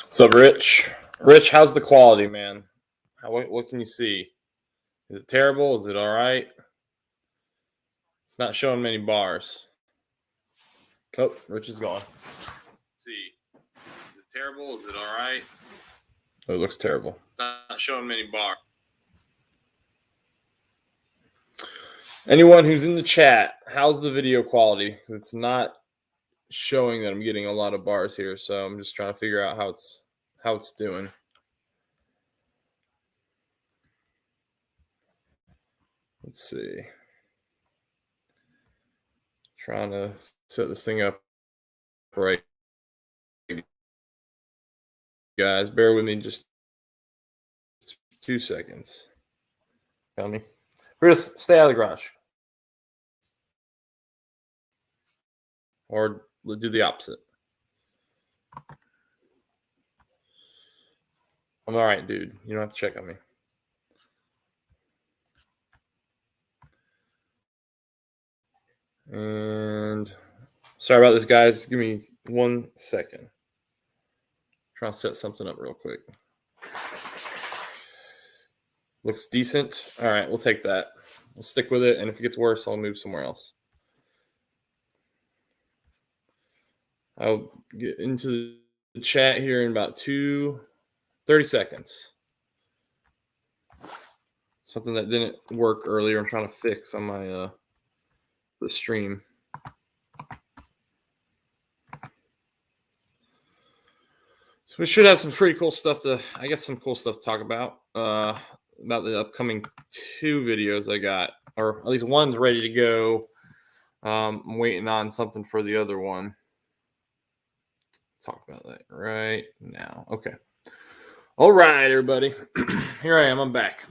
What's up, Rich? Rich, how's the quality, man? What can you see? Is it terrible? Is it all right? It's not showing many bars. Oh, Rich is gone. See, is it terrible? Is it all right? Oh, it looks terrible. It's not showing many bars. Anyone who's in the chat, how's the video quality? Because it's not showing that I'm getting a lot of bars here, so I'm just trying to figure out how it's doing. Let's see. Trying to set this thing up right. Guys, bear with me just 2 seconds. Got me? We're gonna stay out of the garage. Or do the opposite. I'm all right, dude. You don't have to check on me. And sorry about this, guys. Give me 1 second. Trying to set something up real quick. Looks decent. All right, we'll take that. We'll stick with it, and if it gets worse, I'll move somewhere else. I'll get into the chat here in about 30 seconds. Something that didn't work earlier, I'm trying to fix on my the stream. So we should have some pretty cool stuff to talk about the upcoming 2 videos I got, or at least one's ready to go. I'm waiting on something for the other one. Talk about that right now. Okay. All right, everybody. Here I am. I'm back.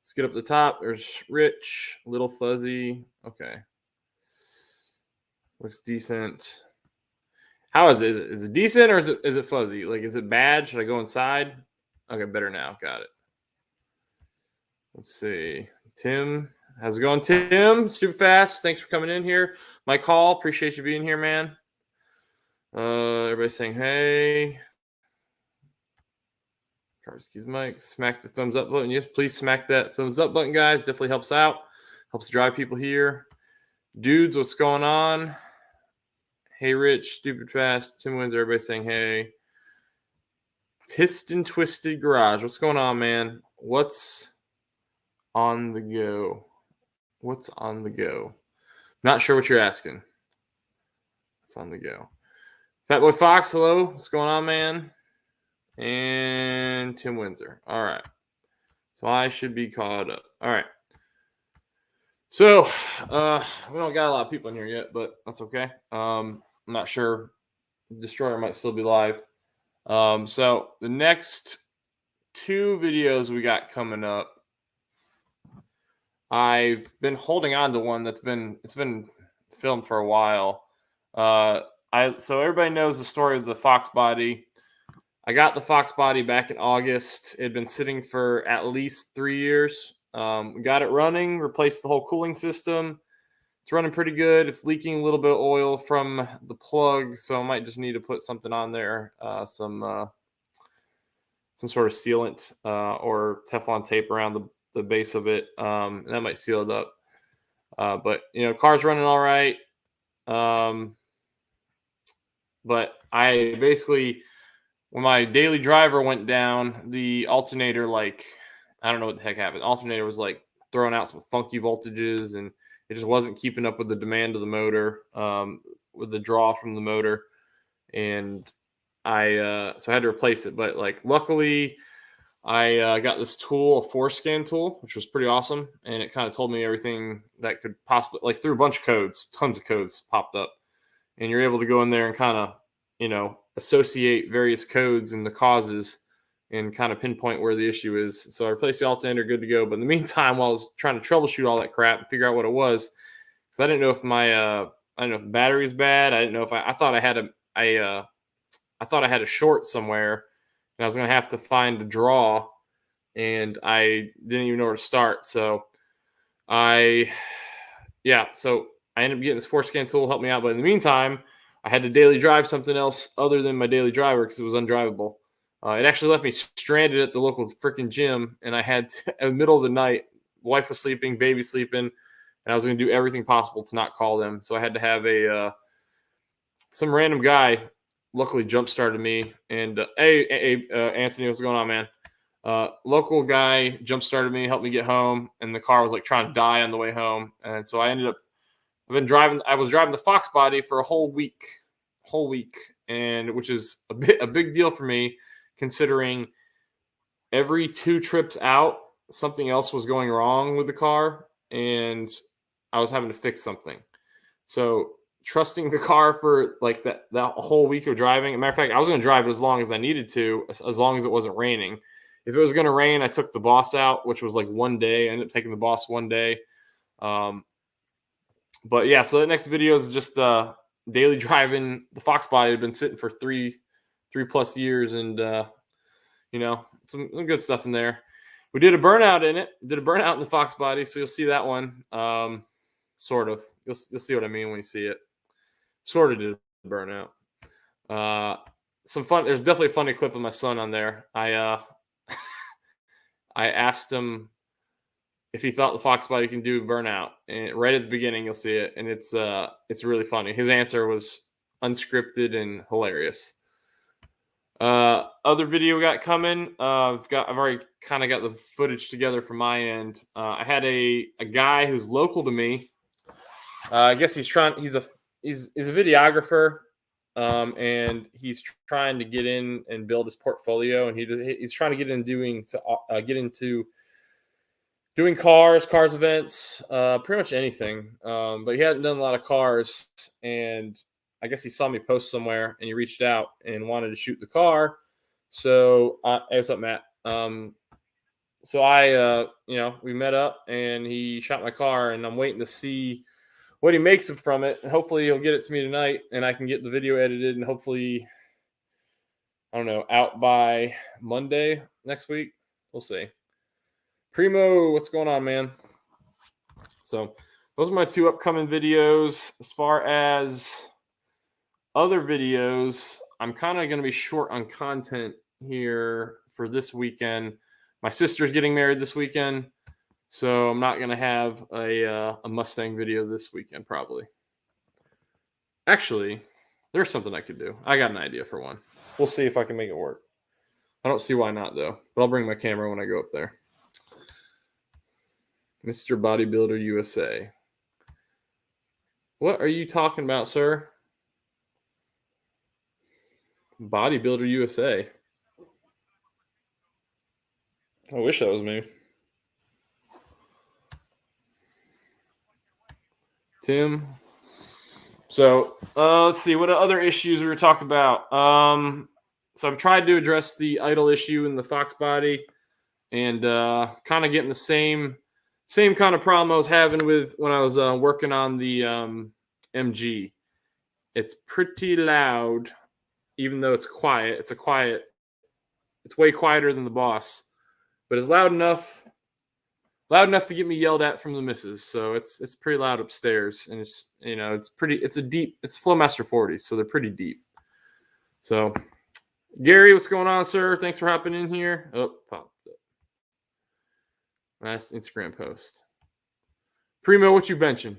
Let's get up the top. There's Rich, Little Fuzzy. Okay. Looks decent. How is it? Is it decent or is it fuzzy? Like, is it bad? Should I go inside? Okay, better now. Got it. Let's see. Tim. How's it going, Tim? Super fast. Thanks for coming in here. Mike Hall, appreciate you being here, man. Everybody's saying hey. Excuse Mike. Smack the thumbs up button. Yes, please smack that thumbs up button, guys. Definitely helps out. Helps drive people here. Dudes, what's going on? Hey, Rich. Stupid fast. Tim wins. Everybody saying hey. Piston Twisted Garage. What's going on, man? What's on the go? What's on the go? Not sure what you're asking. What's on the go? Fatboy Fox, hello. What's going on, man? And Tim Windsor. All right. So I should be caught up. All right. So we don't got a lot of people in here yet, but that's okay. I'm not sure. Destroyer might still be live. So the next 2 videos we got coming up, I've been holding on to one it's been filmed for a while. So everybody knows the story of the Foxbody. I got the Foxbody back in August. It had been sitting for at least 3 years. We got it running, replaced the whole cooling system. It's running pretty good. It's leaking a little bit of oil from the plug, so I might just need to put something on there, some sort of sealant or Teflon tape around the base of it. And that might seal it up. But, car's running all right. But I basically, when my daily driver went down, the alternator, I don't know what the heck happened. The alternator was throwing out some funky voltages, and it just wasn't keeping up with the demand of the motor, with the draw from the motor. And so I had to replace it. But luckily, I got this tool, a forescan tool, which was pretty awesome. And it kind of told me everything that could possibly, through a bunch of codes, tons of codes popped up. And you're able to go in there and kind of, associate various codes and the causes and kind of pinpoint where the issue is. So I replaced the alternator, good to go. But in the meantime, while I was trying to troubleshoot all that crap and figure out what it was, because I didn't know if the battery was bad. I didn't know if I thought I had a short somewhere, and I was going to have to find a draw, and I didn't even know where to start. So I ended up getting this forescan tool, helped me out. But in the meantime, I had to daily drive something else other than my daily driver because it was undrivable. It actually left me stranded at the local freaking gym, and I had to, in the middle of the night, wife was sleeping, baby sleeping, and I was going to do everything possible to not call them. So I had to have some random guy luckily jump started me. And hey, Anthony, what's going on, man? Local guy jump started me, helped me get home, and the car was like trying to die on the way home. And so I was driving the Foxbody for a whole week, and which is a big deal for me, considering every 2 trips out, something else was going wrong with the car, and I was having to fix something. So trusting the car for like that whole week of driving. As a matter of fact, I was going to drive it as long as I needed to, as long as it wasn't raining. If it was going to rain, I took the boss out, which was like one day. I ended up taking the boss one day. But yeah, so the next video is just daily driving the Foxbody. Had been sitting for three plus years, and some good stuff in there. We did a burnout in it. Did a burnout in the Foxbody, so you'll see that one. Sort of. You'll see what I mean when you see it. Sort of did a burnout. Some fun. There's definitely a funny clip of my son on there. I asked him if he thought the Foxbody can do burnout, and right at the beginning you'll see it, and it's really funny. His answer was unscripted and hilarious. Other video we got coming. I've already kind of got the footage together from my end. I had a guy who's local to me. I guess he's a videographer, and he's trying to get in and build his portfolio, and he's trying to get into doing cars events, pretty much anything. But he hadn't done a lot of cars, and I guess he saw me post somewhere, and he reached out and wanted to shoot the car. So, hey, what's up, Matt? So we met up, and he shot my car, and I'm waiting to see what he makes from it. And hopefully he'll get it to me tonight, and I can get the video edited, and hopefully, I don't know, out by Monday next week. We'll see. Primo, what's going on, man? So those are my 2 upcoming videos. As far as other videos, I'm kind of going to be short on content here for this weekend. My sister's getting married this weekend, so I'm not going to have a Mustang video this weekend, probably. Actually, there's something I could do. I got an idea for one. We'll see if I can make it work. I don't see why not, though, but I'll bring my camera when I go up there. Mr. Bodybuilder USA. What are you talking about, sir? Bodybuilder USA. I wish that was me. Tim. So let's see what other issues we were talking about. So I've tried to address the idle issue in the Foxbody, and kind of getting the same kind of problem I was having with when I was working on the MG. It's pretty loud, even though it's quiet. It's way quieter than the Boss, but it's loud enough to get me yelled at from the missus. So it's pretty loud upstairs, and it's it's Flowmaster 40s, so they're pretty deep. So Gary, what's going on, sir? Thanks for hopping in here. Oh, popped up. Last Instagram post. Primo, what you benching?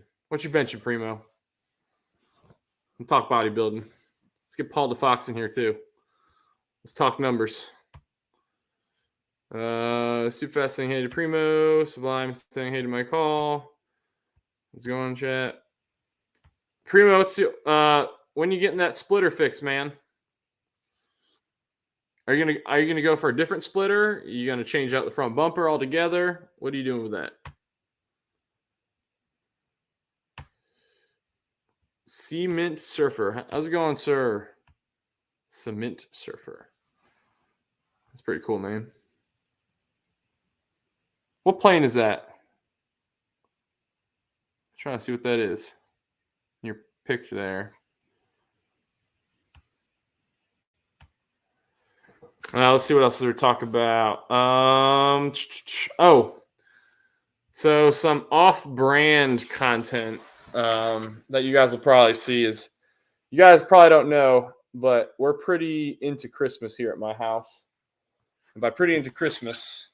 Primo? We'll talk bodybuilding. Let's get Paul DeFox in here too. Let's talk numbers. Super Fast saying hey to Primo. Sublime saying hey to my call. Let's go on chat. Primo, when you getting that splitter fixed, man? Are you gonna go for a different splitter? Are you gonna change out the front bumper altogether? What are you doing with that? Cement Surfer. How's it going, sir? Cement Surfer. That's pretty cool, man. What plane is that? I'm trying to see what that is. Your picture there. Let's see what else we're talking about. So some off-brand content that you guys will probably see is, you guys probably don't know, but we're pretty into Christmas here at my house. And by pretty into Christmas,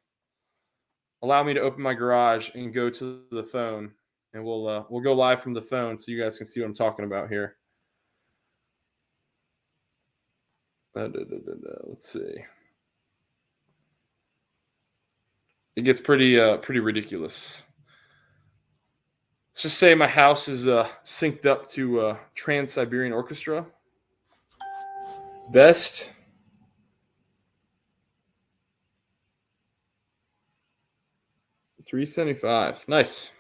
allow me to open my garage and go to the phone, and we'll go live from the phone so you guys can see what I'm talking about here. Let's see. It gets pretty ridiculous. Let's just say my house is synced up to Trans-Siberian Orchestra. Best. $375. Nice.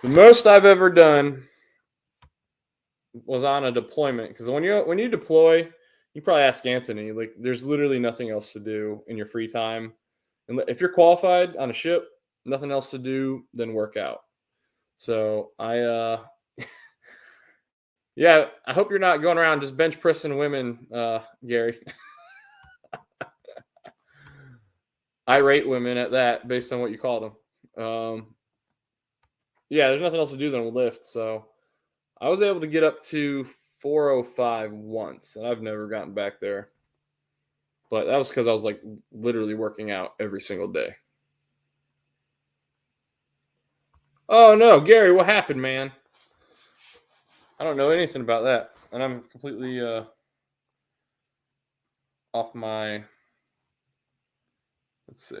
The most I've ever done was on a deployment, because when you deploy, you probably ask Anthony, like, there's literally nothing else to do in your free time. And if you're qualified on a ship, nothing else to do than work out. So yeah, I hope you're not going around just bench pressing women, Gary. Irate women at that, based on what you called them. Yeah, there's nothing else to do than lift. So I was able to get up to 405 once, and I've never gotten back there. But that was because I was like literally working out every single day. Oh no, Gary, what happened, man? I don't know anything about that, and I'm completely off my. Let's see.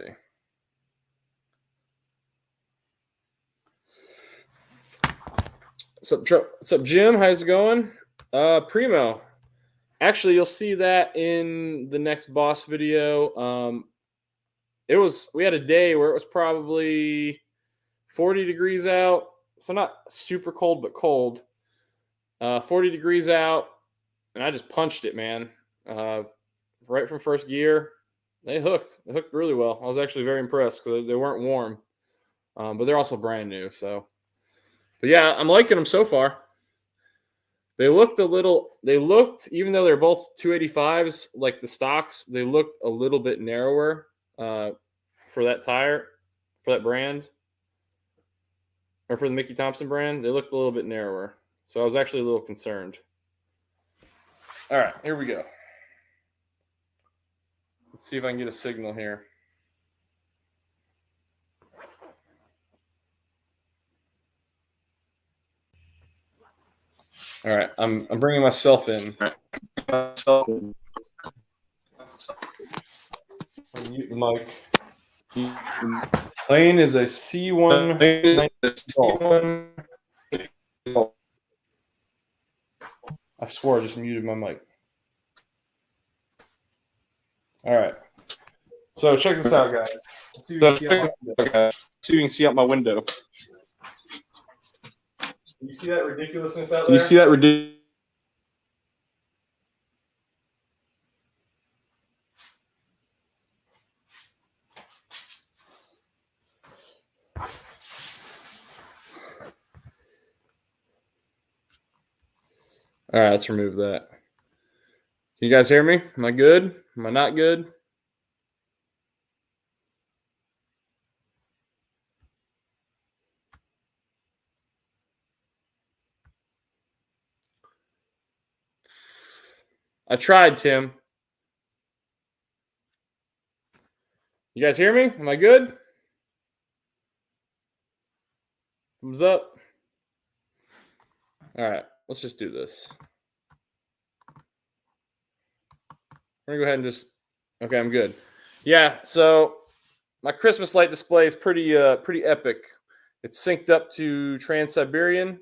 What's up, Jim? How's it going? Primo. Actually, you'll see that in the next boss video. We had a day where it was probably 40 degrees out. So not super cold, but cold. 40 degrees out, and I just punched it, man. Right from first gear. They hooked. They hooked really well. I was actually very impressed because they weren't warm. But they're also brand new, so. But yeah, I'm liking them so far. They looked, even though they're both 285s, like the stocks, they looked a little bit narrower for that tire, for that brand, or for the Mickey Thompson brand. They looked a little bit narrower. So I was actually a little concerned. All right, here we go. Let's see if I can get a signal here. All right, I'm bringing myself in. I'll mute the mic. Plane is a C1. I swore I just muted my mic. All right. So check this out, guys. Let's see if you can see out my window. Can you see that ridiculousness out there? Can you see that ridiculous? All right, let's remove that. Can you guys hear me? Am I good? Am I not good? I tried, Tim. You guys hear me? Am I good? Thumbs up. All right, let's just do this. We're gonna go ahead and just. Okay, I'm good. Yeah, so my Christmas light display is pretty epic. It's synced up to Trans-Siberian.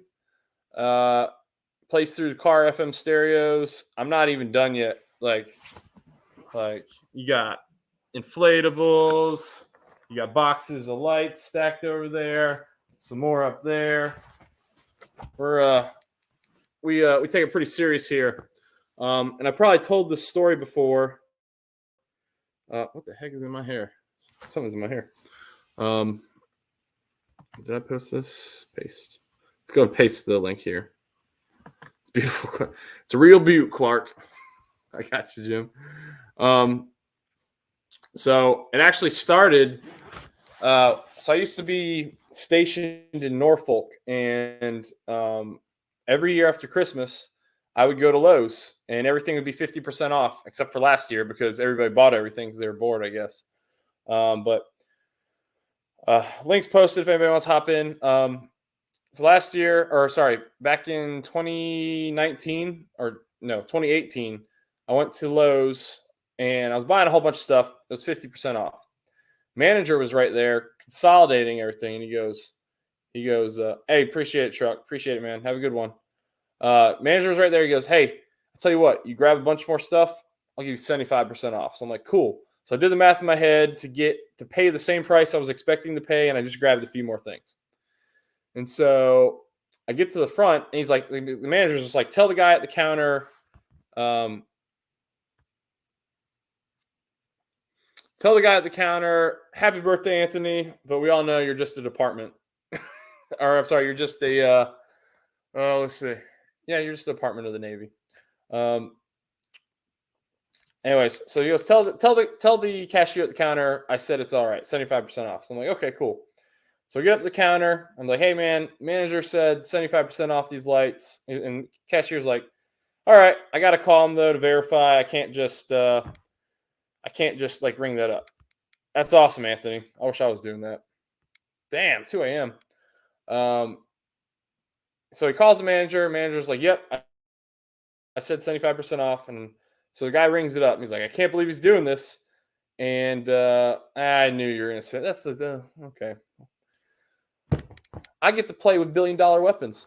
Plays through the car FM stereos. I'm not even done yet. Like you got inflatables, you got boxes of lights stacked over there, some more up there. We take it pretty serious here. And I probably told this story before. What the heck is in my hair? Something's in my hair. Did I post this? Paste. Let's go and paste the link here. It's beautiful. It's a real beaut, Clark. I got you, Jim. So it actually started. So I used to be stationed in Norfolk, and every year after Christmas, I would go to Lowe's and everything would be 50% off, except for last year because everybody bought everything because they were bored, I guess. But links posted if anybody wants to hop in. So last year, or sorry, back in 2019 or no, 2018, I went to Lowe's and I was buying a whole bunch of stuff. It was 50% off. Manager was right there consolidating everything. And he goes, hey, appreciate it, truck. Appreciate it, man. Have a good one. Manager was right there. He goes, hey, I'll tell you what, you grab a bunch more stuff, I'll give you 75% off. So I'm like, cool. So I did the math in my head to pay the same price I was expecting to pay, and I just grabbed a few more things. And so I get to the front, and he's like, the manager's just like, tell the guy at the counter, happy birthday, Anthony, but we all know you're just a department. Or I'm sorry, you're just a, let's see. Yeah, you're just a department of the Navy. Anyways, so he goes, tell the cashier at the counter, I said it's all right, 75% off. So I'm like, okay, cool. So I get up to the counter. I'm like, hey, man, manager said 75% off these lights. And cashier's like, all right, I got to call him, though, to verify. I can't just like ring that up. That's awesome, Anthony. I wish I was doing that. Damn, 2 a.m. So he calls the manager. Manager's like, yep, I said 75% off. And so the guy rings it up. And he's like, I can't believe he's doing this. And I knew you were going to say that's okay. I get to play with billion-dollar weapons.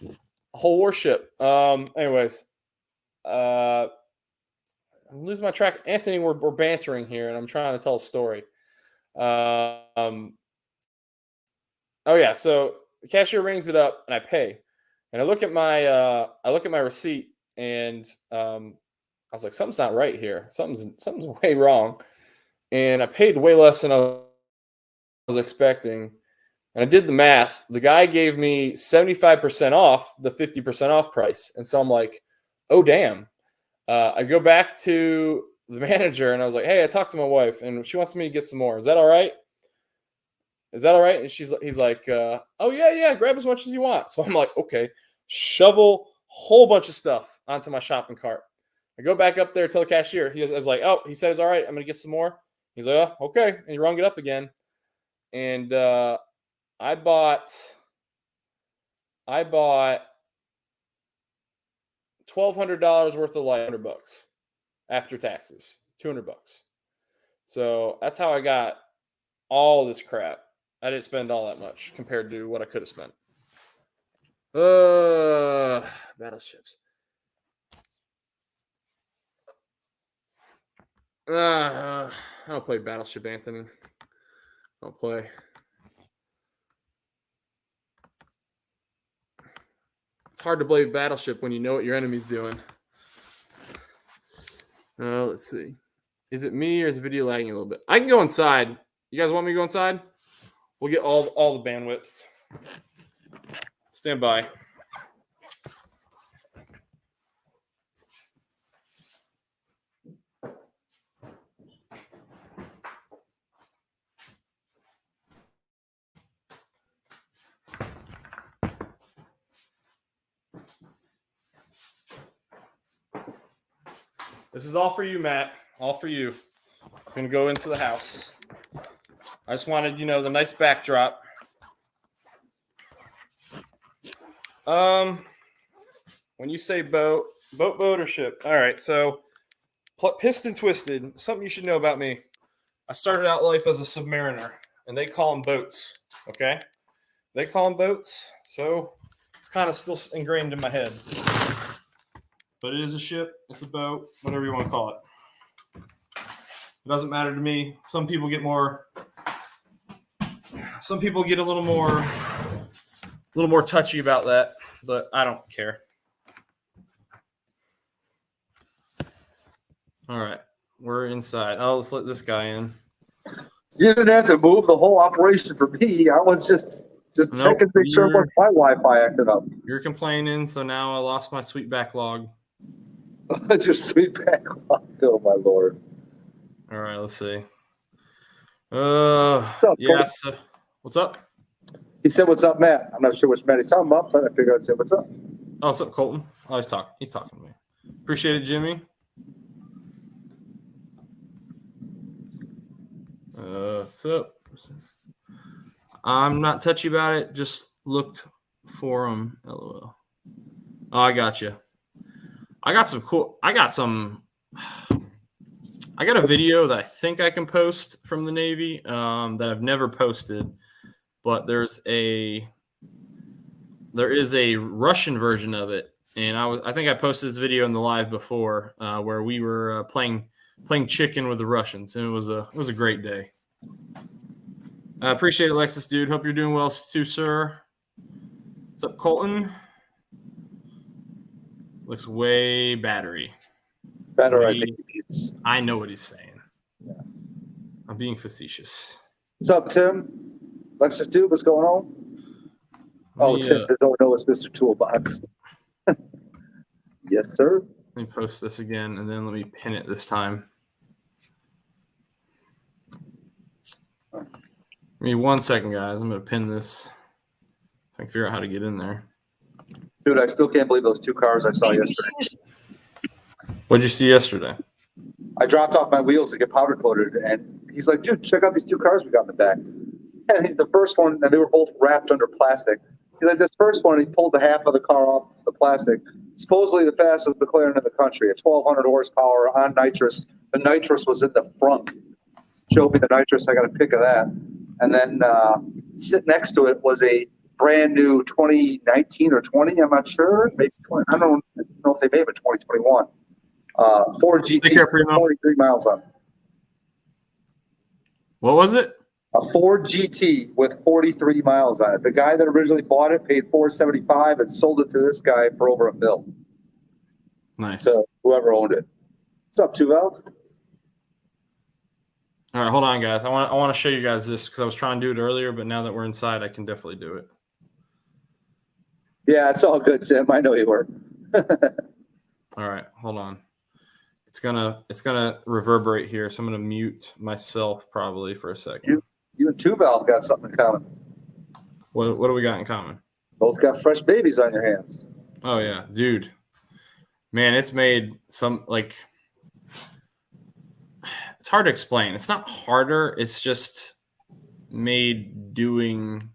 A whole warship. Anyways, I'm losing my track. Anthony, we're bantering here, and I'm trying to tell a story. Oh yeah, so the cashier rings it up, and I pay. And I look at my receipt, and I was like, something's not right here. Something's way wrong. And I paid way less than I was expecting. And I did the math. The guy gave me 75% off the 50% off price. And so I'm like, oh, damn. I go back to the manager and I was like, hey, I talked to my wife and she wants me to get some more. Is that all right? And he's like, oh, yeah, grab as much as you want. So I'm like, okay, shovel a whole bunch of stuff onto my shopping cart. I go back up there, tell the cashier. I was like, oh, he said it's all right. I'm going to get some more. He's like, oh, okay. And he rung it up again. And I bought $1,200 worth of light, $100 after taxes, $200. So that's how I got all this crap. I didn't spend all that much compared to what I could have spent. Battleships. I don't play Battleship, Anthony. Don't play. It's hard to play Battleship when you know what your enemy's doing. Let's see. Is it me or is the video lagging a little bit? I can go inside. You guys want me to go inside? We'll get all the bandwidth. Stand by. This is all for you, Matt. All for you. I'm going to go into the house. I just wanted, the nice backdrop. When you say boat or ship. All right, so piston twisted. Something you should know about me. I started out life as a submariner, and they call them boats, okay? They call them boats, so it's kind of still ingrained in my head. But it is a ship, it's a boat, whatever you want to call it. It doesn't matter to me. Some people get a little more touchy about that, but I don't care. All right, we're inside. Oh, let's let this guy in. You didn't have to move the whole operation for me. I was just checking to make sure my Wi-Fi acted up. You're complaining, so now I lost my sweet backlog. Your sweet backlog. Oh, my Lord. All right, let's see. What's up, yeah, so, what's up? He said, what's up, Matt? I'm not sure which Matt he's talking about, but I figured I'd say, what's up? Oh, what's up, Colton? Oh, he's talking to me. Appreciate it, Jimmy. What's up? I'm not touchy about it. Just looked for him. LOL. Oh, I got you. I got a video that I think I can post from the Navy that I've never posted, but there is a Russian version of it, and I think I posted this video in the live before where we were playing chicken with the Russians, and it was a great day. I appreciate it, Alexis, dude. Hope you're doing well too, sir. What's up, Colton? Looks way battery. Better, I think. I know what he's saying. Yeah. I'm being facetious. What's up, Tim? Alexis, dude, what's going on? Oh, Tim says, "Oh no, it's Mr. Toolbox." Yes, sir. Let me post this again, and then let me pin it this time. Give me 1 second, guys. I'm going to pin this. I can figure out how to get in there. Dude, I still can't believe those 2 cars I saw yesterday. What'd you see yesterday? I dropped off my wheels to get powder coated, and he's like, "Dude, check out these 2 cars we got in the back." And he's the first one, and they were both wrapped under plastic. He's like, "This first one, he pulled the half of the car off the plastic. Supposedly the fastest McLaren in the country, at 1,200 horsepower on nitrous. The nitrous was in the front. Showed me the nitrous. I got a pic of that. And then sitting next to it was a brand new 2019 or 20, I'm not sure. Maybe 20. I don't know if they made it in 2021. Ford GT, 43 miles on it. What was it? A Ford GT with 43 miles on it. The guy that originally bought it paid $475 and sold it to this guy for over $1 million. Nice. So whoever owned it. What's up, 2 Vals? All right, hold on, guys. I want to show you guys this because I was trying to do it earlier, but now that we're inside, I can definitely do it. Yeah, it's all good, Tim. I know you were. All right, hold on. It's gonna reverberate here, so I'm gonna mute myself probably for a second. You and 2 Valve got something in common. What do we got in common? Both got fresh babies on your hands. Oh yeah, dude. Man, it's made some like. It's hard to explain. It's not harder. It's just made doing.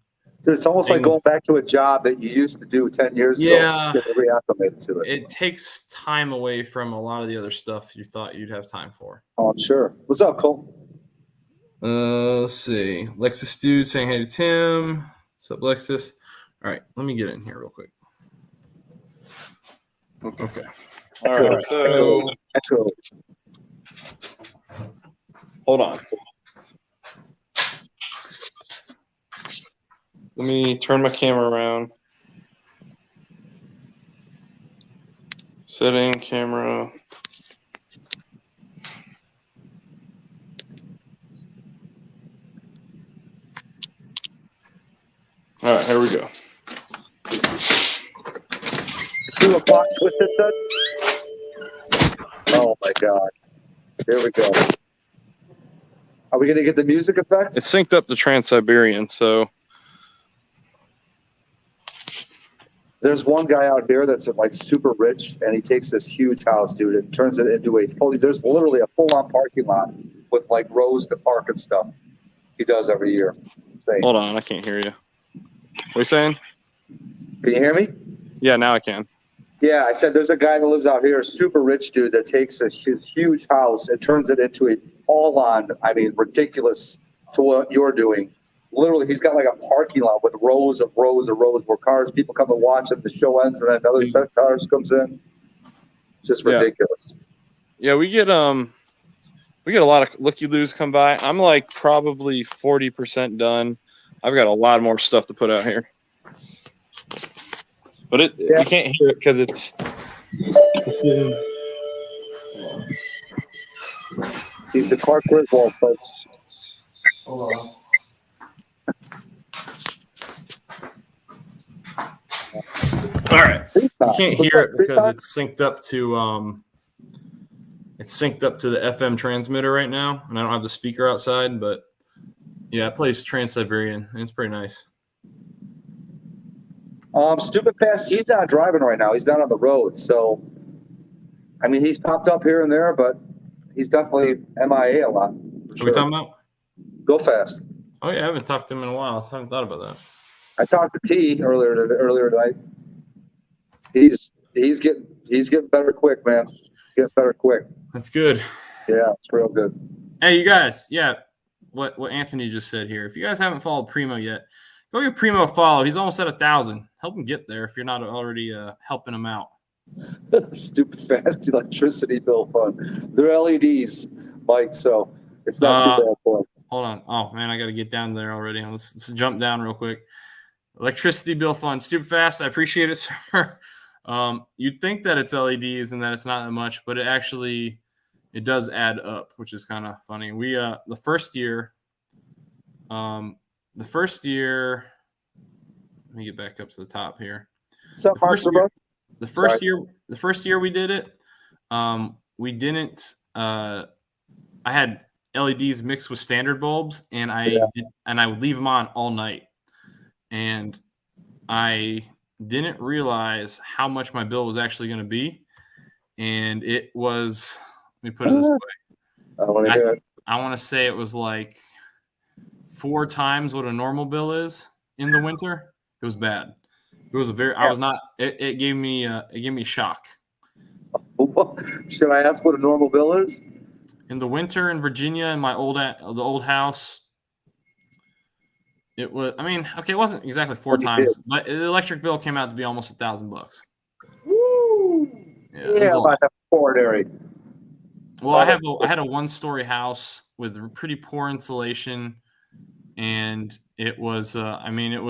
Dude, it's almost like going back to a job that you used to do 10 years ago. Yeah. Get reacclimated to it. It takes time away from a lot of the other stuff you thought you'd have time for. Oh, I'm sure. What's up, Cole? Let's see. Lexus Dude saying hey to Tim. What's up, Lexus? All right, let me get in here real quick. Okay. All right, so hold on. Let me turn my camera around. Setting camera. All right, here we go. 2 o'clock twisted set? Oh my God. Here we go. Are we going to get the music effect? It's synced up to Trans-Siberian, so. There's one guy out here that's like super rich, and he takes this huge house, dude, and turns it into there's literally a full-on parking lot with like rows to park and stuff. He does every year. Insane. Hold on, I can't hear you. What are you saying? Can you hear me? Yeah, now I can. Yeah, I said there's a guy that lives out here, a super rich dude, that takes his huge house and turns it into a all-on, ridiculous to what you're doing. Literally, he's got like a parking lot with rows where people come and watch it. The show ends, and then another set of cars comes in. It's just ridiculous. Yeah, we get a lot of looky-loos come by. I'm like probably 40% done. I've got a lot more stuff to put out here. But you can't hear it because it's He's the Clark Griswold, folks. Hold on. All right. You can't hear it because it's synced up to the FM transmitter right now, and I don't have the speaker outside, but yeah, it plays Trans-Siberian, and it's pretty nice. Stupid Fast, he's not driving right now. He's not on the road. So, I mean, he's popped up here and there, but he's definitely MIA a lot. Are we talking about? Go Fast. Oh yeah, I haven't talked to him in a while. I haven't thought about that. I talked to T earlier tonight. He's getting better quick, man. He's getting better quick. That's good. Yeah, it's real good. Hey, you guys. Yeah, what Anthony just said here. If you guys haven't followed Primo yet, go give Primo a follow. He's almost at 1,000. Help him get there if you're not already helping him out. Stupid Fast electricity bill fund. They're LEDs, Mike, so it's not too bad for him. Hold on. Oh, man, I got to get down there already. Let's jump down real quick. Electricity bill fund. Stupid Fast. I appreciate it, sir. You'd think that it's LEDs and that it's not that much, but it does add up, which is kind of funny. We the first year, let me get back up to the top here. The first year we did it, we didn't. I had LEDs mixed with standard bulbs, and I would leave them on all night, and I didn't realize how much my bill was actually going to be, and it was. Let me put it this way. I want to say it was like 4 times what a normal bill is in the winter. It was bad. It was it gave me shock. Should I ask what a normal bill is? In the winter in Virginia, in the old house, it was. I mean, okay, it wasn't exactly 4 times, but the electric bill came out to be almost $1,000. Woo! Yeah, about that ordinary. Well, I had a 1-story house with pretty poor insulation, and it was it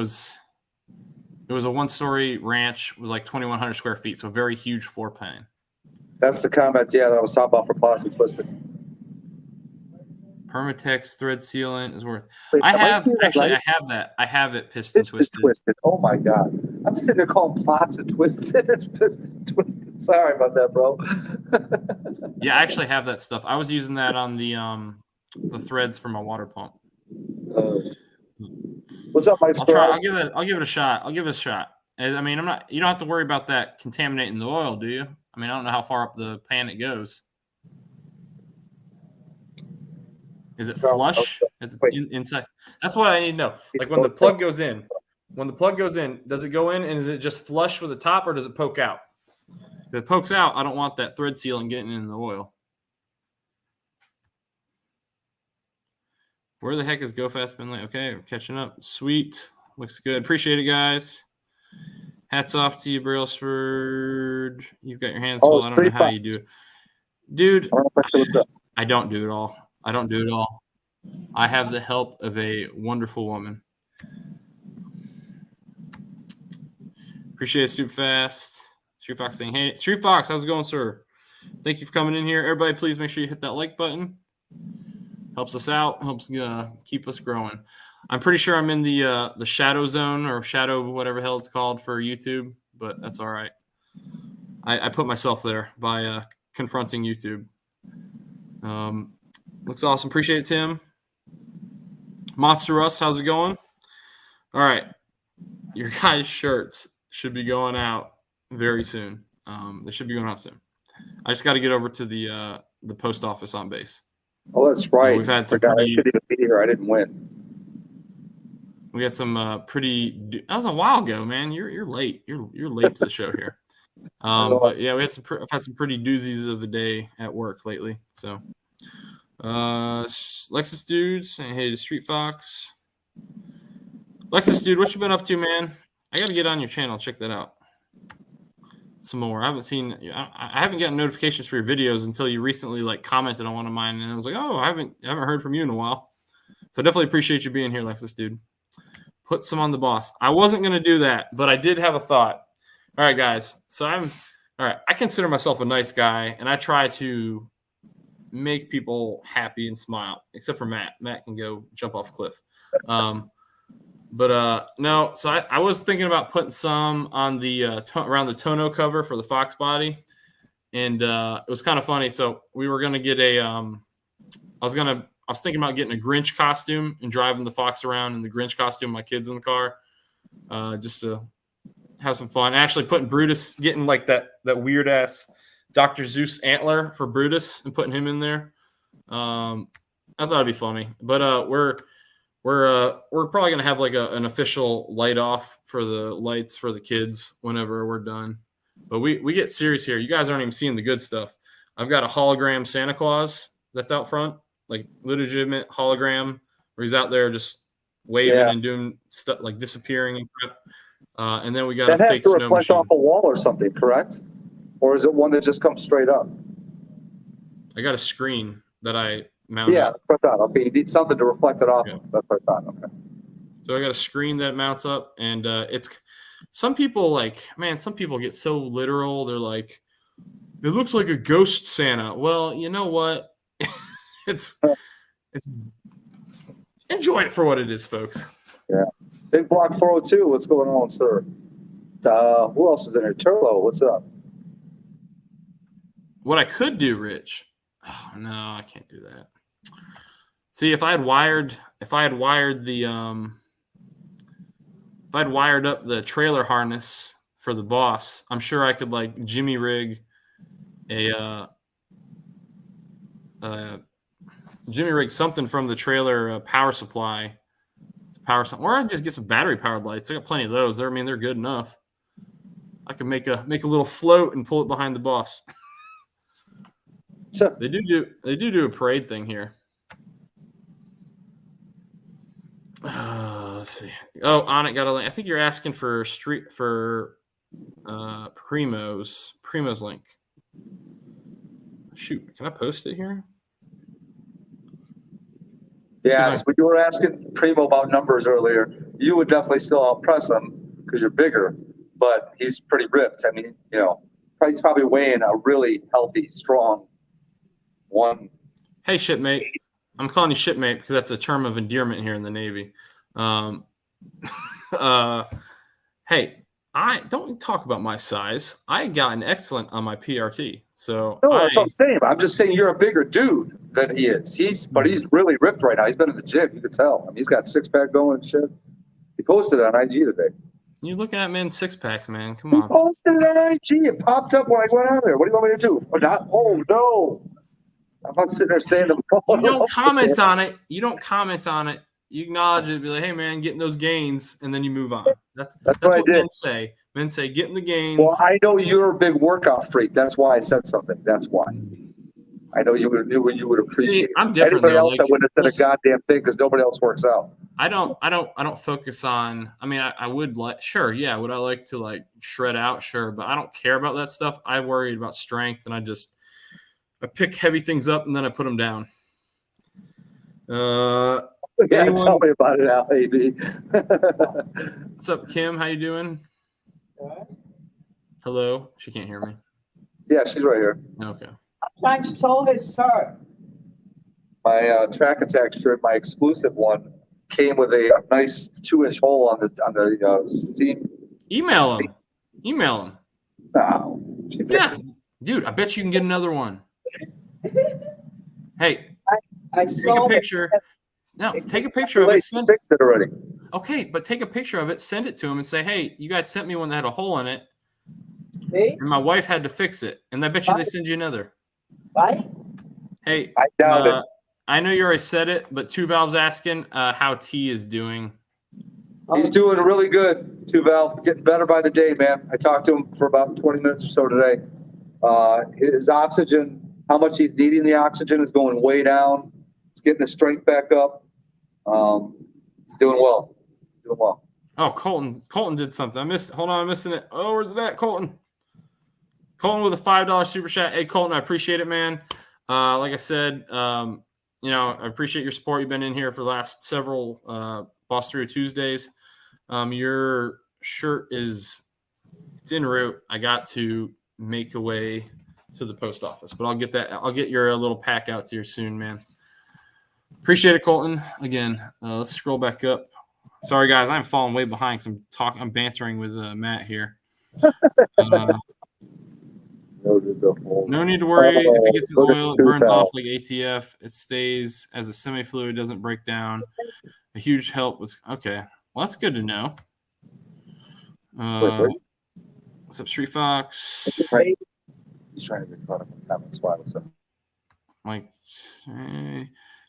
was a 1-story ranch with like 2,100 square feet, so a very huge floor plan. That's the comment, that I was talking about for Plastic Twisted. Permatex thread sealant is worth. I have that. I have it piston twisted. Oh my god! I'm sitting there calling Plots and Twisted. It's piston twisted. Sorry about that, bro. Yeah, I actually have that stuff. I was using that on the threads for my water pump. What's up, Mike? I'll give it a shot. I mean, you don't have to worry about that contaminating the oil, do you? I mean, I don't know how far up the pan it goes. Is it flush? It's inside. That's what I need to know. Like when the plug goes in, does it go in and is it just flush with the top or does it poke out? If it pokes out, I don't want that thread sealant getting in the oil. Where the heck is Go Fast been like? Okay, we're catching up. Sweet. Looks good. Appreciate it, guys. Hats off to you, Brailsford. You've got your hands full. I don't know how you do it. Dude, I don't do it all. I have the help of a wonderful woman. Appreciate it, Super Fast. Street Fox saying, hey, Street Fox, how's it going, sir? Thank you for coming in here. Everybody, please make sure you hit that like button. Helps us out. Helps keep us growing. I'm pretty sure I'm in the shadow zone or shadow whatever the hell it's called for YouTube, but that's all right. I put myself there by confronting YouTube. Looks awesome. Appreciate it, Tim. Monster Russ, how's it going? All right. Your guys' shirts should be going out very soon. They should be going out soon. I just got to get over to the post office on base. Oh, that's right. We've had some I shouldn't even be here. I didn't win. We got some pretty. That was a while ago, man. You're late. You're late to the show here. But yeah, I've had some pretty doozies of the day at work lately. So, Lexus dude saying hey to Street Fox. Lexus dude, what you been up to, man? I got to get on your channel. Check that out. Some more. I haven't gotten notifications for your videos until you recently commented on one of mine, and I was like, oh, I haven't heard from you in a while. So definitely appreciate you being here, Lexus dude. Put some on the boss. I wasn't gonna do that, but I did have a thought. All right, guys. So all right. I consider myself a nice guy, and I try to make people happy and smile, except for Matt. Matt can go jump off a cliff. But no, so I was thinking about putting some on the around the tonneau cover for the Foxbody, and it was kind of funny. So we were gonna get I was thinking about getting a Grinch costume and driving the Fox around in the Grinch costume, my kids in the car, just to have some fun. Actually, putting Brutus, getting like that weird ass Dr. Zeus antler for Brutus and putting him in there. I thought it'd be funny, but we're probably gonna have like an official light off for the lights for the kids whenever we're done. But we get serious here. You guys aren't even seeing the good stuff. I've got a hologram Santa Claus that's out front, like legitimate hologram, where he's out there just waving and doing stuff like disappearing and crap. And then we got that a has fake to snow reflect machine. off a wall or something, correct? Or is it one that just comes straight up? I got a screen that I mounted. Yeah, that's what I thought. Okay, you need something to reflect it off. Yeah. That's what I thought. Okay. So I got a screen that mounts up, and it's some people some people get so literal. They're like, it looks like a ghost Santa. Well, you know what? it's enjoy it for what it is, folks. Yeah. Big Block 402, what's going on, sir? Who else is in here? Turlo, what's up? What I could do, Rich. Oh, no, I can't do that. See, if I had wired up the trailer harness for the boss, I'm sure I could like Jimmy rig something from the trailer power supply. Or I'd just get some battery powered lights. I got plenty of those. They're good enough. I could make a little float and pull it behind the boss. Sure. They do a parade thing here. Let's see. Oh, on it got a link. I think you're asking for Primo's link. Shoot, can I post it here? Yes, when you were asking Primo about numbers earlier, you would definitely still outpress him because you're bigger, but he's pretty ripped. I mean, he's probably weighing a really healthy, strong one. Hey, shipmate. I'm calling you shipmate because that's a term of endearment here in the Navy. Hey, I don't talk about my size. I got an excellent on my PRT. So No, that's what I'm saying. I'm just saying you're a bigger dude than he is. But he's really ripped right now. He's been in the gym. You could tell. I mean, he's got six-pack going and shit. He posted it on IG today. You're looking at men's six packs, man. Come on. He posted it on IG. It popped up when I went on there. What do you want me to do? Oh no! I'm not sitting there saying you don't comment on it. You don't comment on it. You acknowledge it. Be like, hey man, getting those gains, and then you move on. That's what men say. Men say, getting the gains. Well, I know you're a big workout freak. That's why I said something. That's why. I know you would appreciate. See, I'm different. Anybody else, I wouldn't have said a goddamn thing because nobody else works out. I don't focus on. I mean, I would like. Sure, yeah. Would I like to like shred out? Sure, but I don't care about that stuff. I worried about strength, and I pick heavy things up and then I put them down. Tell me about it, Al, AB. What's up, Kim? How you doing? Hello. She can't hear me. Yeah, she's right here. Okay. I'm trying to sew his shirt. My track attack shirt, my exclusive one, came with a nice 2-inch hole on the seam. Email him. No. Yeah, dude. I bet you can get another one. Hey, I take a picture. No, take a picture of it. Fixed it already. Okay, but take a picture of it, send it to him, and say, "Hey, you guys sent me one that had a hole in it, See? and my wife had to fix it." And I bet you they send you another. Right? Hey, I doubt it. I know you already said it, but Two Valve's asking how T is doing. He's doing really good. Two Valve, getting better by the day, man. I talked to him for about 20 minutes or so today. His oxygen, how much he's needing the oxygen is going way down. He's getting his strength back up. He's doing well. Oh, Colton did something. Hold on, I'm missing it. Oh, where's it at, Colton? Colton with a $5 super chat. Hey, Colton, I appreciate it, man. Like I said, I appreciate your support. You've been in here for the last several Boss 302sdays. Your shirt it's en route. I got to make a way to the post office, but I'll get that. I'll get your little pack out to you soon, man. Appreciate it, Colton. Again, let's scroll back up. Sorry, guys, I'm falling way behind because I'm bantering with Matt here. No need to worry. If it gets in oil, it burns off like ATF. It stays as a semi-fluid, doesn't break down. A huge help with. Okay, well that's good to know. What's up, Street Fox? Right. He's trying to get caught up in comments. Why? What's up? Mike,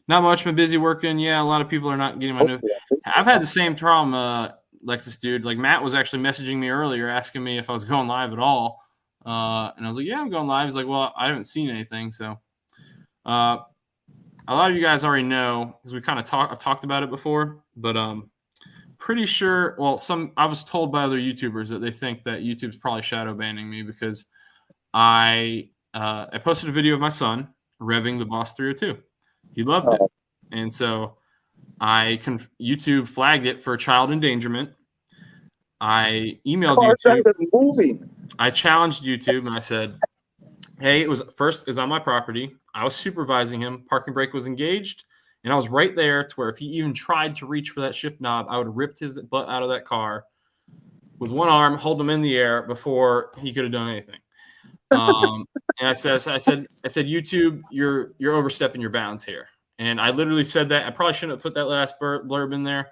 not much. Been busy working. Yeah, a lot of people are not getting my notes. I've had the same problem, Lexus, dude. Like Matt was actually messaging me earlier, asking me if I was going live at all, and I was like, "Yeah, I'm going live." He's like, "Well, I haven't seen anything." So, a lot of you guys already know because we kind of I've talked about it before, but pretty sure. Well, I was told by other YouTubers that they think that YouTube's probably shadow banning me because I posted a video of my son revving the Boss 302. He loved it. And so YouTube flagged it for child endangerment. I emailed YouTube. I challenged YouTube and I said, hey, it was on my property. I was supervising him. Parking brake was engaged. And I was right there to where if he even tried to reach for that shift knob, I would have ripped his butt out of that car with one arm, hold him in the air before he could have done anything. And I said, YouTube, you're overstepping your bounds here. And I literally said that. I probably shouldn't have put that last blurb in there.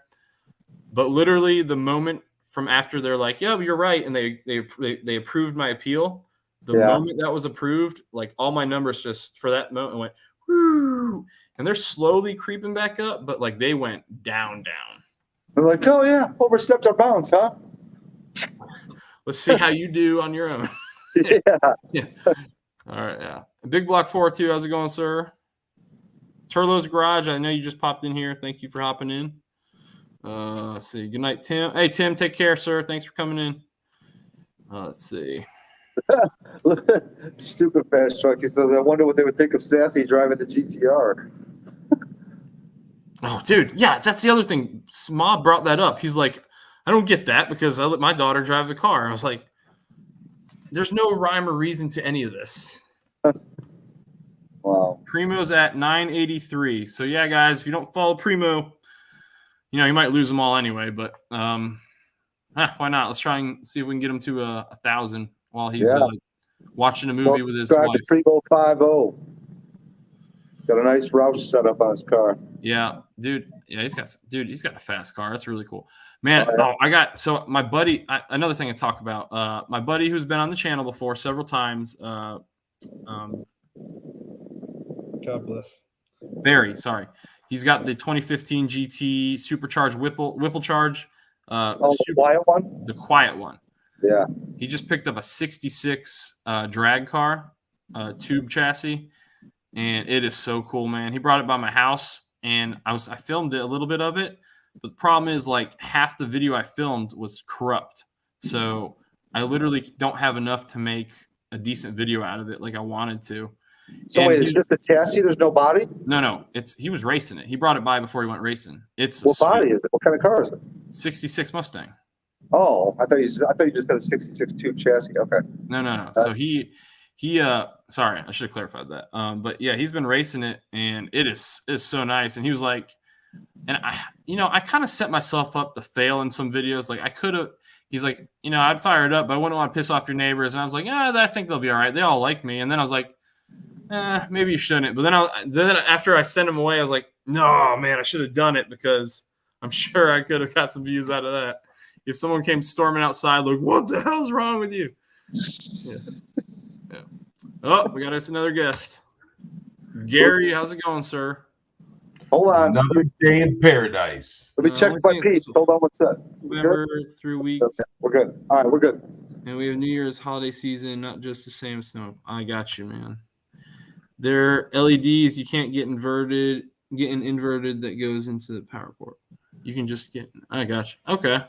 But literally the moment from after they're like, yeah, you're right. And they approved my appeal. The moment that was approved, like all my numbers just for that moment went, whoo. And they're slowly creeping back up, but like they went down. They're like, oh yeah, overstepped our bounds, huh? Let's see how you do on your own. Yeah. All right. Yeah. Big Block 4-2. How's it going, sir? Turlo's Garage. I know you just popped in here. Thank you for hopping in. Let's see. Good night, Tim. Hey, Tim. Take care, sir. Thanks for coming in. Let's see. Stupid fast truck. He said, I wonder what they would think of Sassy driving the GTR. Oh, dude. Yeah, that's the other thing. Sma brought that up. He's like, I don't get that because I let my daughter drive the car. I was like, there's no rhyme or reason to any of this. Wow. Primo's at 983. So, yeah, guys, if you don't follow Primo, you might lose them all anyway. But why not? Let's try and see if we can get him to 1,000 while he's watching a movie with his wife. Primo 50. He's got a nice Roush setup on his car. Yeah, dude. Yeah, he's got a fast car. That's really cool. Man, my buddy, another thing I talk about, my buddy who's been on the channel before several times, God bless. Barry, sorry. He's got the 2015 GT supercharged Whipple Charge. The quiet one? The quiet one. Yeah. He just picked up a 66 drag car, tube chassis, and it is so cool, man. He brought it by my house, and I filmed it, a little bit of it. But the problem is, like, half the video I filmed was corrupt. So I literally don't have enough to make a decent video out of it like I wanted to. So wait, it's just a chassis? There's no body? No. He was racing it. He brought it by before he went racing. What body is it? What kind of car is it? 66 Mustang. Oh, I thought you just said a 66 tube chassis. Okay. No. So he sorry, I should have clarified that. But yeah, he's been racing it and it's so nice. And he was like, and I kind of set myself up to fail in some videos. Like I could have, he's like, I'd fire it up, but I wouldn't want to piss off your neighbors. And I was like, I think they'll be all right. They all like me. And then I was like, maybe you shouldn't. But then after I sent him away, I was like, no, man, I should have done it because I'm sure I could have got some views out of that. If someone came storming outside, like, what the hell's wrong with you? Yeah. Oh, we got us another guest. Gary, how's it going, sir? Hold on. Another day in paradise. Let me check my piece. Hold on, what's that? November through week. Okay, we're good. All right, we're good. And we have New Year's holiday season, not just the same snow. I got you, man. They're LEDs. You can't get an inverted that goes into the power port. You can just get. I got you. Okay.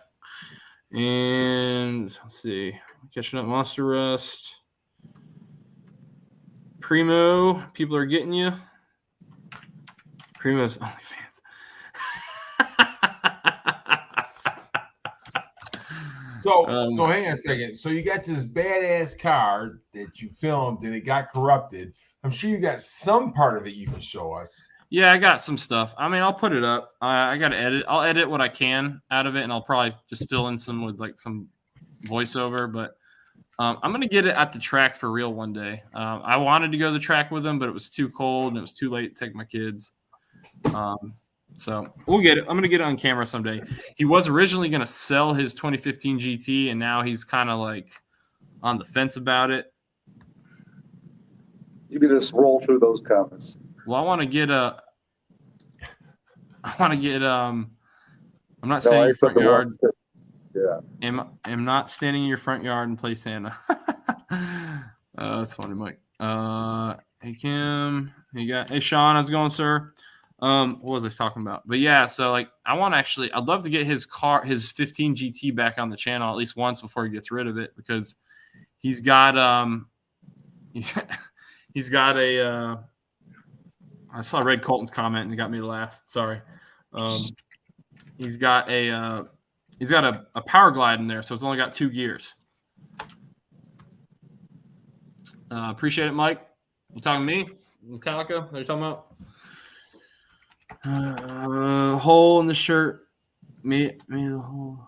And let's see. Catching up Monster Rust. Primo. People are getting you. Primo's OnlyFans. So hang on a second. So you got this badass car that you filmed and it got corrupted. I'm sure you got some part of it you can show us. Yeah, I got some stuff. I mean, I'll put it up. I got to edit. I'll edit what I can out of it, and I'll probably just fill in some with like some voiceover. But I'm gonna get it at the track for real one day. I wanted to go to the track with them, but it was too cold and it was too late to take my kids. So we'll get it. I'm gonna get it on camera someday. He was originally gonna sell his 2015 GT, and now he's kind of like on the fence about it. You can just roll through those comments. Well, I want to get I'm not No, standing in I your front put the yard. ones that- yeah. Am not standing in your front yard and play Santa. That's funny, Mike. Hey Kim, hey Sean, how's it going, sir? What was I talking about? But yeah, so like I'd love to get his 15 GT back on the channel at least once before he gets rid of it, because he's got he's got a I saw Red Colton's comment and it got me to laugh. Sorry. He's got a power glide in there, so it's only got 2 gears. Appreciate it, Mike. You talking to me? Metallica? What are you talking about? Hole in the shirt. Me the hole.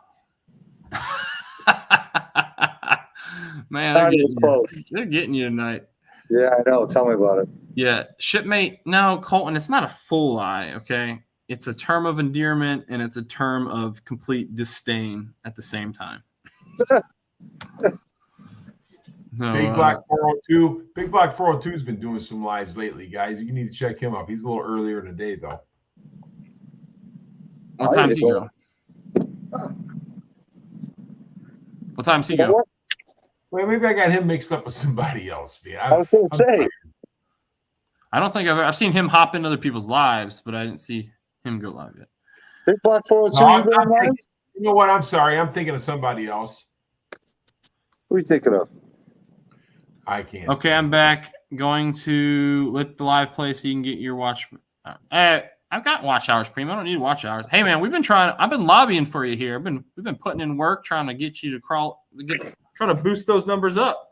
Man, they're getting you tonight. Yeah, I know. Tell me about it. Yeah, shipmate. No, Colton, it's not a full lie, okay? It's a term of endearment and it's a term of complete disdain at the same time. No, Big Black 402. Big Black 402 has been doing some lives lately, guys. You need to check him up. He's a little earlier in the day, though. What time's he go? What time's he go? Well, maybe I got him mixed up with somebody else, man. I was going to say. I don't think I've seen him hop into other people's lives, but I didn't see him go live yet. Big Black 402, no, you know what? I'm sorry. I'm thinking of somebody else. Who are you thinking of? I can't. Okay, I'm back. Going to let the live play so you can get your watch. I've got watch hours, Primo. I don't need watch hours. Hey, man, I've been lobbying for you here. We've been putting in work trying to get you to trying to boost those numbers up.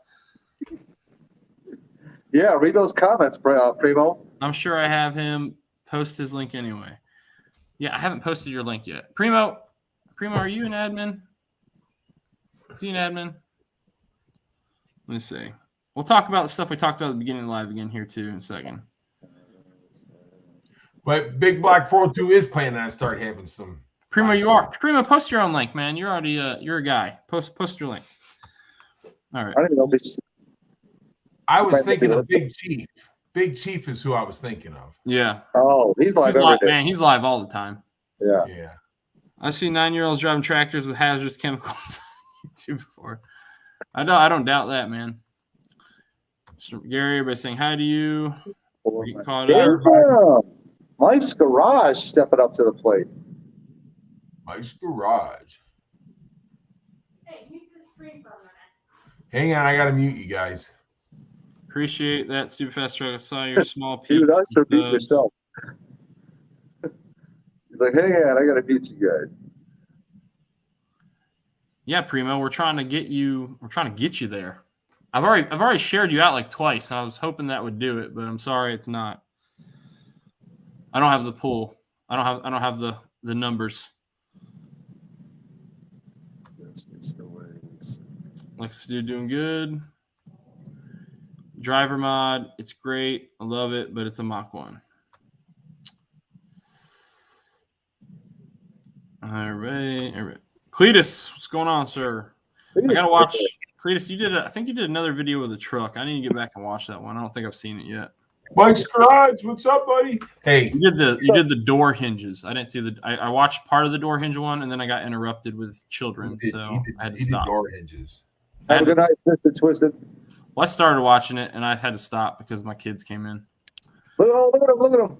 Yeah, read those comments, Primo. I'm sure I have him post his link anyway. Yeah, I haven't posted your link yet. Primo, are you an admin? Is he an admin? Let me see. We'll talk about the stuff we talked about at the beginning of the live again here too in a second. But Big Black 402 is planning on start having some. Primo, you are. Primo, post your own link, man. You're already you're a guy. Post your link. All right. I don't know. I was thinking of Big Chief. Big Chief is who I was thinking of. Yeah. Oh, he's live every day. Man, he's live all the time. Yeah. Yeah. I see 9-year-olds driving tractors with hazardous chemicals on YouTube before. I don't doubt that, man. Gary, everybody saying hi to you. Getting caught up. Mike's Garage stepping up to the plate. Mike's Garage. Hey, mute the screen for a minute. Hang on, I gotta mute you guys. Appreciate that, Superfast Truck. I saw your small peek. Dude, us or beat yourself. He's like, hey, man, I gotta beat you guys. Yeah, Primo, we're trying to get you there. I've already shared you out like twice, and I was hoping that would do it, but I'm sorry it's not. I don't have the pool. I don't have the numbers. It's the way it's... Lex dude doing good. Driver mod, it's great. I love it, but it's a Mach 1. All right. Cletus, what's going on, sir? I gotta watch. Cletus, I think you did another video with a truck. I need to get back and watch that one. I don't think I've seen it yet. Mike's Garage, what's up, buddy? Hey, you did the door hinges. I didn't see I watched part of the door hinge one, and then I got interrupted with children, so I had to stop. Door hinges. Have a good night, Twisted. Well, I started watching it, and I had to stop because my kids came in. Look at him.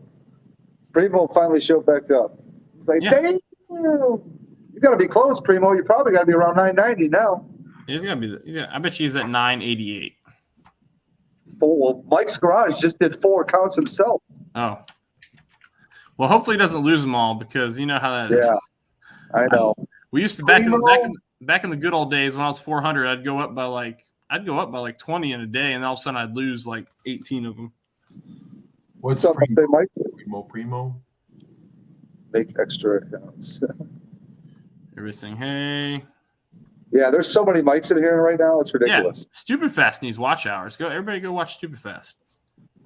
Primo finally showed back up. He's like, damn, you got to be close, Primo. You probably got to be around 990 now. He's got to be. I bet he's at 988. Well, Mike's Garage just did 4 counts himself. Oh. Well, hopefully he doesn't lose them all, because you know how that is. Yeah, I know. We used to back in the good old days when I was 400, I'd go up by like 20 in a day, and all of a sudden I'd lose like 18 of them. What's up, Mike? Primo. Make extra accounts. Everybody's saying, hey. Yeah, there's so many mics in here right now. It's ridiculous. Yeah, Stupid Fast needs watch hours. Everybody go watch Stupid Fast.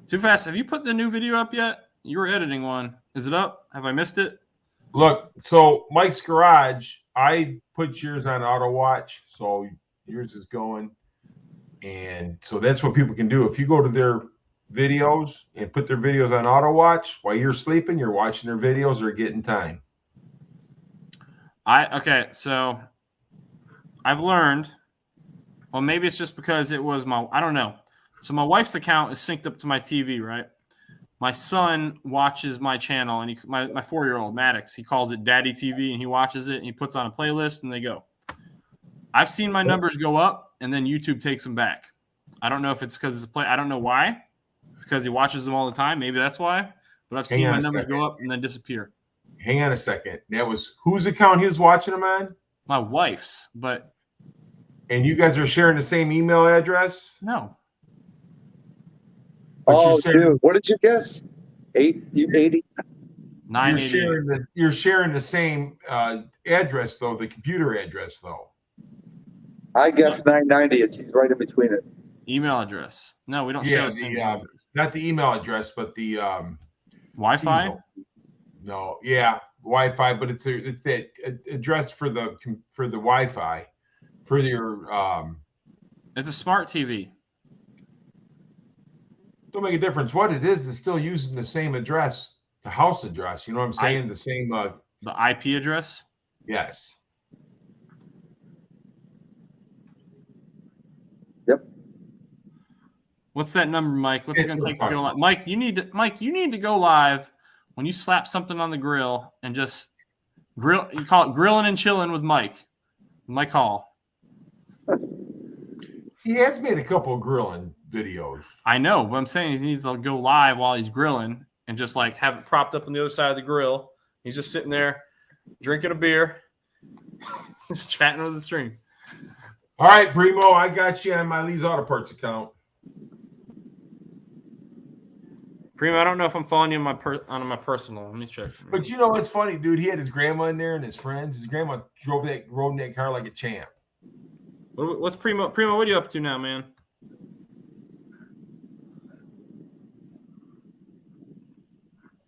Stupid Fast, have you put the new video up yet? You were editing one. Is it up? Have I missed it? Look, so Mike's Garage, I put yours on auto watch, so yours is going. And so that's what people can do. If you go to their videos and put their videos on auto watch while you're sleeping, you're watching their videos or getting time. Okay, so I've learned. Well, maybe it's just because it was I don't know. So my wife's account is synced up to my TV, right? My son watches my channel, and my 4-year-old Maddox, he calls it Daddy TV, and he watches it, and he puts on a playlist, and they go. I've seen my numbers go up, and then YouTube takes them back. I don't know if it's because it's a play. I don't know why. Because he watches them all the time. Maybe that's why. But I've seen my numbers go up and then disappear. Hang on a second. That was whose account he was watching them on? My wife's, but. And you guys are sharing the same email address? No. Oh, dude, what did you guess? 80? 988. You're sharing the same address, though, the computer address, though. I guess 990. She's right in between it. Email address. No, we don't share the same email address. Not the email address, but the Wi-Fi. No, yeah, Wi-Fi, but it's that address for the Wi-Fi for your. It's a smart TV. Don't make a difference what it is. It's still using the same address, the house address. You know what I'm saying? The same. The IP address. Yes. Yep. What's that number, Mike? What's it going to take to go live? Mike, you need to go live when you slap something on the grill and just grill. You call it grilling and chilling with Mike. Mike Hall. He has made a couple of grilling videos. I know, but I'm saying he needs to go live while he's grilling and just like have it propped up on the other side of the grill. He's just sitting there drinking a beer, just chatting with the stream. All right, Primo, I got you on my Lee's Auto Parts account. Primo, I don't know if I'm following you on my personal. Let me check. But you know what's funny, dude? He had his grandma in there and his friends. His grandma rode in that car like a champ. What's Primo? Primo, what are you up to now, man?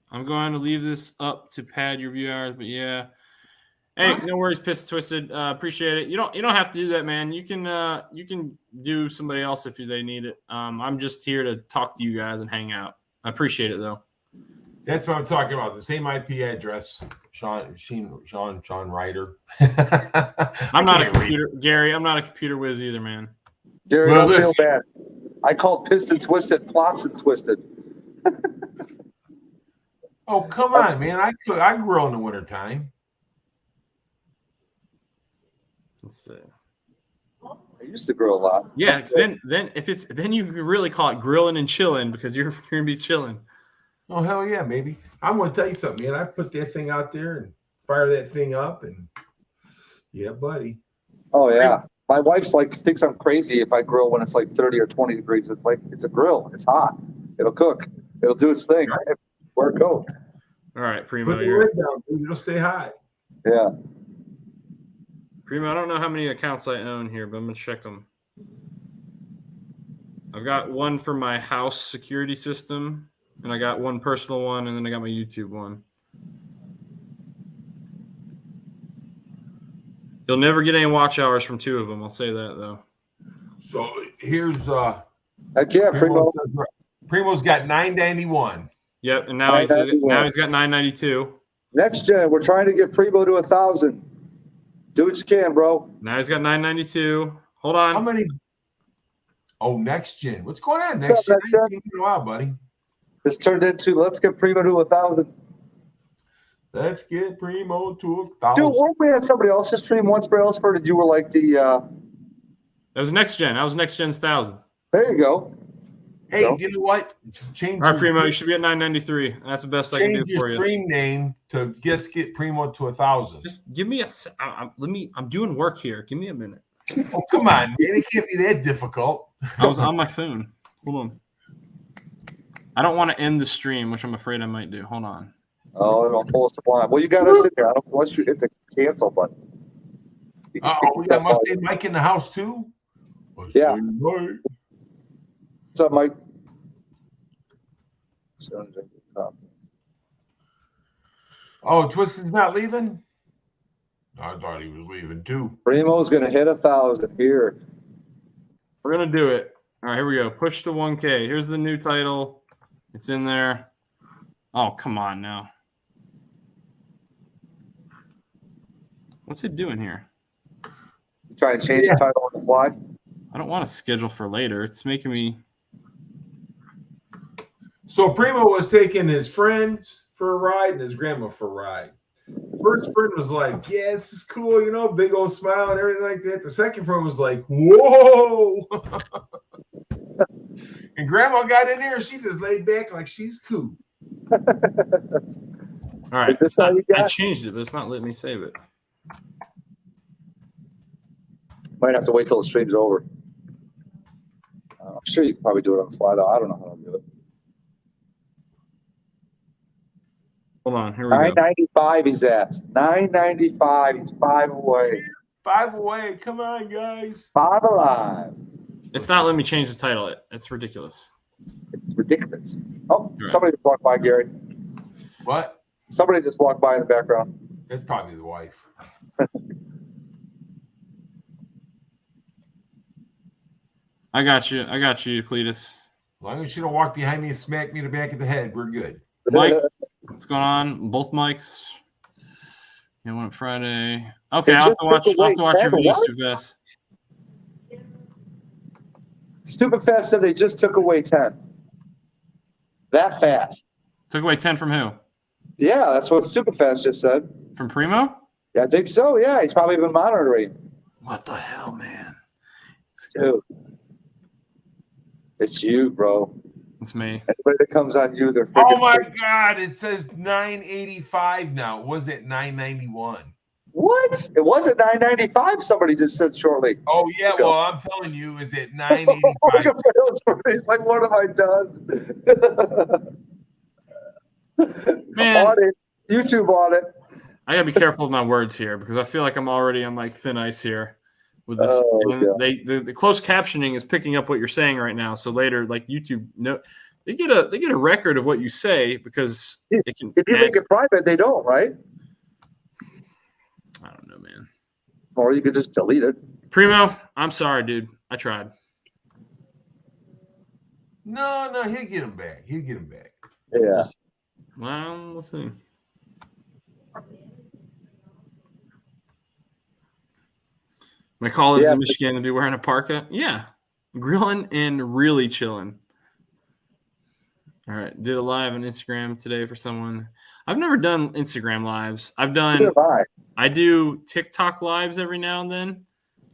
I'm going to leave this up to pad your view hours, but yeah. Hey, no worries, Pissed Twisted. Appreciate it. You don't have to do that, man. You can do somebody else if they need it. I'm just here to talk to you guys and hang out. I appreciate it though. That's what I'm talking about. The same IP address, Sean Ryder. I'm not a computer, Gary. I'm not a computer whiz either, man. Gary, don't feel bad. I called Pissed and Twisted Plots and Twisted. Oh, come on, man. I grill in the wintertime. Let's see. I used to grill a lot. Yeah, then you can really call it grilling and chilling because you're gonna be chilling. Oh hell yeah, maybe. I'm gonna tell you something, man. I put that thing out there and fire that thing up, and yeah, buddy. Oh yeah. My wife's like thinks I'm crazy if I grill when it's like 30 or 20 degrees. It's like it's a grill. It's hot. It'll cook. It'll do its thing. Right. Wear a coat. All right, Primo. Put the lid down, dude. It'll stay hot. Yeah. Primo, I don't know how many accounts I own here, but I'm gonna check them. I've got one for my house security system, and I got one personal one, and then I got my YouTube one. You'll never get any watch hours from two of them. I'll say that though. So here's Heck yeah, Primo. Primo's got 991. Yep, and now he's got 992. Next gen, we're trying to get Primo to 1,000. Do what you can, bro. Now he's got 992. Hold on. How many? Oh, next gen. What's going on next gen? I ain't seen you in a while, buddy. This turned into let's get Primo to 1,000. Let's get Primo to 1,000. Dude, weren't we at somebody else's stream once, Brailsford? And you were like the. That was next gen. That was next gen's thousands. There you go. Hey, you know what? Change. All right, Primo, you should be at 993. That's the best I can do for you. Change your stream name to get Primo to 1,000. Just give me I'm doing work here. Give me a minute. Oh, come on, man. It can't be that difficult. I was on my phone. Hold on. I don't want to end the stream, which I'm afraid I might do. Hold on. Oh, it'll pull us blind. Well, you got us in there. Unless you hit the cancel button. Oh, we got Mustang Mike in the house too? Yeah. Mike. What's up, Mike? Oh, Twisted's not leaving? I thought he was leaving too. Primo's going to hit 1,000 here. We're gonna do it. All right, here we go. Push to 1K. Here's the new title. It's in there. Oh, come on now. What's it doing here? You trying to change the title on the fly? I don't want to schedule for later. It's making me. So Primo was taking his friends for a ride and his grandma for a ride. First friend was like, yeah, this is cool, you know, big old smile and everything like that. The second friend was like, whoa. And grandma got in there and she just laid back like she's cool. All right. Is this all you got? I changed it, but it's not letting me save it. Might have to wait till the stream's over. I'm sure you can probably do it on the fly, though. I don't know how to do it. Hold on. Here we go. 995 he's at. 995. He's 5 away. 5 away. Come on, guys. 5 alive. It's not letting me change the title. It's ridiculous. It's ridiculous. Oh, Right. somebody just walked by, Gary. What? Somebody just walked by in the background. That's probably the wife. I got you. I got you, Cletus. As long as she don't walk behind me and smack me in the back of the head, we're good. Mike, what's going on? Both mics. Yeah, one Friday. Okay, I'll have to watch your video, Stupefest. Stupid Fast said they just took away 10. That fast. Took away 10 from who? Yeah, that's what Stupid Fast just said. From Primo? Yeah, I think so. Yeah, he's probably been monitoring. What the hell, man? Dude. It's you, bro. It's me. Everybody that comes on you, they're Oh freaking. my God! It says 985 now. Was it 991? What? It wasn't 995. Somebody just said shortly. Oh yeah. Well, I'm telling you, is it 985? He's like, what have I done? Man. Audit. YouTube audit. I gotta be careful with my words here because I feel like I'm already on like thin ice here with this. The closed captioning is picking up what you're saying right now. So later, like YouTube, they get a record of what you say because it can. If you make it private, they don't, right? I don't know, man. Or you could just delete it. Primo, I'm sorry, dude. I tried. No, he'll get him back. He'll get him back. Yeah. Well, we'll see. My colleagues in Michigan will be wearing a parka. Yeah. Grilling and really chilling. All right. Did a live on Instagram today for someone. I've never done Instagram lives. I do TikTok lives every now and then,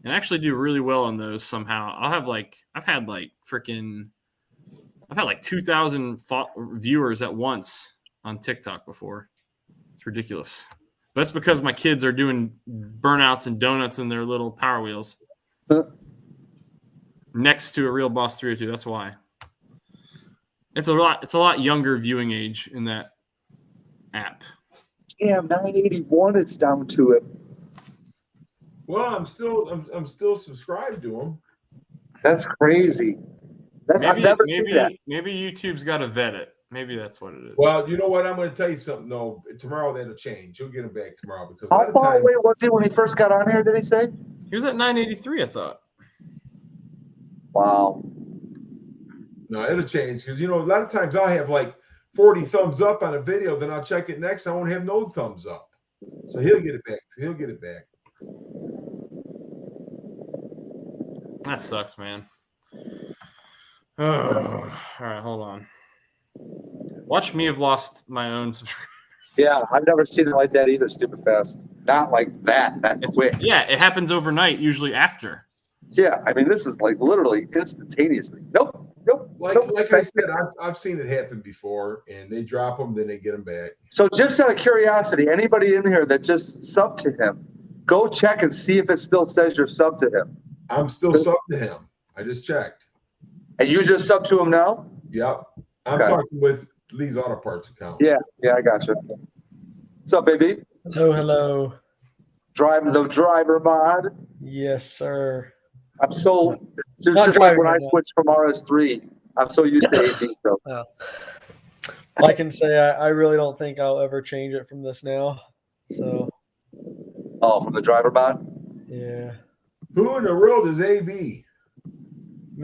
and I actually do really well on those somehow. I've had like 2,000 viewers at once on TikTok before. It's ridiculous. But that's because my kids are doing burnouts and donuts in their little Power Wheels next to a real Boss 302. That's why. It's a lot younger viewing age in that app. Damn, 981. It's down to it. Well, I'm still subscribed to him. That's crazy. I've never seen that. Maybe YouTube's got to vet it. Maybe that's what it is. Well, you know what? I'm going to tell you something, though. Tomorrow, that'll change. You'll get him back tomorrow. Because how far away was he when he first got on here, did he say? He was at 983, I thought. Wow. No, it'll change. Because, a lot of times I'll have like 40 thumbs up on a video. Then I'll check it next. I won't have no thumbs up. So he'll get it back. He'll get it back. That sucks, man. Oh, all right, hold on. Watch me have lost my own subscribers. Yeah, I've never seen it like that either, Stupid Fast. Not like that quick. Yeah, it happens overnight, usually after. Yeah, I mean, this is like literally instantaneously. Nope. Like I said, I've seen it happen before, and they drop them, then they get them back. So just out of curiosity, anybody in here that just subbed to him, go check and see if it still says you're subbed to him. I'm still subbed to him. I just checked. And you just subbed to him now? Yep. I'm talking with Lee's Auto Parts account. Yeah, I got you. What's up, baby? Hello. The driver mod. Yes, sir. I'm so it's just like when I switched from RS3. I'm so used to AD stuff. Well, I can say I really don't think I'll ever change it from this now. So. Oh, from the driver mod? Yeah. Who in the world is AB?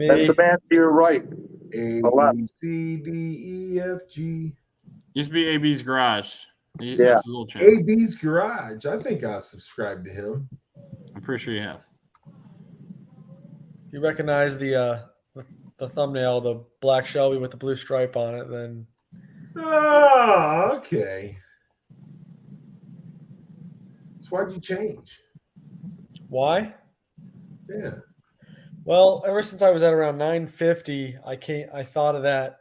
That's the man to your right. A, left. B, C, D, E, F, G. Used to be AB's Garage. Yeah. That's his old channel. AB's Garage. I think I'll subscribe to him. I'm pretty sure you have. You recognize the thumbnail, the black Shelby with the blue stripe on it, then Oh, okay. So why'd you change? why? Yeah. Well, ever since I was at around 950, I thought of that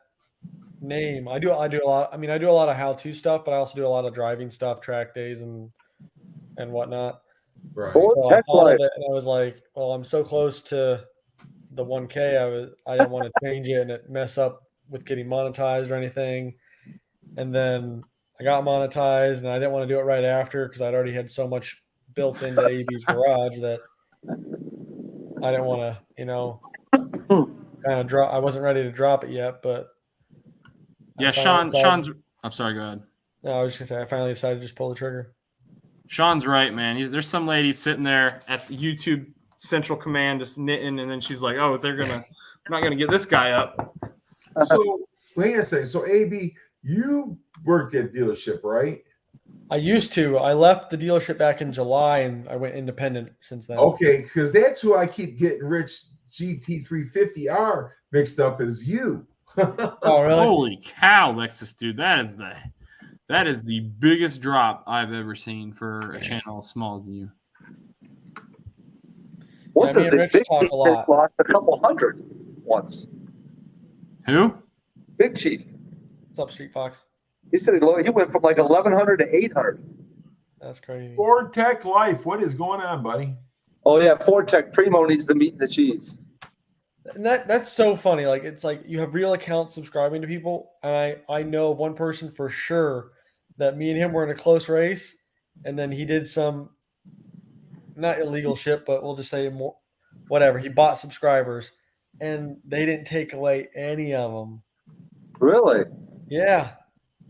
name. I do a lot. I mean, I do a lot of how-to stuff, but I also do a lot of driving stuff, track days and whatnot. Right. Ford So I Tech thought Life. of it, and I was like, well, I'm so close to the 1K. I didn't want to change it and it mess up with getting monetized or anything. And then I got monetized, and I didn't want to do it right after because I'd already had so much built into AB's Garage that I didn't want to, kind of drop. I wasn't ready to drop it yet, but Yeah, I finally decided- Sean's. I'm sorry. Go ahead. No, I was just gonna say I finally decided to just pull the trigger. Sean's right, man. There's some lady sitting there at the YouTube Central Command just knitting, and then she's like, "Oh, they're not gonna get this guy up." So wait a second. So AB, you worked at dealership, right? I used to. I left the dealership back in July, and I went independent since then. Okay, because that's who I keep getting Rich GT350R mixed up as you. Oh, really? Holy cow, Lexus, dude! That is the biggest drop I've ever seen for a channel as small as you. What's me his and name? Rich Big talk Chief a lot. lost a couple hundred once. Who? Big Chief. What's up, Street Fox? He said he went from like 1,100 to 800. That's crazy. Ford Tech Life. What is going on, buddy? Oh yeah, Ford Tech Primo needs the meat and the cheese. And that's so funny. Like it's like you have real accounts subscribing to people, and I know of one person for sure that me and him were in a close race, and then he did some not illegal shit, but we'll just say more whatever. He bought subscribers, and they didn't take away any of them. Really? Yeah,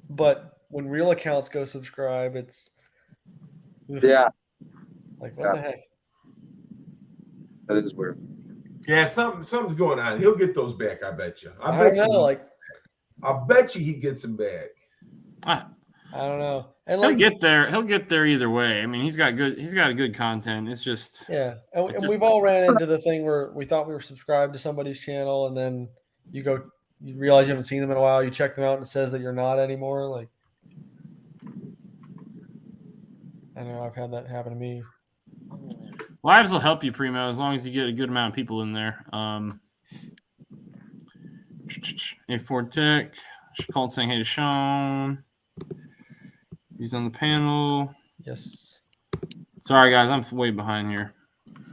but when real accounts go subscribe, it's Yeah, like what Yeah. the heck? that is weird. Yeah, something's going on. He'll get those back, I bet you. I don't know. Like I bet you he gets them back. I don't know. And He'll like get there. He'll get there either way. I mean, he's got good content. It's just yeah, and It's we've just- all ran into the thing where we thought we were subscribed to somebody's channel, and then you realize you haven't seen them in a while. You check them out, and it says that you're not anymore. Like, I know I've had that happen to me. lives will help you, Primo, as long as you get a good amount of people in there. A4 Tech. Called saying hey to Sean. He's on the panel. Yes. Sorry, guys, I'm way behind here.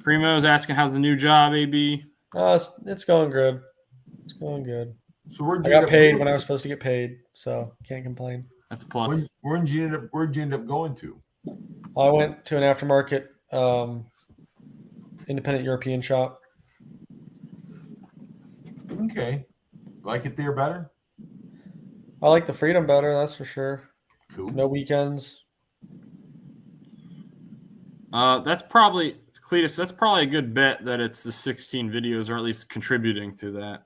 Primo's asking, how's the new job, AB? It's going good. It's going good. So where'd I you end got up paid going? when I was supposed to get paid, so can't complain. That's a plus. Where'd you end up going to? I went to an aftermarket independent European shop. Okay. Like it there better? I like the freedom better, that's for sure. Cool. No weekends. That's probably Cletus. That's probably a good bet that it's the 16 videos, or at least contributing to that.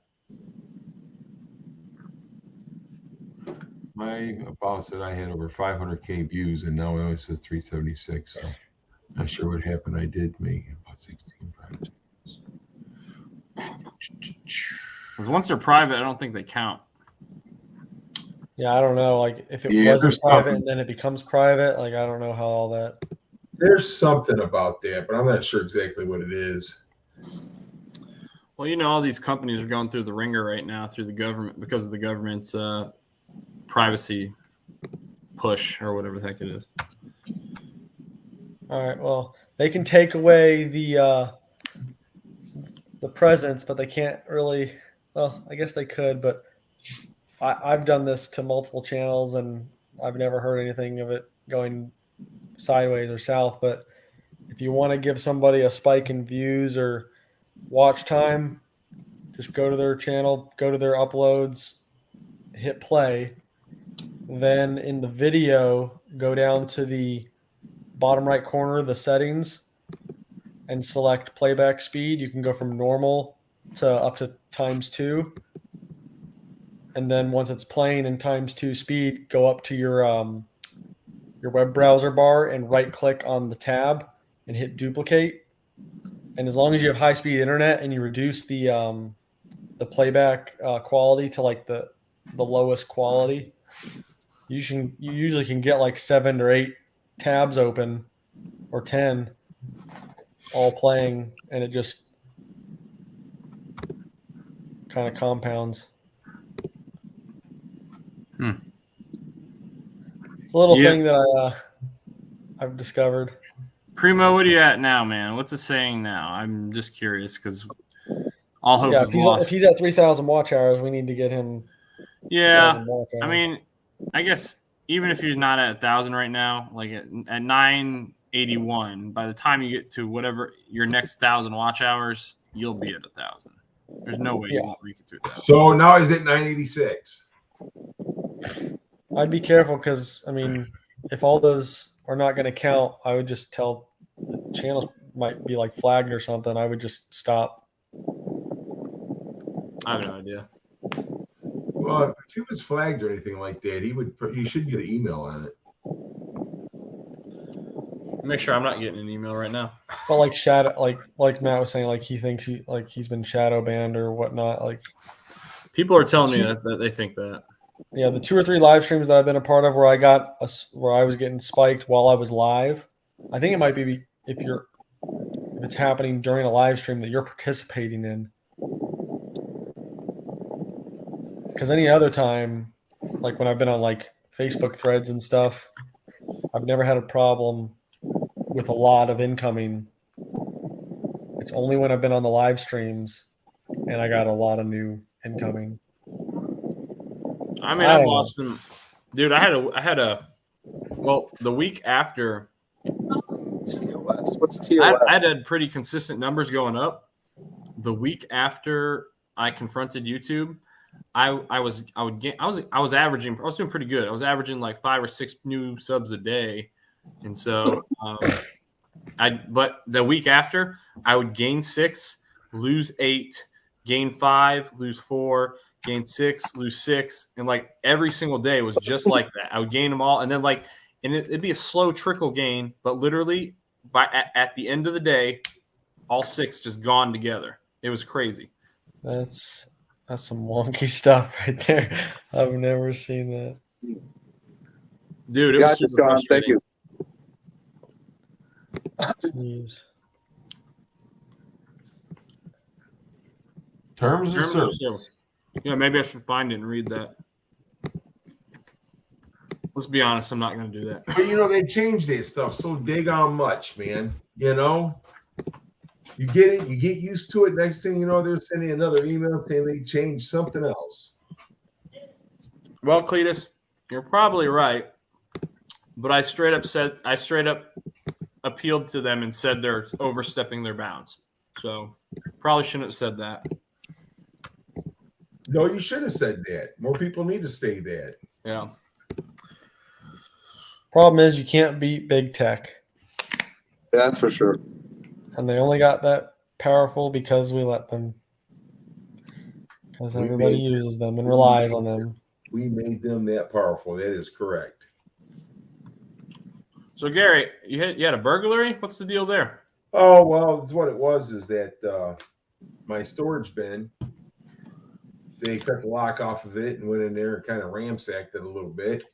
My boss said I had over 500K views, and now it only says 376. So not sure what happened. I did make about 16 private views. Because once they're private, I don't think they count. Yeah, I don't know. Like if it Yeah, wasn't there's private something. and then it becomes private, like I don't know how all that. There's something about that, but I'm not sure exactly what it is. Well, you know, all these companies are going through the ringer right now through the government because of the government's privacy push or whatever the heck it is. All right. Well, they can take away the presence, but they can't really. Well, I guess they could, but I've done this to multiple channels, and I've never heard anything of it going sideways or south. But if you want to give somebody a spike in views or watch time, just go to their channel, go to their uploads, hit play. Then in the video, go down to the bottom right corner, the settings, and select playback speed. You can go from normal to up to ×2, and then once it's playing in ×2 speed, go up to your web browser bar and right click on the tab and hit duplicate. And as long as you have high speed internet and you reduce the playback quality to like the lowest quality, you usually can get like 7 or 8 tabs open or 10 all playing, and it just kind of compounds. It's a little thing that I've discovered. Primo, what are you at now, man? What's it saying now? I'm just curious because all hope is lost. If he's at 3,000 watch hours, we need to get him. Yeah, I mean, I guess even if you're not at 1,000 right now, like at 981, by the time you get to whatever your next 1,000 watch hours, you'll be at 1,000. There's no way you won't make it to 1,000. So now he's at 986. I'd be careful because, I mean, if all those are not going to count, I would just tell the channels might be like flagged or something. I would just stop. I have no idea. Well, if he was flagged or anything like that, he should get an email on it. Make sure I'm not getting an email right now. But like shadow, like Matt was saying, like he thinks he's been shadow banned or whatnot. Like people are telling me that they think that. Yeah, the 2 or 3 live streams that I've been a part of where I was getting spiked while I was live. I think it might be if it's happening during a live stream that you're participating in. Because any other time, like when I've been on like Facebook threads and stuff, I've never had a problem with a lot of incoming. It's only when I've been on the live streams and I got a lot of new incoming. I mean, I've lost them, dude. I had a the week after. TOS. What's TOS? I had pretty consistent numbers going up. The week after I confronted YouTube, I was averaging. I was doing pretty good. I was averaging like 5 or 6 new subs a day, and so but the week after I would gain 6, lose 8, gain 5, lose 4. Gain 6, lose 6, and like every single day was just like that. I would gain them all, and then it'd be a slow trickle gain, but literally at the end of the day, all 6 just gone together. It was crazy. That's some wonky stuff right there. I've never seen that, dude. It was super frustrating. Thank you. Jeez. Terms of service. Yeah, maybe I should find it and read that. Let's be honest, I'm not going to do that. But they changed that stuff so daggone much, man. You get it, you get used to it. Next thing you know, they're sending another email saying they changed something else. Well, Cletus, you're probably right, but I straight up appealed to them and said they're overstepping their bounds. So probably shouldn't have said that. No, you should have said that. More people need to say that. Yeah. Problem is you can't beat big tech. Yeah, that's for sure. And they only got that powerful because we let them. Because everybody uses them and relies on them. We made them that powerful. That is correct. So Gary, you had a burglary? What's the deal there? Oh, well, what it was is that my storage bin, they cut the lock off of it and went in there and kind of ransacked it a little bit.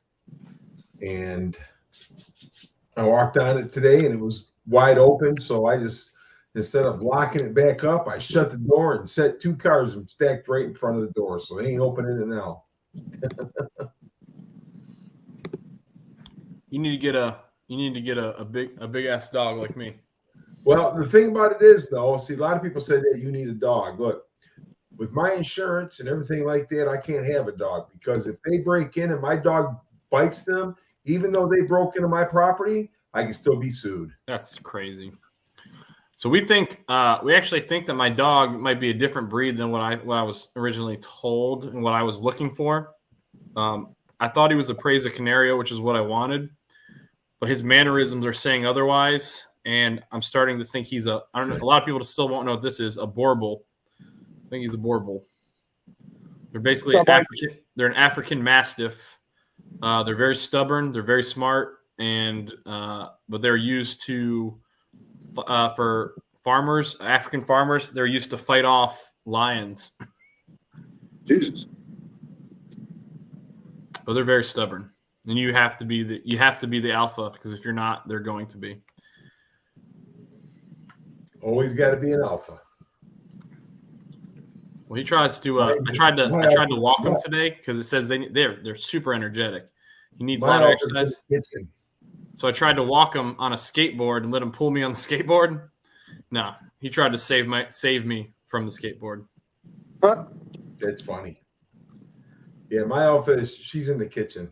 And I walked on it today and it was wide open. So I just, instead of locking it back up, I shut the door and set 2 cars and stacked right in front of the door. So they ain't opening it now. You need to get a big ass dog like me. Well, the thing about it is, though, see, a lot of people say that you need a dog. Look, with my insurance and everything like that, I can't have a dog because if they break in and my dog bites them, even though they broke into my property, I can still be sued. That's crazy. So we actually think that my dog might be a different breed than what I was originally told and what I was looking for. I thought he was a Presa Canario, which is what I wanted, but his mannerisms are saying otherwise. And I'm starting to think he's I don't know. A lot of people still won't know what this is, a Borbal. I think he's a boar bull. They're basically African. They're an African Mastiff. They're very stubborn. They're very smart, and but they're used to for farmers, African farmers. They're used to fight off lions. Jesus. But they're very stubborn, and you have to be the alpha, because if you're not, they're going to be. Always got to be an alpha. Well, he tries to. I tried to walk him today because it says they're super energetic. He needs a lot of exercise. So I tried to walk him on a skateboard and let him pull me on the skateboard. No, he tried to save me from the skateboard. Huh? That's funny. Yeah, my alpha is she's in the kitchen.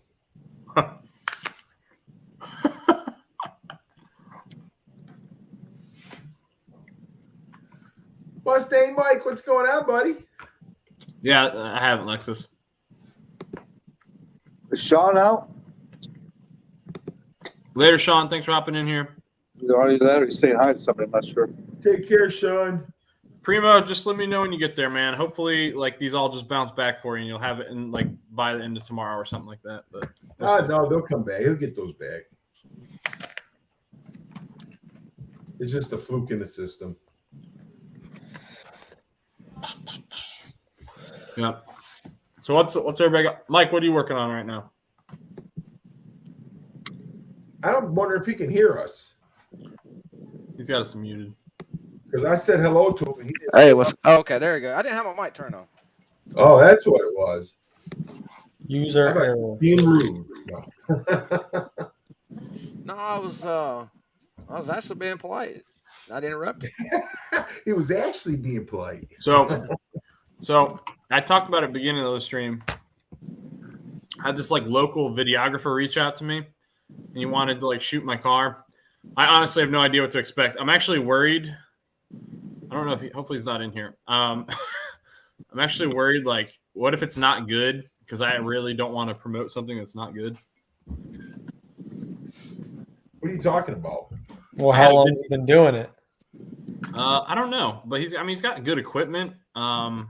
Mustang Mike, what's going on, buddy? Yeah, I haven't, Lexus. Is Sean out? Later, Sean. Thanks for hopping in here. Either already that or he's saying hi to somebody. I'm not sure. Take care, Sean. Primo, just let me know when you get there, man. Hopefully, like, these all just bounce back for you, and you'll have it in, like, by the end of tomorrow or something like that. But No, they'll come back. He'll get those back. It's just a fluke in the system. Yeah. So what's everybody got? Mike, what are you working on right now? I don't wonder if he can hear us He's got us muted. because I said hello to him. And he didn't. Hey, okay, there you go. I didn't have my mic turned on. Oh, that's what it was. User error. Being rude. No. No, I was actually being polite. Not interrupting. He was actually being polite. So I talked about it at the beginning of the stream. I had this like local videographer reach out to me, and he wanted to like shoot my car. I honestly have no idea what to expect. I'm actually worried. I don't know if hopefully he's not in here. I'm actually worried. Like, what if it's not good? Because I really don't want to promote something that's not good. What are you talking about? Well, how long has he been doing it? I don't know, but he's got good equipment. Well,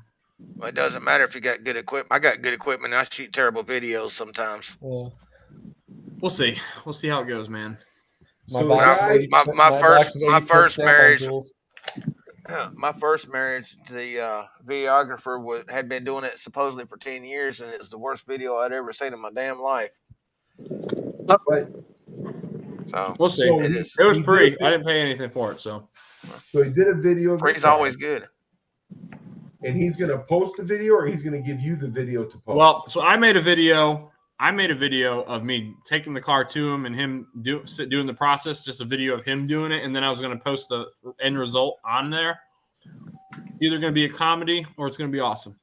it doesn't matter if you got good equipment. I got good equipment, and I shoot terrible videos sometimes. Yeah. We'll see. We'll see how it goes, man. My So box the is guy- 80% my first snap-on marriage. tools. My first marriage, the videographer had been doing it supposedly for 10 years, and it was the worst video I'd ever seen in my damn life. But So We'll see. So It was free. I didn't pay anything for it, so. he did a video. of free's the car, always good. And he's going to post the video, or he's going to give you the video to post. Well, so I made a video of me taking the car to him and him doing the process, just a video of him doing it, and then I was going to post the end result on there. Either going to be a comedy or it's going to be awesome.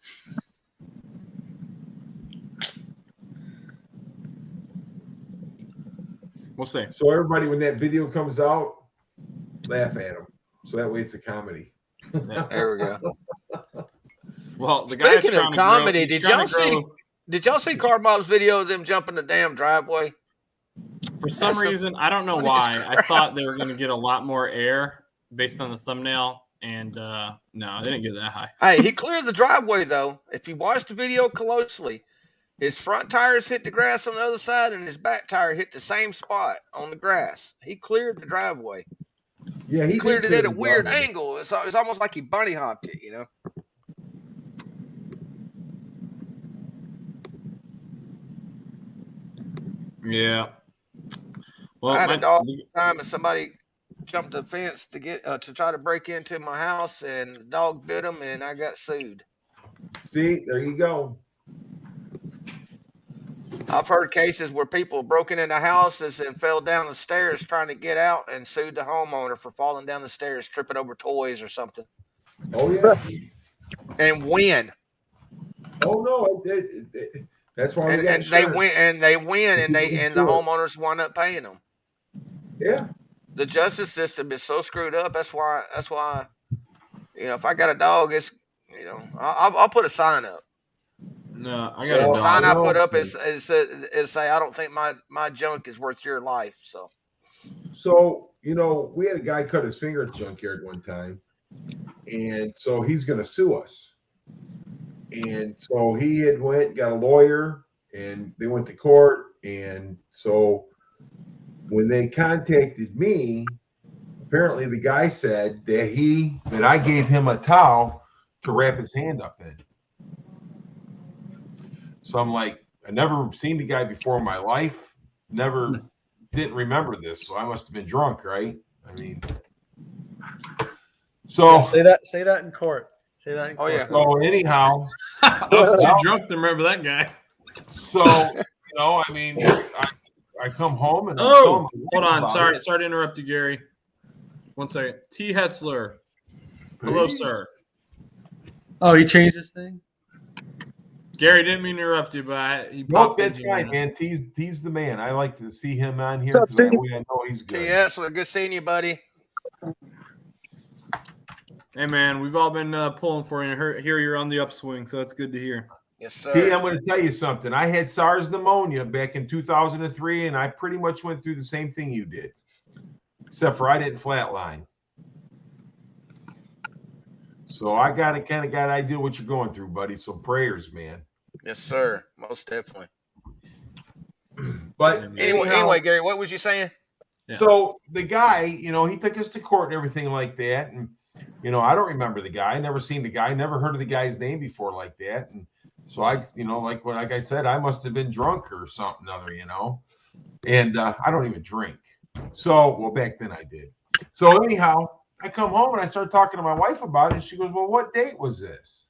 We'll see. So everybody, when that video comes out, laugh at him. So that way it's a comedy. There we go. Well, the guy's Speaking of trying to comedy, grow- he's did y'all trying to grow- Did y'all see Car Bob's video of them jumping the damn driveway? For some reason, I don't know why. I thought they were going to get a lot more air based on the thumbnail, and no, they didn't get that high. Hey, he cleared the driveway though. If you watch the video closely, his front tires hit the grass on the other side, and his back tire hit the same spot on the grass. He cleared the driveway. Yeah, He cleared it at a the weird driveway. angle. It's almost like he bunny hopped it, you know. Yeah. Well, I had a dog time, and somebody jumped the fence to get to try to break into my house, and the dog bit him, and I got sued. See, there you go. I've heard cases where people broken into houses and fell down the stairs trying to get out and sued the homeowner for falling down the stairs, tripping over toys or something, Oh yeah. and win. Oh no. That's why we And, got and they insurance. win, and You can the sue it. homeowners wind up paying them. Yeah. The justice system is so screwed up. That's why. You know, if I got a dog, it's, you know, I'll put a sign up. No, I The got a sign dog. I put up is say I don't think my junk is worth your life. So, you know, we had a guy cut his finger at the junkyard one time, and so he's going to sue us. And so he had got a lawyer, and they went to court. And so when they contacted me, apparently the guy said that I gave him a towel to wrap his hand up in. So I'm like, I never seen the guy before in my life. Didn't remember this. So I must have been drunk, right? I mean, so Yeah, say that in court. Say that in court. yeah. So anyhow, I was too drunk to remember that guy. so I mean, I come home and hold on, sorry to interrupt you, Gary. 1 second. T. Hetzler. Hello, sir. Oh, he changed his thing? Gary, didn't mean to interrupt you, but he Nope, popped that's in fine, here. man. T's the man. I like to see him on here What's up, because that T? way I know he's good. T.S., good seeing you, buddy. Hey, man, we've all been pulling for you. Here you're on the upswing, so that's good to hear. Yes, sir. T, I'm going to tell you something. I had SARS pneumonia back in 2003, and I pretty much went through the same thing you did, except for I didn't flatline. So I kind of got an idea what you're going through, buddy. So prayers, man. Yes, sir. Most definitely. But Anyway, Gary, what was you saying? Yeah. So the guy, he took us to court and everything like that. And, I don't remember the guy. Never seen the guy. Never heard of the guy's name before like that. And so I, like I said, I must have been drunk or something other, And I don't even drink. So, well, back then I did. So anyhow, I come home and I start talking to my wife about it. And she goes, well, what date was this?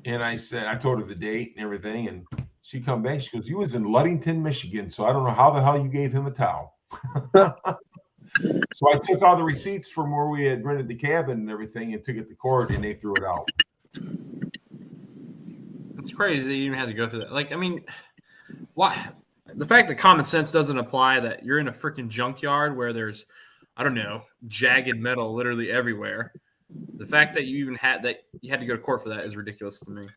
And I told her the date and everything. And she come back. She goes, you was in Ludington, Michigan. So I don't know how the hell you gave him a towel. So I took all the receipts from where we had rented the cabin and everything and took it to court and they threw it out. It's crazy that you even had to go through that. Like, I mean, why? The fact that common sense doesn't apply, that you're in a freaking junkyard where there's, I don't know, jagged metal literally everywhere. The fact that you had to go to court for that is ridiculous to me.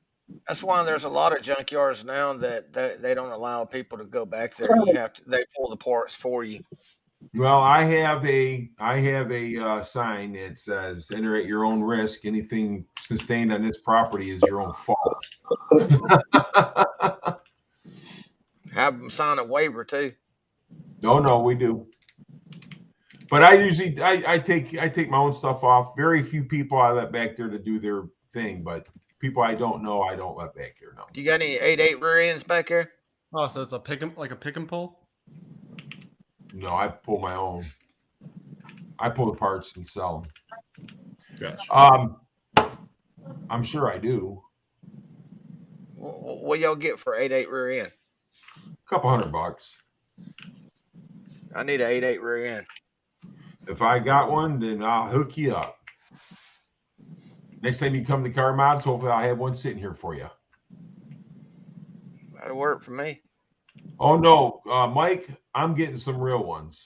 That's why there's a lot of junkyards now that they don't allow people to go back there. They pull the parts for you. Well, I have a sign that says, enter at your own risk. Anything sustained on this property is your own fault. Have them sign a waiver too. No, we do. But I usually I take my own stuff off. Very few people I let back there to do their thing, but people I don't know, I don't let back there. No. Do you got any 8.8 rear ends back there? Oh, so it's a pick and pull? No, I pull my own. I pull the parts and sell them. Gotcha. I'm sure I do. What y'all get for 8.8 rear end? A couple $100. I need an 8.8 rear end. If I got one, then I'll hook you up. Next time you come to Car Mods, hopefully I'll have one sitting here for you. That'll work for me. Oh, no, Mike, I'm getting some real ones.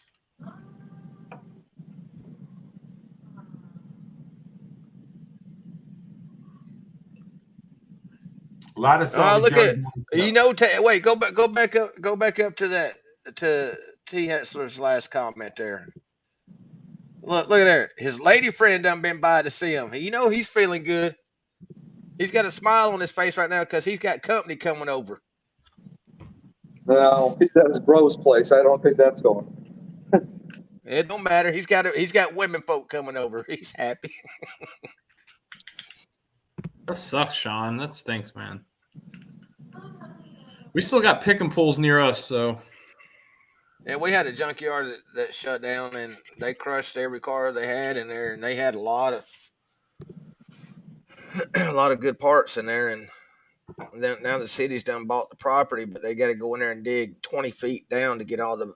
A lot of look at wait, go back up to that, to T. Hetzler's last comment there. Look at there. His lady friend done been by to see him. He's feeling good. He's got a smile on his face right now because he's got company coming over. No, he's at his bro's place. I don't think that's going. It don't matter. He's got women folk coming over. He's happy. That sucks, Sean. That stinks, man. We still got pick and pulls near us, so. Yeah, we had a junkyard that shut down, and they crushed every car they had in there, and they had a lot of good parts in there. And then now the city's done bought the property, but they got to go in there and dig 20 feet down to get all the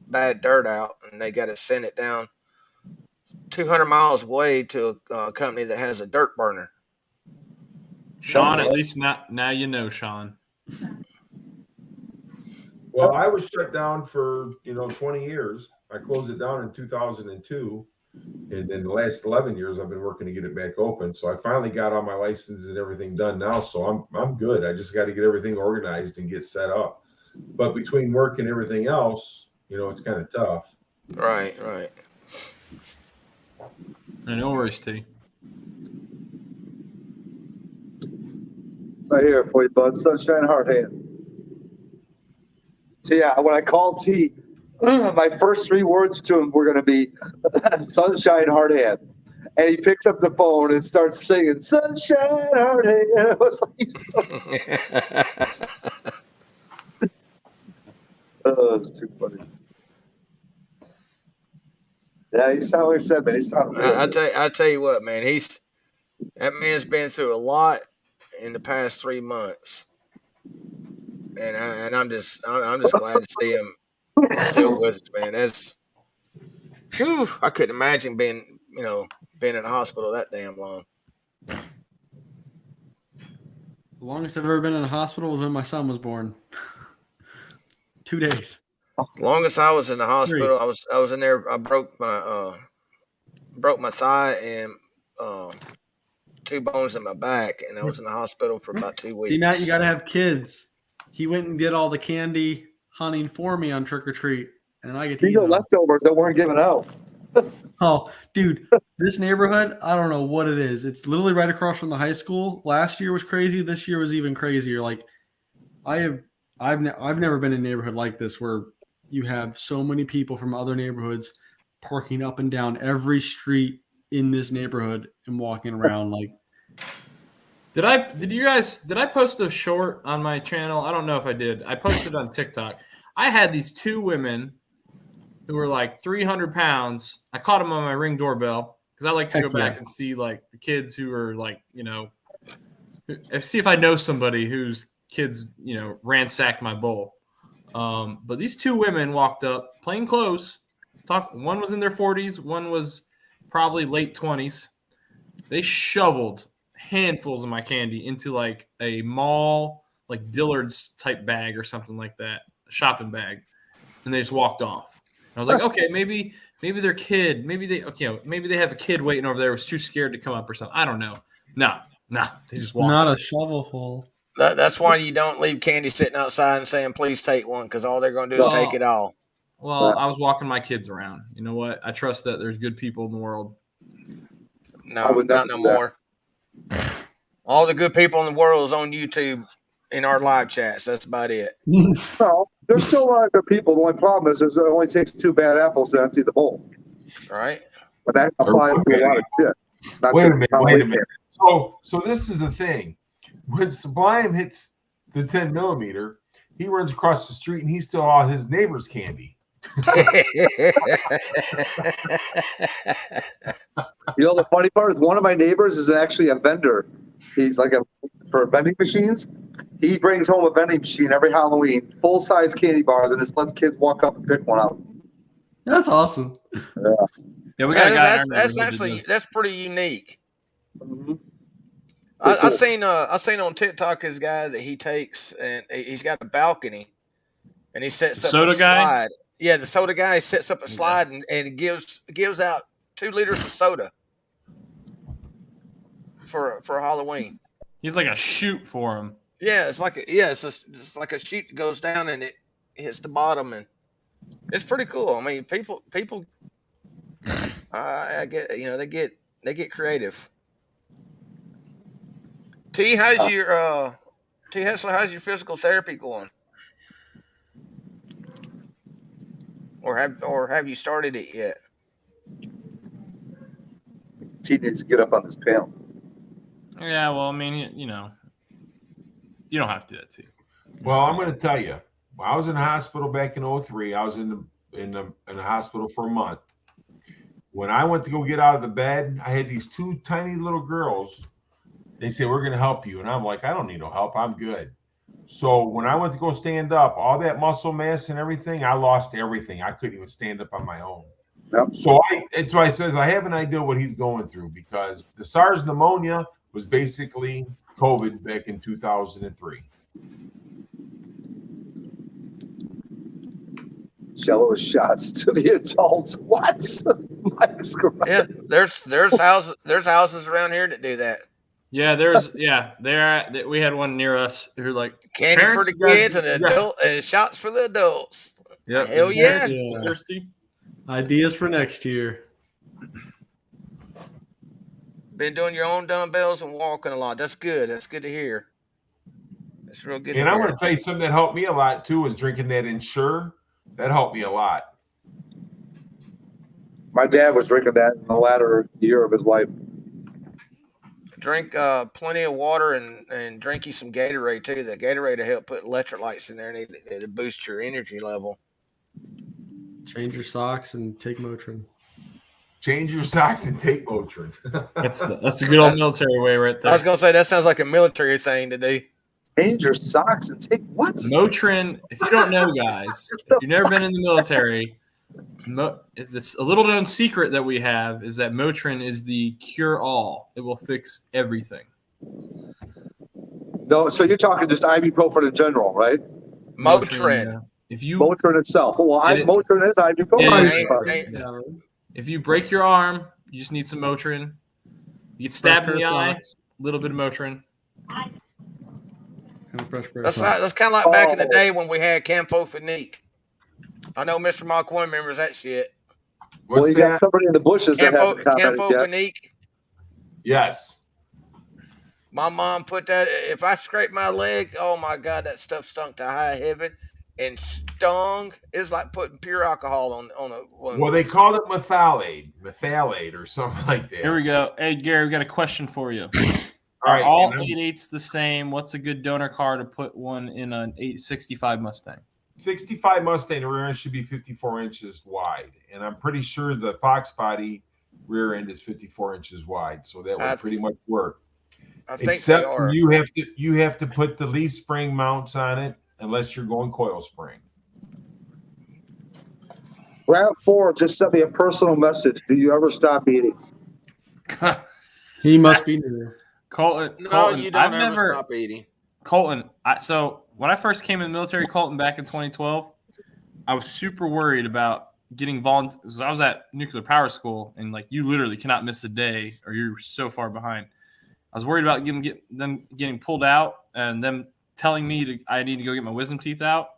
bad dirt out, and they got to send it down 200 miles away to a company that has a dirt burner. Sean, at least now you know, Sean. Well, I was shut down for 20 years. I closed it down in 2002, and then the last 11 years I've been working to get it back open. So I finally got all my licenses and everything done now. So I'm good. I just got to get everything organized and get set up. But between work and everything else, it's kind of tough. Right. No worries, T. Right here for you, bud. Sunshine Hard Hand. So yeah, when I called T, my first 3 words to him were going to be Sunshine Hard Hand. And he picks up the phone and starts singing Sunshine Hard Hand. I was like, oh, it was too funny. Yeah, he sounded like I said, man. He sounded good. I tell you what, man, that man's been through a lot in the past 3 months, and I'm just glad to see him still with us, man. That's phew. I couldn't imagine being in the hospital that damn long. The longest I've ever been in a hospital was when my son was born. 2 days. Longest I was in the hospital, I was in there. I broke my thigh and 2 bones in my back, and I was in the hospital for about 2 weeks. See, Matt, you got to have kids. He went and did all the candy hunting for me on Trick or Treat, and I get to eat them. Leftovers that weren't given out. Oh, dude, this neighborhood, I don't know what it is. It's literally right across from the high school. Last year was crazy. This year was even crazier. Like, I've never been in a neighborhood like this where you have so many people from other neighborhoods parking up and down every street in this neighborhood and walking around. Like, Did I post a short on my channel? I don't know if I did. I posted on TikTok. I had these 2 women who were like 300 pounds. I caught them on my Ring doorbell because I like to go back and see like the kids who are like, see if I know somebody whose kids, ransacked my bowl. But these 2 women walked up, plain clothes. One was in their 40s, one was probably late 20s. They shoveled handfuls of my candy into like a mall, like Dillard's type bag or something like that, a shopping bag, and they just walked off. And I was like, okay, maybe their kid, maybe they have a kid waiting over there who was too scared to come up or something. I don't know. No, they just walked. Not a shovelful. That's why you don't leave candy sitting outside and saying, please take one, because all they're going to do is take it all. Well, I was walking my kids around. You know what? I trust that there's good people in the world. No, not no more. All the good people in the world is on YouTube in our live chats. That's about it. No, there's still a lot of good people. The only problem is it only takes 2 bad apples to empty the bowl. Right. But that applies to a lot of shit. Wait a minute. So this is the thing. When Sublime hits the 10 millimeter, he runs across the street and he stole all his neighbor's candy. The funny part is one of my neighbors is actually a vendor. He's like for vending machines. He brings home a vending machine every Halloween, full size candy bars, and just lets kids walk up and pick one out. That's awesome. Yeah, we got a guy. That's pretty unique. Mm-hmm. I seen on TikTok this guy that he takes, and he's got a balcony, and he sets up soda a guy? slide. Yeah, the soda guy sets up a slide and gives out 2 liters of soda for Halloween. He's like a chute for him. Yeah, it's like a chute that goes down and it hits the bottom, and it's pretty cool. I mean, people, I get they get creative. T, how's your physical therapy going? Or have you started it yet? T needs to get up on this panel. Yeah, well, I mean, you don't have to do that too. Well, I'm going to tell you. I was in the hospital back in 2003. I was in the hospital for a month. When I went to go get out of the bed, I had these 2 tiny little girls. They said, we're going to help you. And I'm like, I don't need no help. I'm good. So when I went to go stand up, all that muscle mass and everything, I lost everything. I couldn't even stand up on my own. Yep. So it's why I says I have an idea what he's going through, because the SARS pneumonia was basically COVID back in 2003. Jello shots to the adults. What? Yeah, there's houses around here that do that. Yeah, we had one near us who like Candy for the kids and adult and shots for the adults. Yeah, hell yeah. Thirsty. Ideas for next year. Been doing your own dumbbells and walking a lot. That's good. That's good to hear. It's real good. And to I'm bear. going to tell you something that helped me a lot too was drinking that Ensure. That helped me a lot. My dad was drinking that in the latter year of his life. Drink plenty of water and drink you some Gatorade too. That Gatorade will help put electrolytes in there and it'll boost your energy level. Change your socks and take Motrin. Change your socks and take Motrin. That's the good old military way right there. I was gonna say that sounds like a military thing to do. Change your socks and take what? Motrin, if you don't know, guys, if you've never been in the military, it's a little known secret that we have is that Motrin is the cure-all. It will fix everything. No, so you're talking just ibuprofen in general, right? Motrin. Yeah. If you Motrin itself. Well, Motrin is ibuprofen. If you break your arm, you just need some Motrin. You get stabbed in the eye, a little bit of Motrin. That's kind of like back in the day when we had Campho-Phenique. I know Mr. Marquand remembers that shit. Well, you got somebody in the bushes that hasn't commented yet. Campho-Phenique. Yes. My mom put that. If I scraped my leg, oh my god, that stuff stunk to high heaven and stung. It's like putting pure alcohol on a. Well, they called it methalate or something like that. Here we go. Hey, Gary, we got a question for you. All right, all 8.8s the same? What's a good donor car to put one in an 865 Mustang? 65 Mustang, the rear end should be 54 inches wide. And I'm pretty sure the Foxbody rear end is 54 inches wide. So that would pretty much work. I think Except for you have to put the leaf spring mounts on it unless you're going coil spring. Round 4 just sent me a personal message. Do you ever stop eating? He must be new. Colton, you don't ever stop eating. Colton, so when I first came in the military, Colton, back in 2012, I was super worried about getting volunteers. I was at nuclear power school, and like you literally cannot miss a day, or you're so far behind. I was worried about them getting pulled out, and them telling me I need to go get my wisdom teeth out,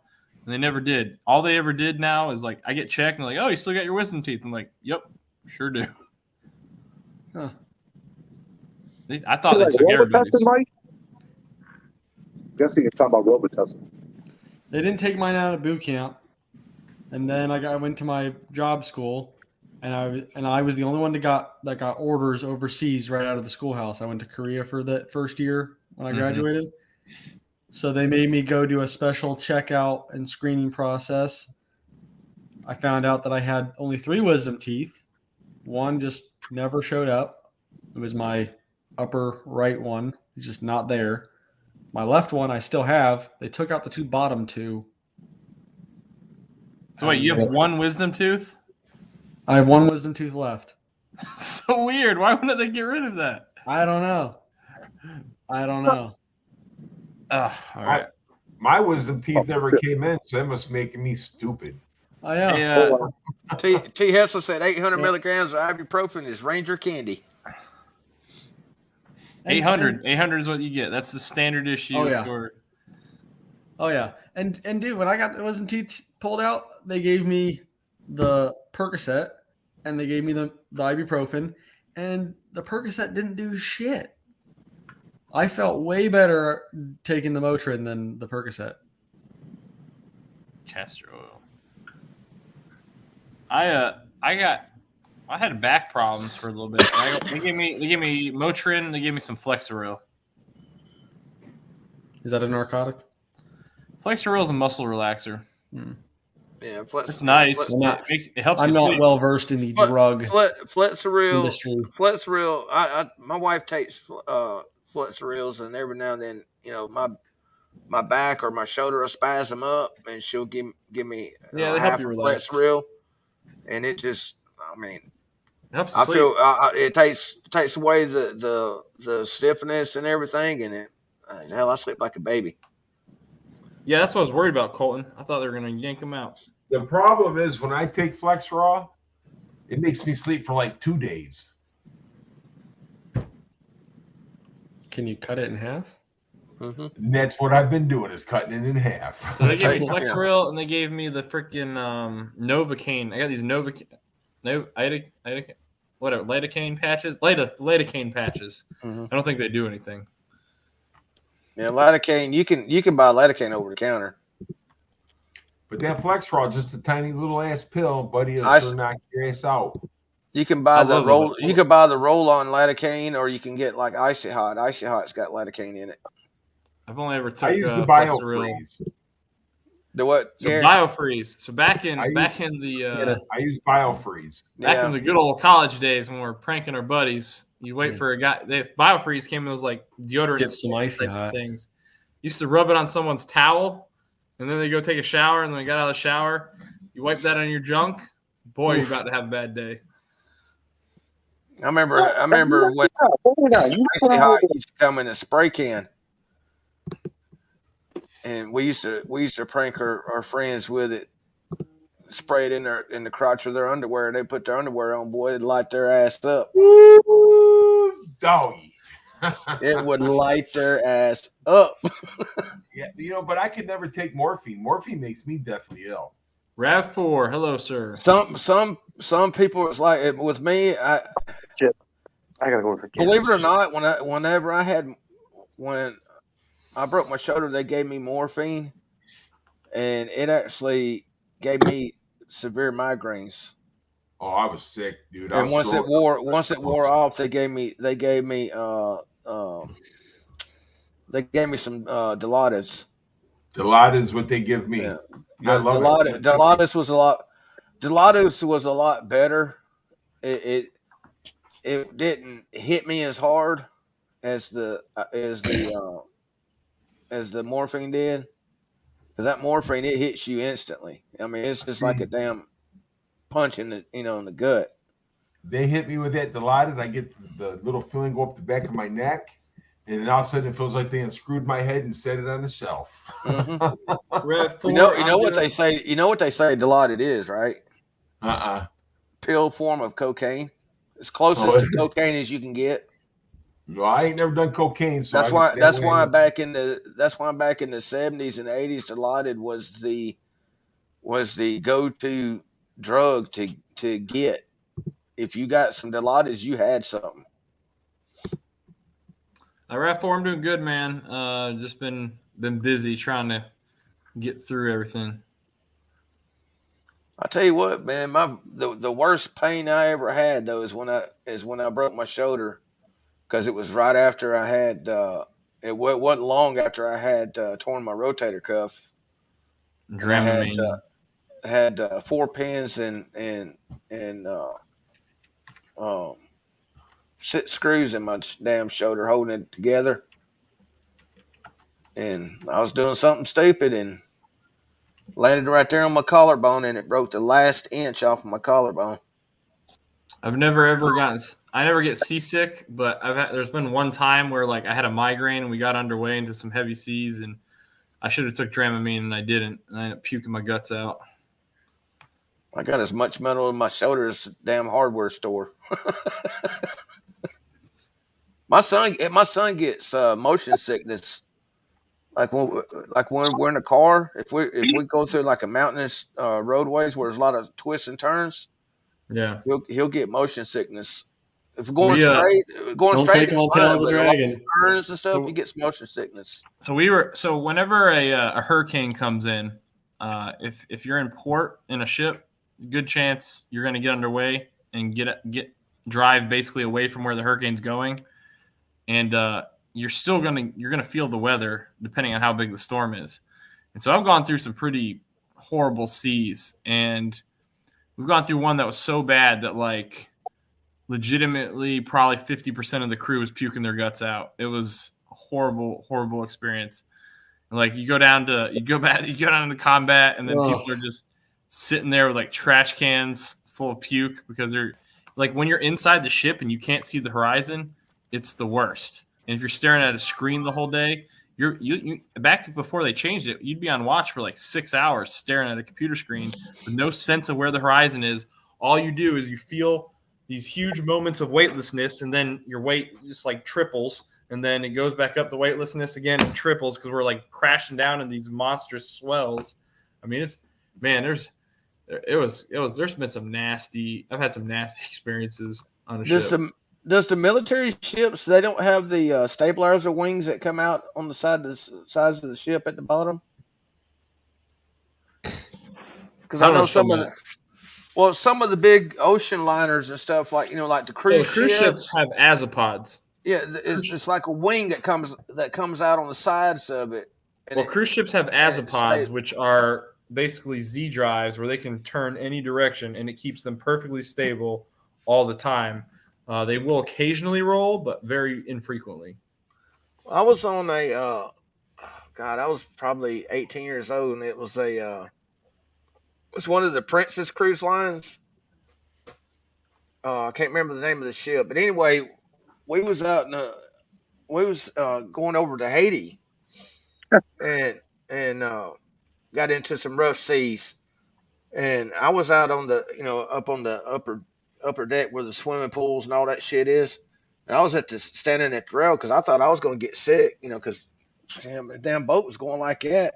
and they never did. All they ever did now is like I get checked, and they're like, "Oh, you still got your wisdom teeth?" I'm like, "Yep, sure do." Huh. I thought they took everybody's. Mike? Guessing you're talking about Robitussin. They didn't take mine out at boot camp, and then I went to my job school, and I was the only one that got orders overseas right out of the schoolhouse. I went to Korea for that first year when I graduated, so they made me go do a special checkout and screening process. I found out that I had only 3 wisdom teeth. One just never showed up. It was my upper right one. It's just not there. My left one I still have. They took out the 2 bottom 2. So wait, you have 1 wisdom tooth? I have 1 wisdom tooth left. That's so weird. Why wouldn't they get rid of that? I don't know. All right. My wisdom teeth never came in, so that must make me stupid. I know. T. Hessel said 800 milligrams of ibuprofen is Ranger candy. 800 is what you get. That's the standard issue. Oh yeah. And dude, when I got the wisdom teeth pulled out, they gave me the Percocet and they gave me the ibuprofen, and the Percocet didn't do shit. I felt way better taking the Motrin than the Percocet. Castor oil. I had back problems for a little bit. They gave me Motrin. They gave me some Flexeril. Is that a narcotic? Flexeril is a muscle relaxer. Yeah, it's nice. It helps. I'm not well versed in the drug Flexeril. industry. Flexeril. My wife takes Flexerils, and every now and then, my back or my shoulder will spasm up, and she'll give me half of Flexeril, and it just, it helps. I feel it takes away the stiffness and everything, and hell, I sleep like a baby. Yeah, that's what I was worried about, Colton. I thought they were going to yank them out. The problem is when I take Flexeril, it makes me sleep for like 2 days. Can you cut it in half? And that's what I've been doing, is cutting it in half. So they gave me Flexeril, and they gave me the freaking Novocaine. I got these lidocaine patches. Lidocaine patches. I don't think they do anything. Yeah, lidocaine. You can buy lidocaine over the counter. But that Flexerol, just a tiny little ass pill, buddy, it'll I sure s- knock your ass out. You can buy I the love roll. it. You can buy the roll-on lidocaine, or you can get like Icy Hot. Icy Hot's got lidocaine in it. I've only ever I took use the Flexeril. BioFreeze. The what? So Gary? BioFreeze. So back in I use- the I use BioFreeze. back in the good old college days when we were pranking our buddies, you wait for a guy. If BioFreeze came, it was like deodorant Dip some Icy type of Hot. things. Used to rub it on someone's towel, and then they go take a shower, and then they got out of the shower, you wipe that on your junk. Boy, you're about to have a bad day. I remember when Icy Hot used to come in a spray can, and we used to prank our friends with it. Spray it in the crotch of their underwear. They put their underwear on, boy, it'd light their ass up. Woo, doggy. It would light their ass up. Yeah, but I could never take morphine. Morphine makes me deathly ill. RAV4, hello, sir. Some people, it's like with me. I gotta go to the gas Believe it or station. not, when I broke my shoulder, they gave me morphine, and it actually gave me severe migraines. Oh, I was sick, dude. And once it wore off, they gave me some Dilaudid. Dilaudid is what they give me. Yeah. I love it. Dilaudid was a lot better. It didn't hit me as hard as the morphine did, because that morphine, it hits you instantly. I mean, it's just like a damn punch in the gut. They hit me with that Dilaudid. I get the little feeling go up the back of my neck, and then all of a sudden it feels like they unscrewed my head and set it on the shelf. Mm-hmm. RAV4, You know what they say. You know what they say Dilaudid is, right? Pill form of cocaine. It's closest to cocaine as you can get. No, I ain't never done cocaine, so That's why back in the 70s and 80s, Dilaudid was the go-to drug to get. If you got some Dilaudid, you had something. RAV4, I'm doing good, man. Just been busy trying to get through everything. I'll tell you what, man, the worst pain I ever had though is when I broke my shoulder, because it was right after I had it wasn't long after I had torn my rotator cuff. Dramamine. I had 4 pins and 6 screws in my damn shoulder holding it together, and I was doing something stupid and landed right there on my collarbone, and it broke the last inch off of my collarbone. I've never ever I never get seasick, but there's been one time where like I had a migraine and we got underway into some heavy seas, and I should have took Dramamine and I didn't, and I ended up puking my guts out. I got as much metal in my shoulder as a damn hardware store. My son gets motion sickness. Like when we're in a car, if we go through like a mountainous roadways where there's a lot of twists and turns, yeah, he'll get motion sickness. If we're going straight, take on tail of the dragon. Turns and stuff, he gets motion sickness. So whenever a hurricane comes in, if you're in port in a ship, good chance you're going to get underway and drive basically away from where the hurricane's going, and you're gonna feel the weather depending on how big the storm is. And so I've gone through some pretty horrible seas, and we've gone through one that was so bad that like legitimately probably 50% of the crew was puking their guts out. It was a horrible experience. And like you go down into combat, and then people are just sitting there with like trash cans full of puke, because they're like, when you're inside the ship and you can't see the horizon, it's the worst. And if you're staring at a screen the whole day, you back before they changed it, you'd be on watch for like 6 hours staring at a computer screen with no sense of where the horizon is. All you do is you feel these huge moments of weightlessness, and then your weight just like triples, and then it goes back up. The weightlessness again and triples, because we're like crashing down in these monstrous swells. I mean, there's been some nasty. I've had some nasty experiences on a ship. Does the military ships, they don't have the stabilizer wings that come out on the sides of the ship at the bottom? Because I know some of the big ocean liners and stuff, like like the cruise ships have azipods. Yeah, it's like a wing that comes out on the sides of it. Well, cruise ships have azipods, which are basically Z drives where they can turn any direction, and it keeps them perfectly stable all the time. They will occasionally roll, but very infrequently. I was on I was probably 18 years old, and it was one of the Princess cruise lines. I can't remember the name of the ship, but anyway, we was out going over to Haiti, and got into some rough seas, and I was out on the up on the upper deck where the swimming pools and all that shit is, and I was standing at the rail because I thought I was going to get sick, because the damn boat was going like that.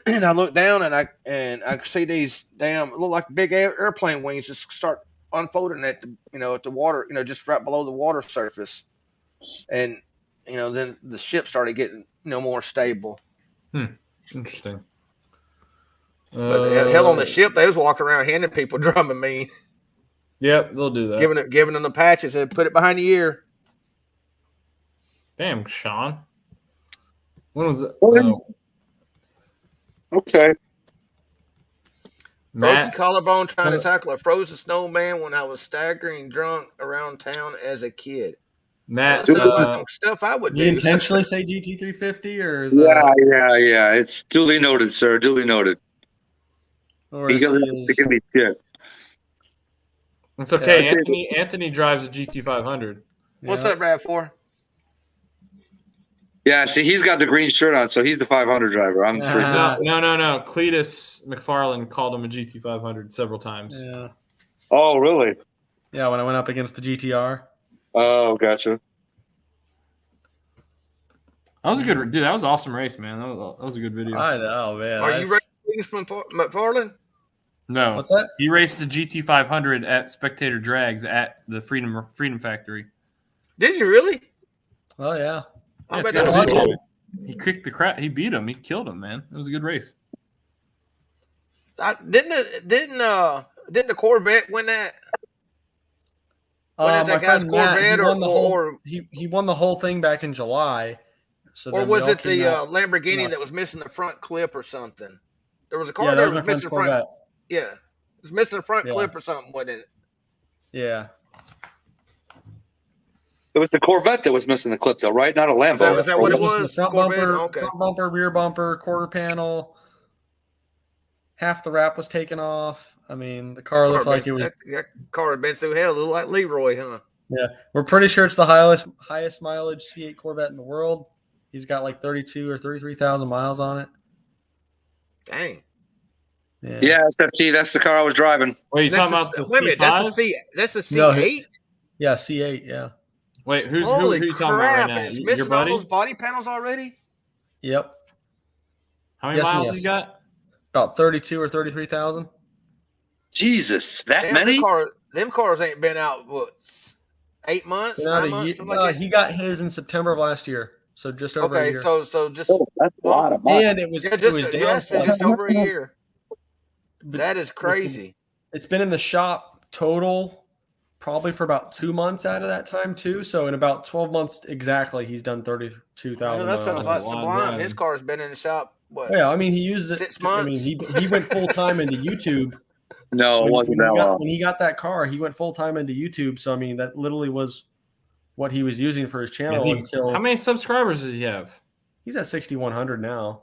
And I looked down and I see these look like big airplane wings just start unfolding at the water, just right below the water surface, and then the ship started getting more stable. Interesting. But hell, on the ship they was walking around handing people Dramamine. Yep, they'll do that. Giving them the patches and put it behind the ear. Damn, Sean. When was it? Okay. Broken collarbone trying to tackle a frozen snowman when I was staggering drunk around town as a kid. Matt, stuff I would do. You intentionally say GT350 or is Yeah. It's duly noted, sir. Duly noted. Or It's gonna be shit. It's okay. Anthony drives a GT500. What's that rap for? Yeah, see, he's got the green shirt on, so he's the 500 driver. I'm the free. No. Cletus McFarland called him a GT500 several times. Yeah. Oh, really? Yeah, when I went up against the GTR. Oh, gotcha. That was a good dude. That was an awesome race, man. That was a good video. I know, man. Are you racing from McFarland? No. What's that? He raced the GT500 at Spectator Drags at the Freedom Factory. Did you really? Oh yeah. I bet that was cool. He kicked the crap. He beat him. He killed him, man. It was a good race. Didn't the Corvette win that? My friend Matt, he won the whole thing back in July. So or was it the Lamborghini that was missing the front clip or something? There was a car that was missing the front. Yeah, it was missing the front clip or something, wasn't it? Yeah. It was the Corvette that was missing the clip, though, right? Not a Lambo. Is that what it was? Front bumper, rear bumper, quarter panel. Half the wrap was taken off. I mean, the car looked like it was. That car had been through hell. It looked like Leroy, huh? Yeah, we're pretty sure it's the highest mileage C8 Corvette in the world. He's got like 32 or 33,000 miles on it. Dang. Yeah, SFT. That's the car I was driving. Wait, you talking about the C5? Wait a minute, that's a C8? Yeah, C8. Yeah. Wait, who are you talking about right now? It's missing all those body panels already? Yep. How many miles he got? About 32 or 33,000. Jesus, that many? Them cars ain't been out, 8 months, 9 months? Something like that? He got his in September of last year. So just over a year. So just that's a lot of money. And it was just over a year. That is crazy. It's been in the shop total probably for about 2 months out of that time too. So in about 12 months exactly, he's done 32,000. That sounds like sublime. His car's been in the shop. What? Yeah, I mean he used it 6 months. I mean he went full time into YouTube. No, it wasn't that long. When he got that car, he went full time into YouTube. So I mean that literally was what he was using for his channel until. How many subscribers does he have? He's at 6,100 now.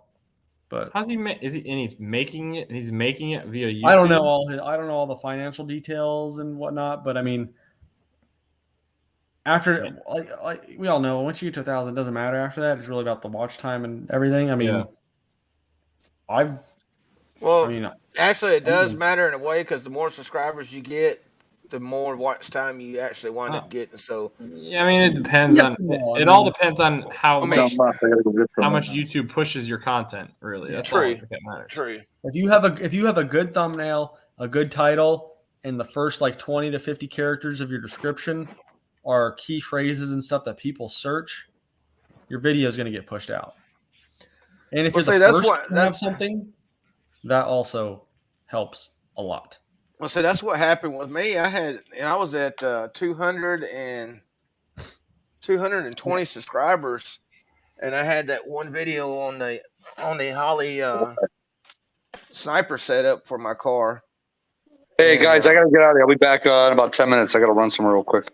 But how's he make? He's making it. He's making it via YouTube. I don't know all the financial details and whatnot, but I mean, after like we all know, once you get to 1,000, it doesn't matter. After that, it's really about the watch time and everything. I mean, actually, it does matter in a way because the more subscribers you get, the more watch time you actually wind up getting. So yeah, I mean, it depends on it. All depends on how much YouTube pushes your content. Really, that's true. That matters. True. If you have a good thumbnail, a good title, and the first like 20 to 50 characters of your description are key phrases and stuff that people search, your video is going to get pushed out. And if Well, you're see, the that's first what- to have something, that also helps a lot. Well, see, that's what happened with me. I was at 220 subscribers, and I had that one video on the Holly sniper setup for my car. Hey And, guys, I gotta get out of here. I'll be back in about 10 minutes. I gotta run somewhere real quick.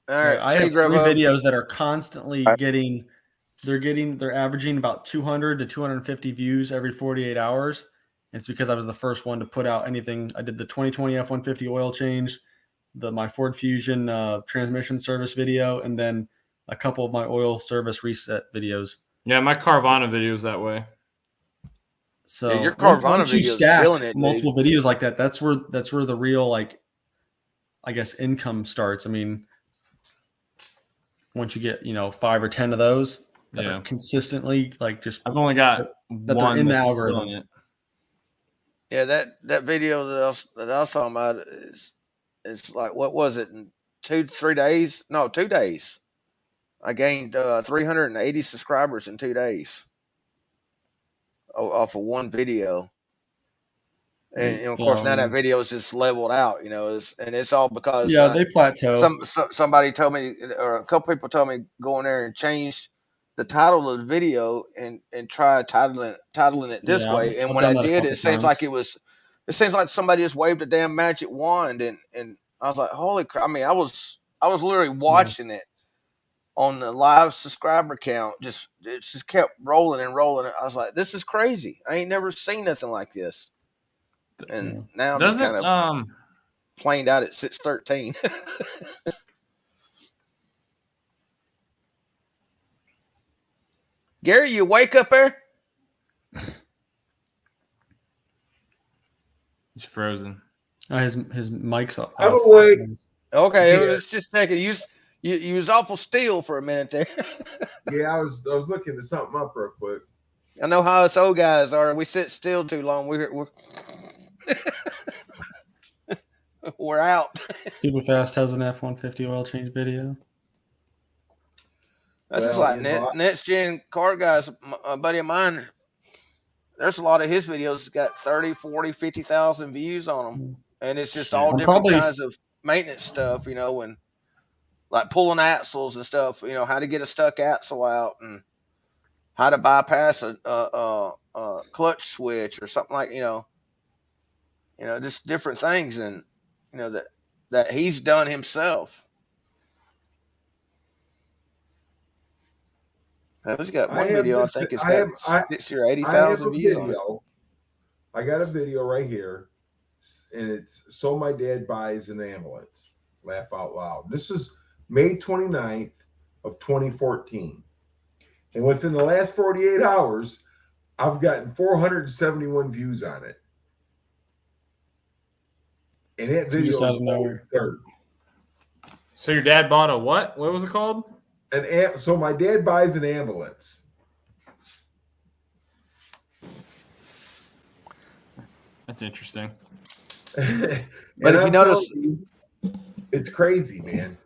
All right, I see have you, 3 Grubhub. videos that are constantly All right. they're averaging about 200 to 250 views every 48 hours. It's because I was the first one to put out anything. I did the 2020 F-150 oil change, my Ford Fusion transmission service video, and then a couple of my oil service reset videos. Yeah, my Carvana video is that way. So Yeah, your once Carvana you video is stack killing it, dude. multiple videos like that, that's where the real, like, I guess, income starts. I mean, once you get 5 or 10 of those that Yeah. are consistently, like, just I've only got they're one in the that's algorithm. killing it. Yeah, that video that I was talking about is like, what was it, in 2-3 days? No, 2 days. I gained 380 subscribers in 2 days off of one video. And of course, now that video is just leveled out, and it's all because they plateau. somebody told me, or a couple people told me, go in there and change the title of the video and try titling it this way. And I've when done I that a did, couple it seems times. like it seems like somebody just waved a damn magic wand, and I was like, holy crap! I mean, I was literally watching it on the live subscriber count. It just kept rolling and rolling. I was like, this is crazy. I ain't never seen nothing like this. And now I'm just kind of planed out at 613. Gary, you awake up there? He's frozen. His mic's off. I'm awake. Okay, Yeah. let's just take it. You was awful still for a minute there. Yeah, I was looking at something up real quick. I know how us old guys are. We sit still too long. We're we're out. Super Fast has an F-150 oil change video. That's just Well, like next gen car guys. A buddy of mine, there's a lot of his videos that got 30, 40, 50,000 views on them. And it's just all different kinds of maintenance stuff, and like pulling axles and stuff, how to get a stuck axle out and how to bypass a clutch switch or something like, just different things, and, that he's done himself. He's got one video, I think it's got 60 or 80,000 views on it. I got a video right here, and it's So My Dad Buys an Ambulance. Laugh out loud. This is May 29th of 2014. And within the last 48 hours, I've gotten 471 views on it. And that video is always third. So your dad bought a what? What was it called? So My Dad Buys an Ambulance. That's interesting. But if you notice, it's crazy, man.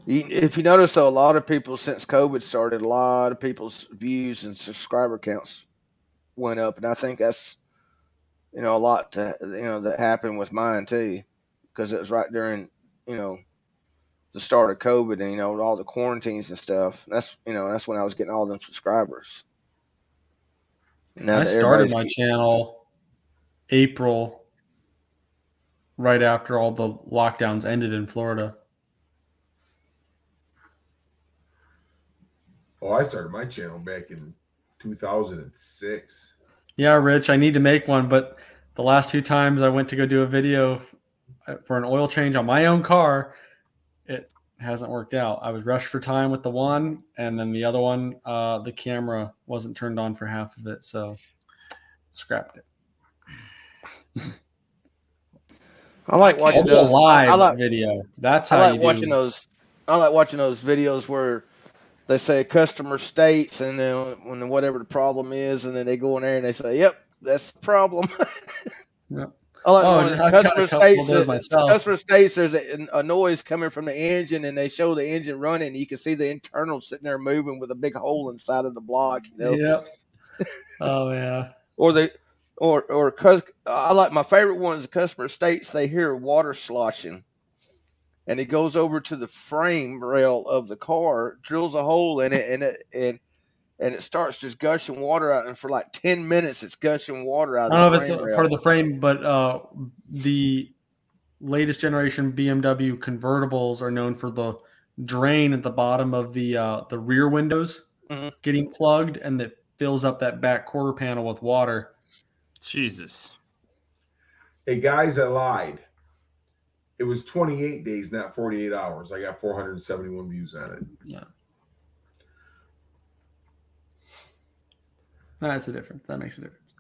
If you notice, though, a lot of people, since COVID started, a lot of people's views and subscriber counts went up, and I think that's a lot that happened with mine too, because it was right during the start of COVID and all the quarantines and stuff. That's when I was getting all them subscribers. Now I started my channel April, right after all the lockdowns ended in Florida. Oh, I started my channel back in 2006. Yeah, Rich, I need to make one, but the last 2 times I went to go do a video for an oil change on my own car, it hasn't worked out. I was rushed for time with the one, and then the other one, the camera wasn't turned on for half of it, so scrapped it. I like watching those live video. That's how I like you watching do. those. I like watching those videos where they say customer states, and then when whatever the problem is, and then they go in there and they say, "Yep, that's the problem." Yep. I like the Oh, ones I've got a customer couple of states. those myself. Customer states there's a noise coming from the engine, and they show the engine running. You can see the internal sitting there moving with a big hole inside of the block. Yep. Oh yeah. Or they, or cause I like my favorite one is the customer states they hear water sloshing, and he goes over to the frame rail of the car, drills a hole in it, and it starts just gushing water out, and for like 10 minutes it's gushing water out I of don't the know if frame it's rail. part of the frame, but the latest generation BMW convertibles are known for the drain at the bottom of the rear windows Mhm. getting plugged, and that fills up that back quarter panel with water. Jesus. Hey, guys, I lied. It was 28 days, not 48 hours. I got 471 views on it. Yeah. That's a difference. That makes a difference.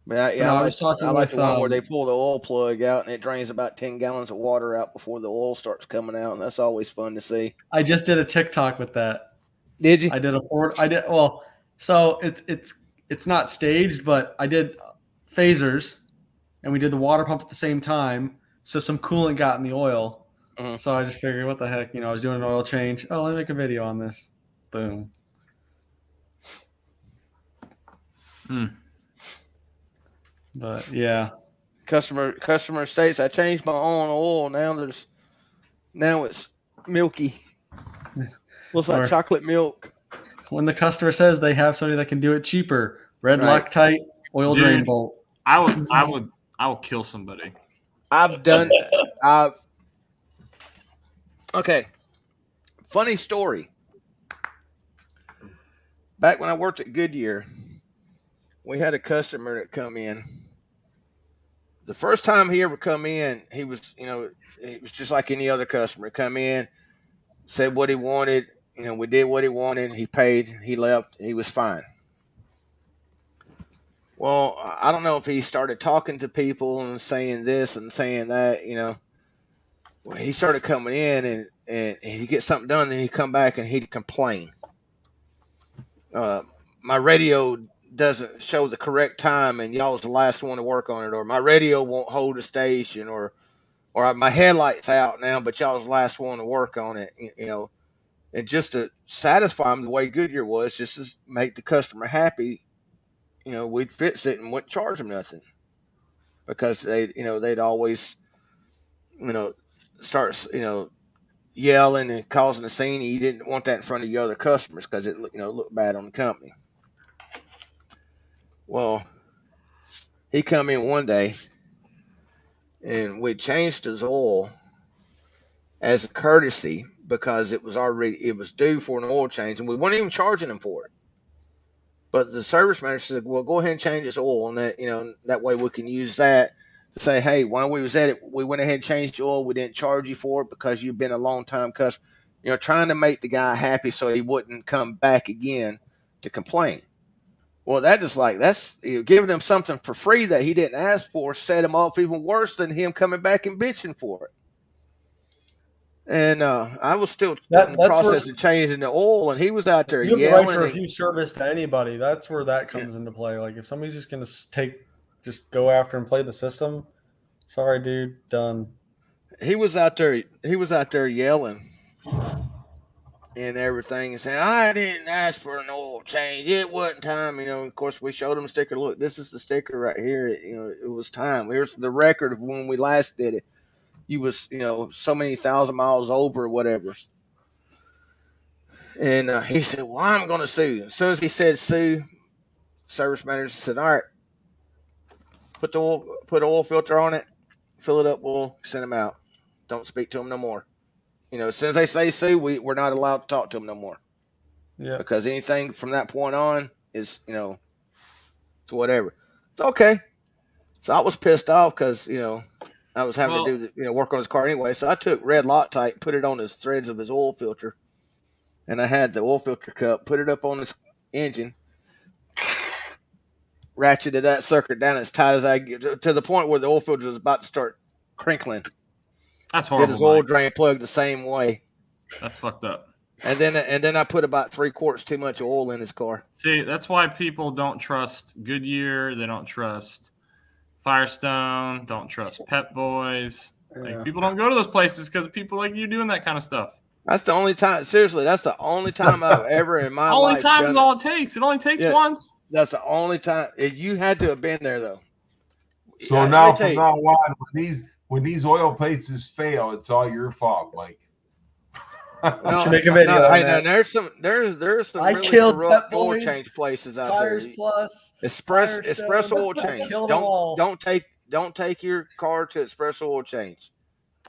But no, I was talking I like with, the one where they pull the oil plug out and it drains about 10 gallons of water out before the oil starts coming out, and that's always fun to see. I just did a TikTok with that. Did you? I did a Ford. I did well. So it's not staged, but I did phasers, and we did the water pump at the same time. So some coolant got in the oil. Mhm. So I just figured, what the heck, I was doing an oil change. Oh, let me make a video on this. Boom. But yeah, Customer states I changed my own oil. Now it's milky. Looks like Or- chocolate milk. when the customer says they have somebody that can do it cheaper, red Right. Loctite oil Dude. drain bolt. I will kill somebody. I've done. Okay. Funny story. Back when I worked at Goodyear, we had a customer that come in. The first time he ever come in, he was, it was just like any other customer. Come in, said what he wanted. We did what he wanted. He paid. He left. He was fine. Well, I don't know if he started talking to people and saying this and saying that. Well, he started coming in and he'd get something done, then he'd come back and he'd complain. My radio doesn't show the correct time, and y'all was the last one to work on it, or my radio won't hold a station, or my headlight's out now, but y'all was the last one to work on it. And just to satisfy him the way Goodyear was, just to make the customer happy, we'd fix it and wouldn't charge them nothing, because they'd always, start, yelling and causing a scene. You didn't want that in front of your other customers because it, looked bad on the company. Well, he come in one day and we changed his oil as a courtesy because it was due for an oil change, and we weren't even charging him for it. But the service manager said, "Well, go ahead and change his oil, and that way we can use that to say, hey, when we was at it, we went ahead and changed your oil. We didn't charge you for it because you've been a long time customer." Trying to make the guy happy so he wouldn't come back again to complain. Well, that's giving him something for free that he didn't ask for, set him off even worse than him coming back and bitching for it. And I was still in the process of changing the oil, and he was out there you have yelling. the right to refuse service to anybody. That's where that comes into play. Like if somebody's just going to just go after and play the system, sorry, dude, done. He was out there yelling and everything, and saying, "I didn't ask for an oil change. It wasn't time." Of course, we showed him the sticker. Look, this is the sticker right here. It was time. Here's the record of when we last did it. You was, so many thousand miles over or whatever. And he said, "Well, I'm going to sue." As soon as he said sue, service manager said, "All right, put an oil filter on it, fill it up, oil, send him out. Don't speak to him no more." As soon as they say sue, we're not allowed to talk to them no more. Yeah. Because anything from that point on is, it's whatever. It's okay. So I was pissed off because, I was having to do the, work on his car anyway. So I took red Loctite, put it on his threads of his oil filter, and I had the oil filter cup, put it up on his engine, ratcheted that sucker down as tight as I get, to the point where the oil filter was about to start crinkling. That's horrible. Did his oil drain plug the same way. That's fucked up. And then I put about 3 quarts too much oil in his car. See, that's why people don't trust Goodyear. They don't trust Firestone. Don't trust Pep Boys. Like, people don't go to those places because of people like you doing that kind of stuff. That's the only time. Seriously, that's the only time I've ever in my Only life time done is it. all it takes. It only takes Yeah. once. That's the only time. You had to have been there though. So Let now me tell from you. now on, when these oil places fail, it's all your fault, Mike. You should make a video on hey, that. there's some I really killed corrupt Pep oil Boys, change places out Tires there. Plus, Express Firestone. oil I change. killed them all. Don't take your car to Express oil change.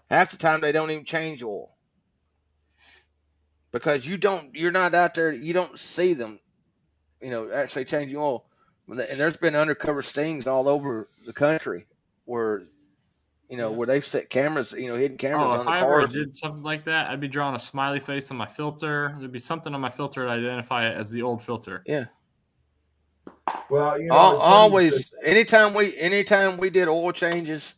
Half the time they don't even change oil because you're not out there. You don't see them, actually changing oil. And there's been undercover stings all over the country where they've set cameras, hidden cameras on If the I ever cars. did something like that, I'd be drawing a smiley face on my filter. There'd be something on my filter to identify it as the old filter. Yeah. Well, it's Always, anytime we did oil changes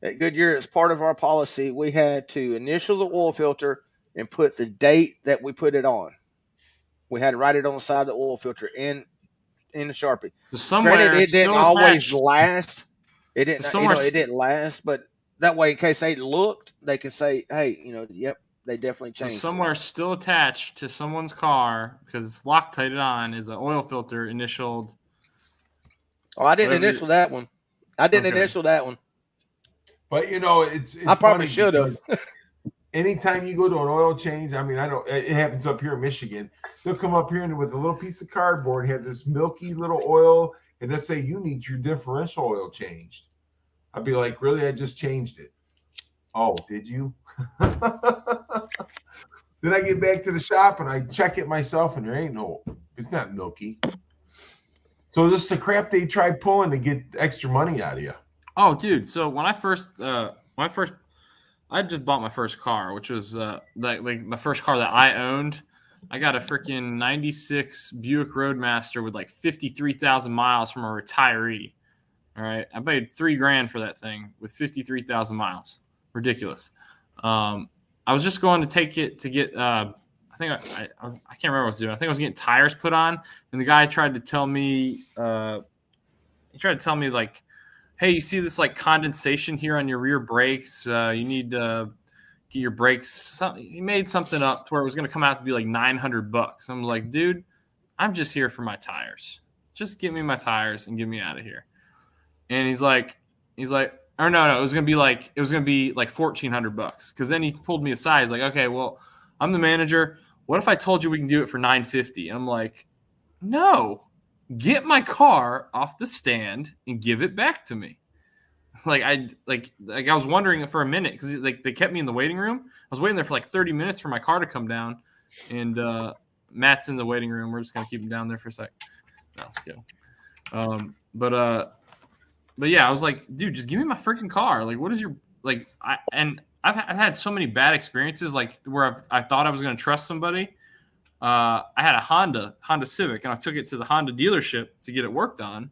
at Goodyear, as part of our policy, we had to initial the oil filter and put the date that we put it on. We had to write it on the side of the oil filter in the Sharpie. So somewhere Granted, it didn't always attached. last. It didn't, So somewhere it didn't last, but that way, in case they looked, they can say, "Hey, yep, they definitely So changed." somewhere still attached to someone's car because it's Loctited on is an oil filter initialed. Oh, I didn't Whatever initial that one. I didn't Okay. initial that one. But it's I probably funny should have. because anytime you go to an oil change, I mean, I don't. It happens up here in Michigan. They'll come up here and with a little piece of cardboard have this milky little oil, and they'll say you need your differential oil changed. I'd be like, really? I just changed it. Oh, did you? Then I get back to the shop and I check it myself, and there ain't it's not milky. So this is the crap they tried pulling to get extra money out of you. Oh, dude. So when I just bought my first car, which was like my first car that I owned. I got a freaking 96 Buick Roadmaster with like 53,000 miles from a retiree. All right. I paid $3,000 for that thing with 53,000 miles. Ridiculous. I was just going to take it to get, I can't remember what I was doing. I think I was getting tires put on, and the guy tried to tell me, like, hey, you see this like condensation here on your rear brakes? You need to get your brakes. He made something up to where it was going to come out to be like $900. I'm like, dude, I'm just here for my tires. Just give me my tires and get me out of here. And he's like, or no, it was gonna be like $1,400. Because then he pulled me aside. He's like, okay, well, I'm the manager. What if I told you we can do it for $950? And I'm like, no, get my car off the stand and give it back to me. I was wondering for a minute because they kept me in the waiting room. I was waiting there for like 30 minutes for my car to come down, and Matt's in the waiting room. We're just gonna keep him down there for a sec. No, but yeah, I was like, dude, just give me my freaking car. Like, what is your I've had so many bad experiences like where I thought I was gonna trust somebody. I had a Honda Civic, and I took it to the Honda dealership to get it worked on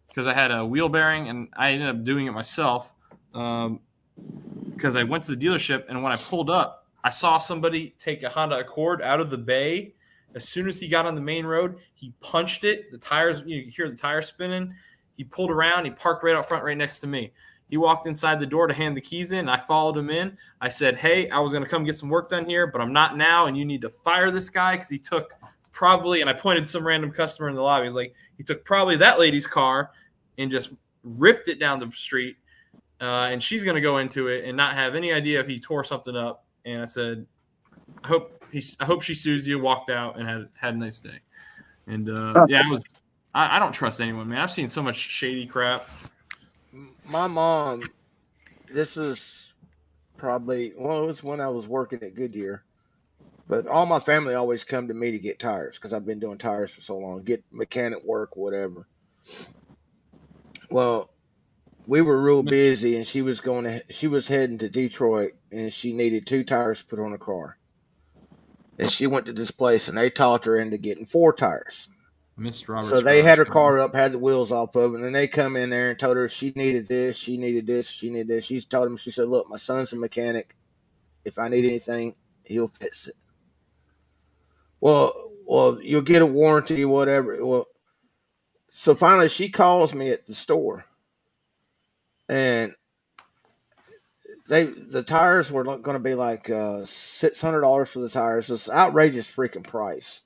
because I had a wheel bearing, and I ended up doing it myself because I went to the dealership, and when I pulled up, I saw somebody take a Honda Accord out of the bay. As soon as he got on the main road, he punched it. The tires, you hear the tires spinning. He pulled around. He parked right out front, right next to me. He walked inside the door to hand the keys in. I followed him in. I said, hey, I was going to come get some work done here, but I'm not now, and you need to fire this guy because he took probably, and I pointed to some random customer in the lobby. He's like, he took probably that lady's car and just ripped it down the street, and she's going to go into it and not have any idea if he tore something up. And I said, I hope she sues you, walked out, and had a nice day. And, I don't trust anyone, man. I've seen so much shady crap. My mom, this is probably, it was when I was working at Goodyear, but all my family always come to me to get tires because I've been doing tires for so long, get mechanic work, whatever. Well, we were real busy, and she was heading to Detroit, and she needed 2 tires put on her car. And she went to this place, and they talked her into getting 4 tires. Mr. Roberts. So they had her car up, had the wheels off of it, and then they come in there and told her she needed this, she needed this, she needed this. She told them, she said, look, my son's a mechanic. If I need anything, he'll fix it. Well, you'll get a warranty, whatever. Well, so finally she calls me at the store, and the tires were going to be like $600 for the tires. It's an outrageous freaking price.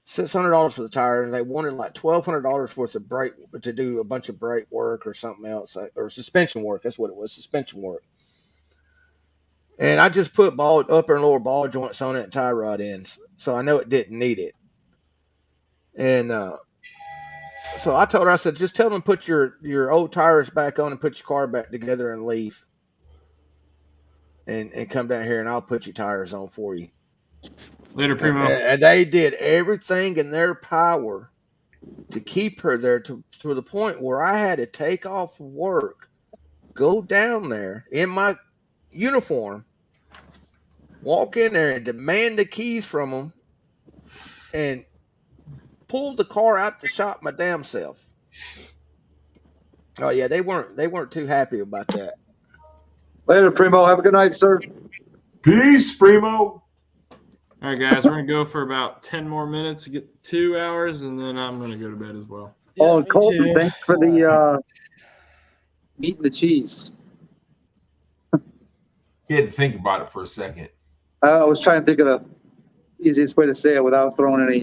$600 for the tires, and they wanted like $1,200 worth of brake to do a bunch of brake work or something else, or suspension work. That's what it was, suspension work. And I just put upper and lower ball joints on it and tie rod ends, so I know it didn't need it. And so I told her, I said, just tell them to put your old tires back on and put your car back together and leave. And come down here and I'll put your tires on for you. Later, Primo. And they did everything in their power to keep her there to the point where I had to take off work, go down there in my uniform, walk in there and demand the keys from them, and pull the car out the shop my damn self. Oh yeah, they weren't too happy about that. Later, Primo. Have a good night, sir. Peace, Primo. All right, guys, we're going to go for about 10 more minutes to get to 2 hours, and then I'm going to go to bed as well. Oh, Yeah, and me Colton, too. thanks for the meat and the cheese. He had to think about it for a second. I was trying to think of the easiest way to say it without throwing any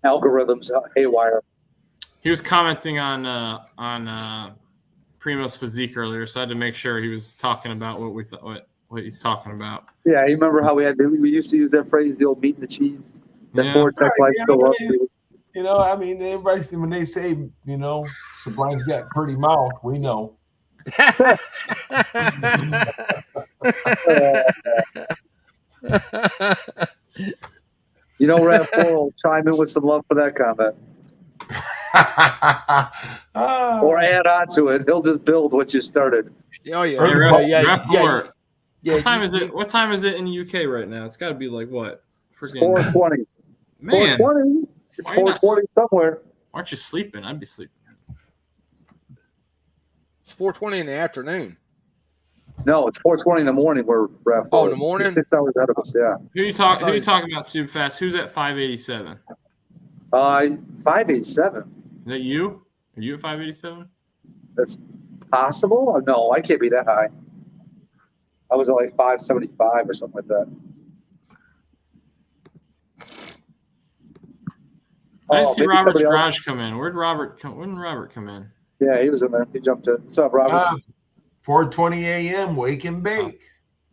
algorithms haywire. He was commenting on Primo's physique earlier, so I had to make sure he was talking about what we thought, what he's talking about. Yeah, you remember how we used to use that phrase, the old meat and the cheese? That Yeah. Vortex Right, life yeah, still up yeah. to. You know, I mean, everybody, when they say, you know, Sublime's got pretty mouth, we know. You know, Rav4 will chime in with some love for that comment. Or add on to it. He'll just build what you started. Oh yeah, Hey, Ref, yeah, Ref yeah, four. yeah. What time is it? What time is it in the UK right now? It's got to be like what? It's Freaking 420. man! 420. It's Why are you not 420 somewhere. Aren't you sleeping? I'd be sleeping. It's 4:20 in the afternoon. No, it's 420 in the morning where Rav4 Oh, in the is. morning? He's 6 hours ahead of us, yeah. Who you talking about, super fast? Who's at 587? 587. Is that you? Are you at 587? That's possible? No, I can't be that high. I was at like 575 or something like that. I didn't see maybe Robert's somebody else. garage come in. Where'd Robert come? When did Robert come in? Yeah, he was in there. He jumped in. What's up, Robert? 4:20 a.m. Wake and bake.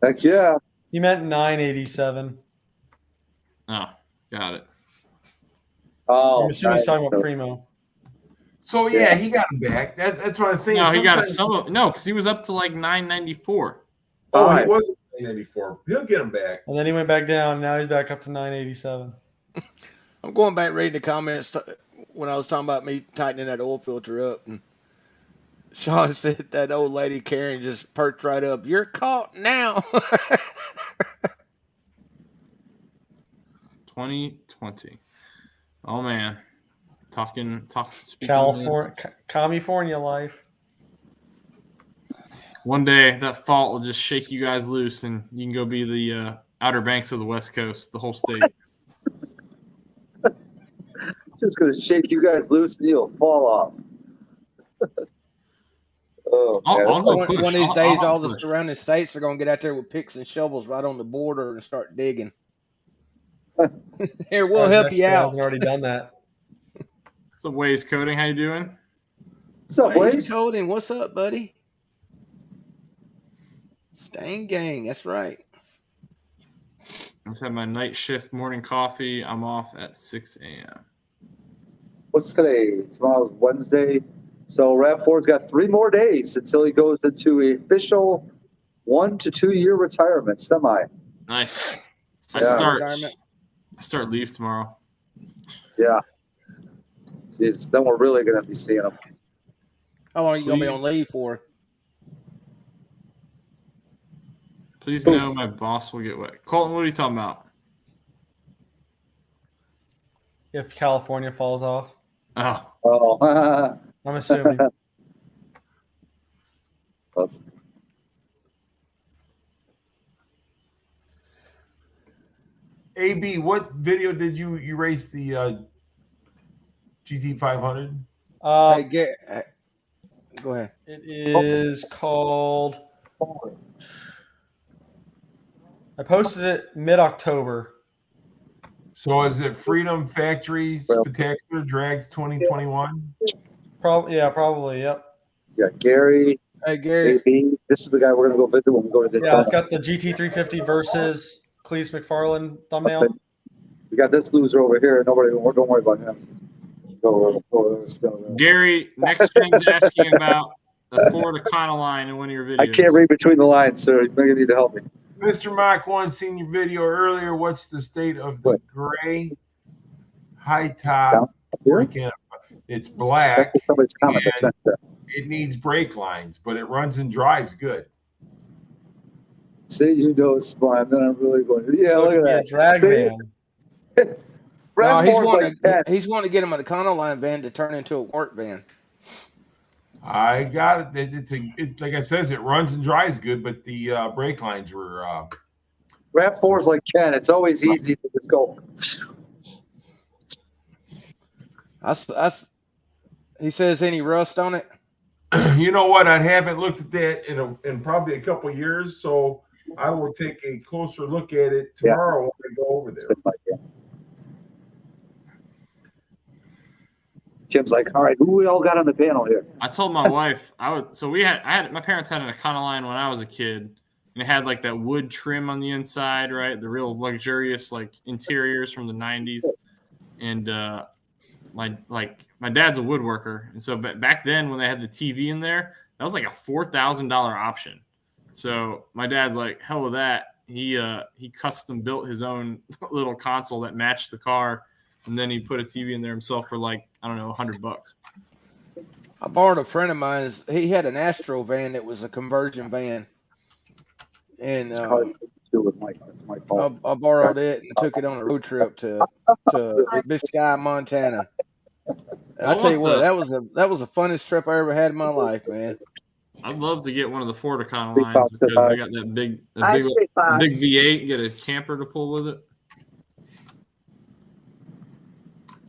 Heck yeah. You meant 987. Oh, got it. Oh, I'm assuming he's talking nice. about Primo. So yeah, he got him back. That's what I'm saying. No, he got Sometimes- some. No, because he was up to like 994. Oh, he Fine. was 94. He'll get him back. And then he went back down. Now he's back up to 987. I'm going back reading the comments when I was talking about me tightening that oil filter up, and Sean said that old lady Karen just perked right up. You're caught now. 2020. Oh man, talking. California life. One day that fault will just shake you guys loose, and you can go be the Outer Banks of the West Coast, the whole state. Just going to shake you guys loose and you'll fall off. Oh, I'll man. go push. One of these days, all the push. surrounding states are going to get out there with picks and shovels right on the border and start digging. Here, we'll help you Mexico out. hasn't already done that. What's up, Waze Coding? How you doing? What's up, Waze Waze? Coding, what's up, buddy? Stain Gang, that's right. I just had my night shift morning coffee. I'm off at 6 a.m. What's today? Tomorrow's Wednesday. So Rav4's got 3 more days until he goes into a official 1 to 2 year retirement, semi. Nice. I Yeah. start leave tomorrow. Yeah. Jeez, then we're really going to be seeing him. How long are you going to be on Please. leave for? Please know my boss will get wet. Colton, what are you talking about? If California falls off, Oh, Oh, I'm assuming. AB, what video did you race the GT500? Hey, go ahead. It is called. I posted it mid-October. So is it Freedom Factory Spectacular Drags 2021? Probably, yep. Yeah, Gary. Hey, Gary. AB. This is the guy we're gonna go visit when we go to the. Yeah, it's got the GT350 versus Cleese McFarland thumbnail. We got this loser over here. Don't worry about him. Gary, next thing's asking about the Ford Econoline in one of your videos. I can't read between the lines, sir. You're gonna need to help me. Mr. Mach 1 seen your video earlier. What's the state of the gray high top? It's black. And it needs brake lines, but it runs and drives good. See, you know it's fun. Then I'm really going. Yeah, So look at that. a drag van. No, he's wanting to get him an Econoline van to turn into a work van. I got it. Like I says, it runs and drives good, but the brake lines were. RAV4's like Ken. It's always easy to just go. He says any rust on it? You know what? I haven't looked at that in probably a couple of years, so I will take a closer look at it tomorrow when I go over there. Kim's like, all right, who we all got on the panel here? I told my wife my parents had an Econoline when I was a kid, and it had like that wood trim on the inside, right? The real luxurious like interiors from the 90s. And my dad's a woodworker, and so back then when they had the TV in there, that was like a $4,000 option. So my dad's like, hell with that. He custom built his own little console that matched the car, and then he put a TV in there himself for like, I don't know, $100. I borrowed a friend of mine's. He had an Astro van that was a conversion van, and I borrowed it and took it on a road trip to Biscayne, Montana. And I tell you what, that was the funnest trip I ever had in my life, man. I'd love to get one of the Ford Econolines because they got that big V8, get a camper to pull with it.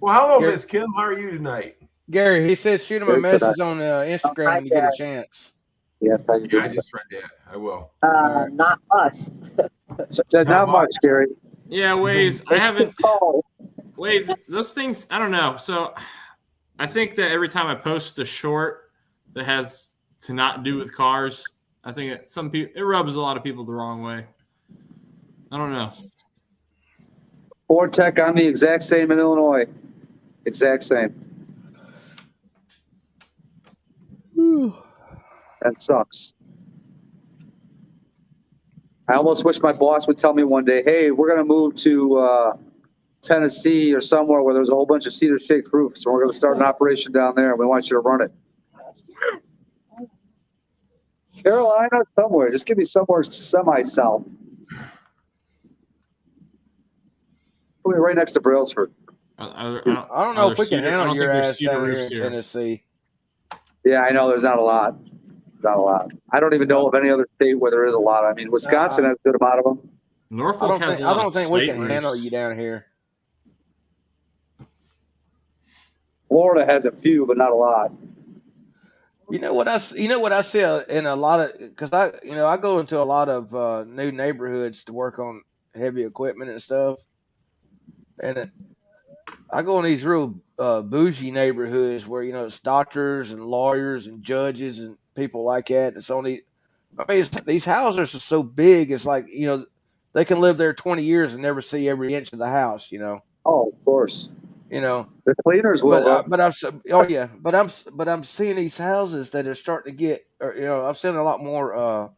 Well, hello, Miss Kim. How are you tonight? Gary, he says shoot him a message on Instagram when you get a chance. Yes, I just read that. I will. Not much. Said not much, Gary. Yeah, Waze. I haven't. Waze, those things, I don't know. So I think that every time I post a short that has to not do with cars, I think it rubs a lot of people the wrong way. I don't know. Ford Tech, I'm the exact same in Illinois. Exact same. That sucks. I almost wish my boss would tell me one day, hey, we're going to move to Tennessee or somewhere where there's a whole bunch of cedar shake roofs. So we're going to start an operation down there, and we want you to run it. Carolina, somewhere. Just give me somewhere semi-south. Put me right next to Brailsford. I don't know if we can handle your ass down here in Tennessee. Yeah, I know there's not a lot. Not a lot. I don't even know of any other state where there is a lot. I mean, Wisconsin has a good amount of them. Norfolk has a lot. I don't think we can handle you down here. Florida has a few, but not a lot. You know what I see in a lot of, because I go into a lot of new neighborhoods to work on heavy equipment and stuff, and I go in these real bougie neighborhoods where it's doctors and lawyers and judges and people like that. It's only, these houses are so big. It's like they can live there 20 years and never see every inch of the house. Oh, of course. The cleaners will. But I'm seeing these houses that are starting to get, I'm seeing a lot more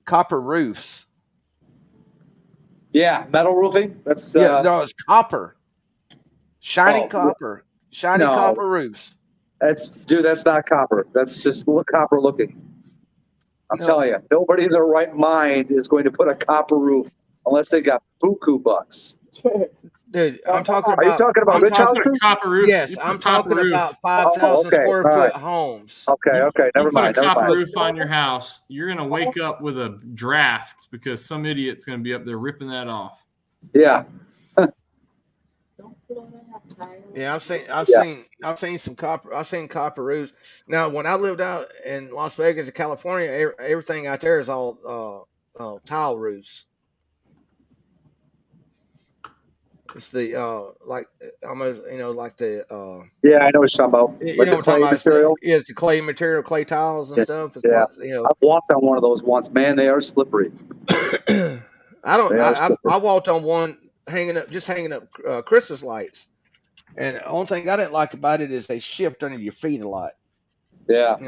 copper roofs. Yeah, metal roofing. That's no, it's copper, shiny copper roofs. That's not copper. That's just copper looking. I'm telling you, nobody in their right mind is going to put a copper roof unless they got buku bucks. Dude, I'm talking about. Are you talking about rich houses? Copper roof. Yes, I'm talking about 5,000 square foot homes. Okay, never mind. Put a copper roof on your house. You're gonna wake up with a draft because some idiot's gonna be up there ripping that off. Yeah. Don't blow that tire. Yeah, Yeah. I've seen some copper roofs. Now, when I lived out in Las Vegas and California, everything out there is all tile roofs. It's the like almost like the Yeah, I know what you're talking about. you Like know the what I'm talking clay about. material. It's the clay material, clay tiles and Yeah. stuff. It's Yeah. like, I've walked on one of those once. Man, they are slippery. I don't. They are slippery. I walked on one hanging up Christmas lights, and the only thing I didn't like about it is they shift under your feet a lot. Yeah. And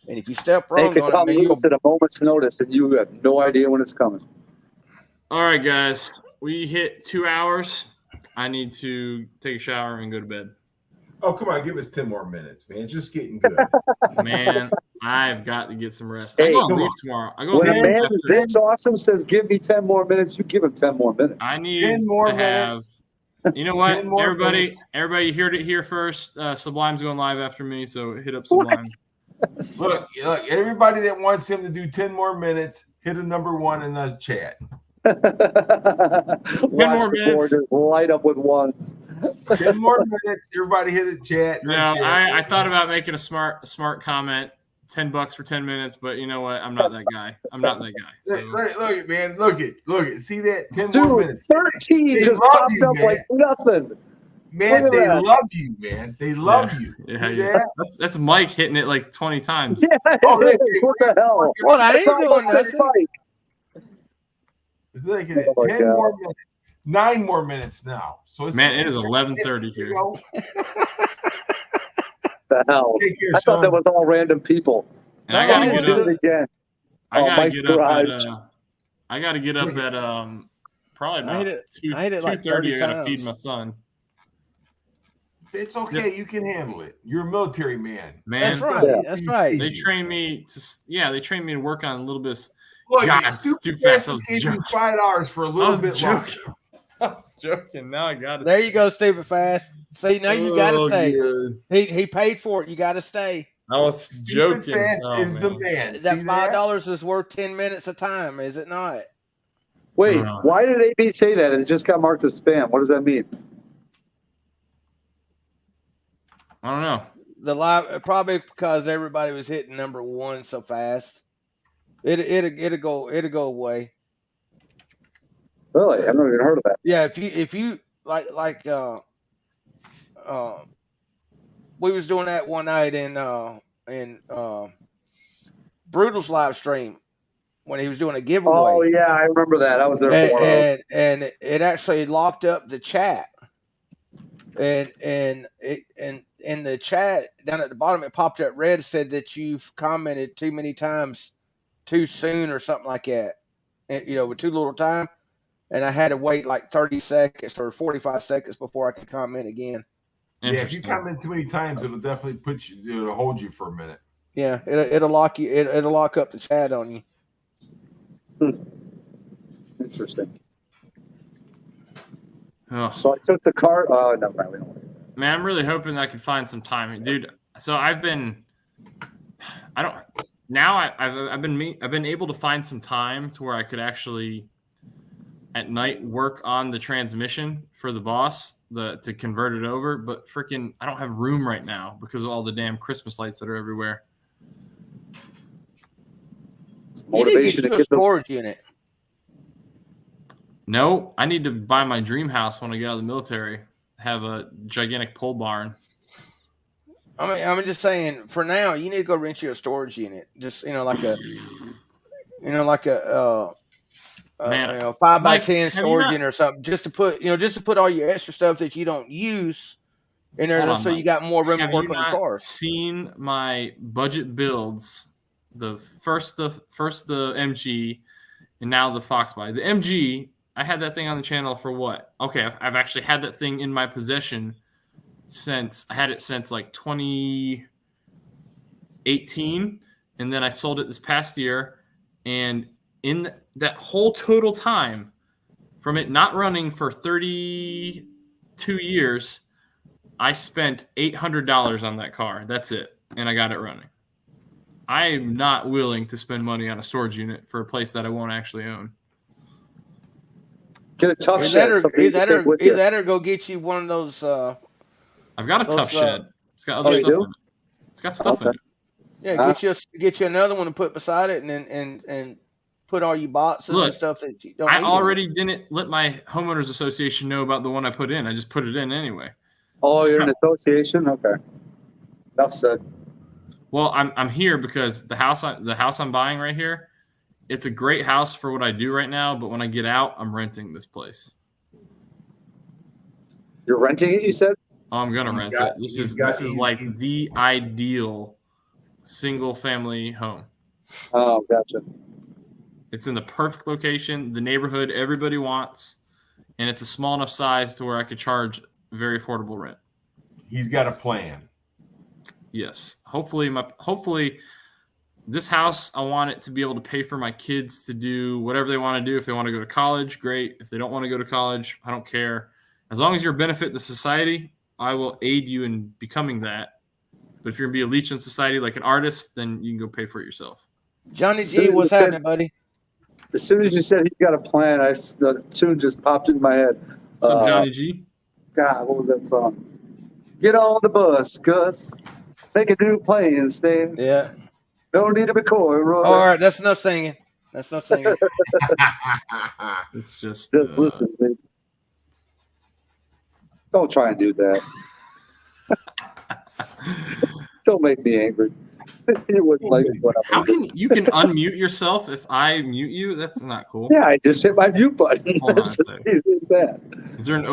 if you step They wrong could on it, come man, you'll. loose at a moment's notice, and you have no idea when it's coming. All right, guys. We hit 2 hours. I need to take a shower and go to bed. Oh, come on, give us 10 more minutes, man. It's just getting good. Man, I've got to get some rest. Hey, I go on come leave on. tomorrow. I go When on a leave man after. this awesome says, "Give me 10 more minutes," you give him 10 more minutes. I need 10 more to have. minutes. You know what? 10 more minutes. Everybody heard it here first. Sublime's going live after me, so hit up Sublime. Look, everybody that wants him to do 10 more minutes, hit a number 1 in the chat. Watch more the minutes. board just light up with ones. 10 more minutes. Everybody hit a chat. You know, I thought about making a smart comment, $10 for 10 minutes, but you know what? I'm not that guy. So. Look, man. Look it. See that? 10 Dude, more minutes. 13 They just love popped you, up man. like nothing. Man, Look at they that. love you, man. They love you. Yeah, See yeah. that? That's Mike hitting it like 20 times. Yeah, Oh, it is. What the hell? What? I ain't It's doing almost nothing. like It's like Oh, my 10 God. more minutes. 9 more minutes now. So it's Man, it is 11:30 here. the hell. Take care, I thought that son. was all random people. And I gotta No, get Do up. it again. I gotta Mike's get up at. garage. I gotta get up at probably I hit about it- I hit it like 2:30. I 30 gotta feed times. my son. It's okay. You can handle it. You're a military man. Man, That's right. Yeah. That's right. they trained me to work on a little bit. Look, God, stupid too fast. I Festus was gave you joking. $5 for a I little was bit longer. joking. I was joking. Now I got it. There you go, Stupid Fast. See, now you got to stay. Good. He paid for it. You got to stay. I was Stupid joking. Fast Oh, is the man. man. That See $5 is worth 10 minutes of time, is it not? Wait, Uh. why did AB say that? It just got marked as spam. What does that mean? I don't know. The live probably because everybody was hitting number 1 so fast. It'll go away. Really? I've never even heard of that. Yeah, if you we was doing that one night in Brutal's live stream when he was doing a giveaway. Oh, yeah, I remember that. I was there for one of those. and it actually locked up the chat. And in the chat down at the bottom, it popped up red, said that you've commented too many times too soon or something like that. And, with too little time. And I had to wait like 30 seconds or 45 seconds before I could comment again. Yeah, if you Interesting. comment too many times, it'll definitely it'll hold you for a minute. Yeah, it'll lock you. It'll lock up the chat on you. Interesting. Oh. So I took the car. Never mind. We don't. Man, I'm really hoping I can find some time, dude. So I've been able to find some time to where I could actually at night work on the transmission for the boss, to convert it over. But freaking, I don't have room right now because of all the damn Christmas lights that are everywhere. You need to get you a storage unit. No, I need to buy my dream house when I get out of the military. Have a gigantic pole barn. I mean, I'm just saying. For now, you need to go rent you a storage unit. Just like a 5x10 storage unit or something. Just to put all your extra stuff that you don't use in there, so you got more room to work on your car. Seen my budget builds? The first the MG, and now the Foxbody. The MG, I had that thing on the channel for what? Okay, I've actually had that thing in my possession since like 2018, and then I sold it this past year. And in that whole total time, from it not running for 32 years, I spent $800 on that car. That's it, and I got it running. I am not willing to spend money on a storage unit for a place that I won't actually own. Get a tough Either shed. that, or, something you either, can that take or, with either you. that or go get you one of those. I've got a tough shed. It's got Oh, other you stuff do? in it. It's got stuff in Okay. it. Yeah, get you another one to put beside it, and then and put all your boxes Look, and stuff that you don't I need. already didn't let my homeowners association know about the one I put in. I just put it in anyway. Oh, you're in association? Okay. Enough said. Well, I'm here because the house I'm buying right here, it's a great house for what I do right now. But when I get out, I'm renting this place. You're renting it, you said? Oh, I'm gonna rent it. This is like the ideal single family home. Oh, gotcha. It's in the perfect location, the neighborhood everybody wants, and it's a small enough size to where I could charge very affordable rent. He's got a plan. Yes. Hopefully this house, I want it to be able to pay for my kids to do whatever they want to do. If they want to go to college, great. If they don't want to go to college, I don't care. As long as you're a benefit to society, I will aid you in becoming that. But if you're going to be a leech in society like an artist, then you can go pay for it yourself. Johnny G, what's happening, buddy? As soon as you said he's got a plan, the tune just popped in my head. What's up, Johnny G? God, what was that song? Get on the bus, Gus. Make a new plan instead. Yeah. No need to be coy, Roy. All right, that's enough singing. That's enough singing. It's just listen, baby. Don't try and do that. Don't make me angry. You wouldn't like what How I'm doing. can you can unmute yourself if I mute you? That's not cool. Yeah, I just hit my mute button. Hold on a That's second. as easy as that. Is there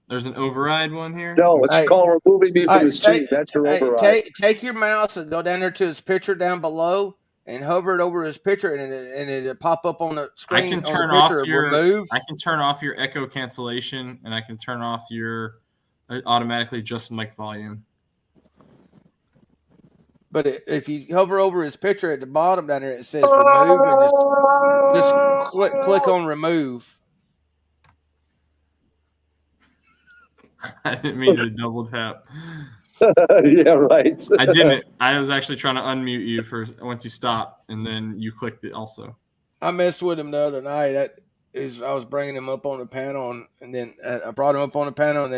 there's an override one here? No, it's Hey. called removing me from Hey, the stream. That's your override. Take your mouse and go down there to his picture down below and hover it over his picture, and it'll pop up on the screen. I can on turn the off picture, your remove. I can turn off your echo cancellation, and I can turn off your automatically adjust mic volume. But if you hover over his picture at the bottom down there, it says remove, and just click on remove. I didn't mean to double tap. Yeah, right. I didn't. I was actually trying to unmute you for once you stopped, and then you clicked it also. I messed with him the other night. I was bringing him up on the panel, and then I brought him up on the panel, and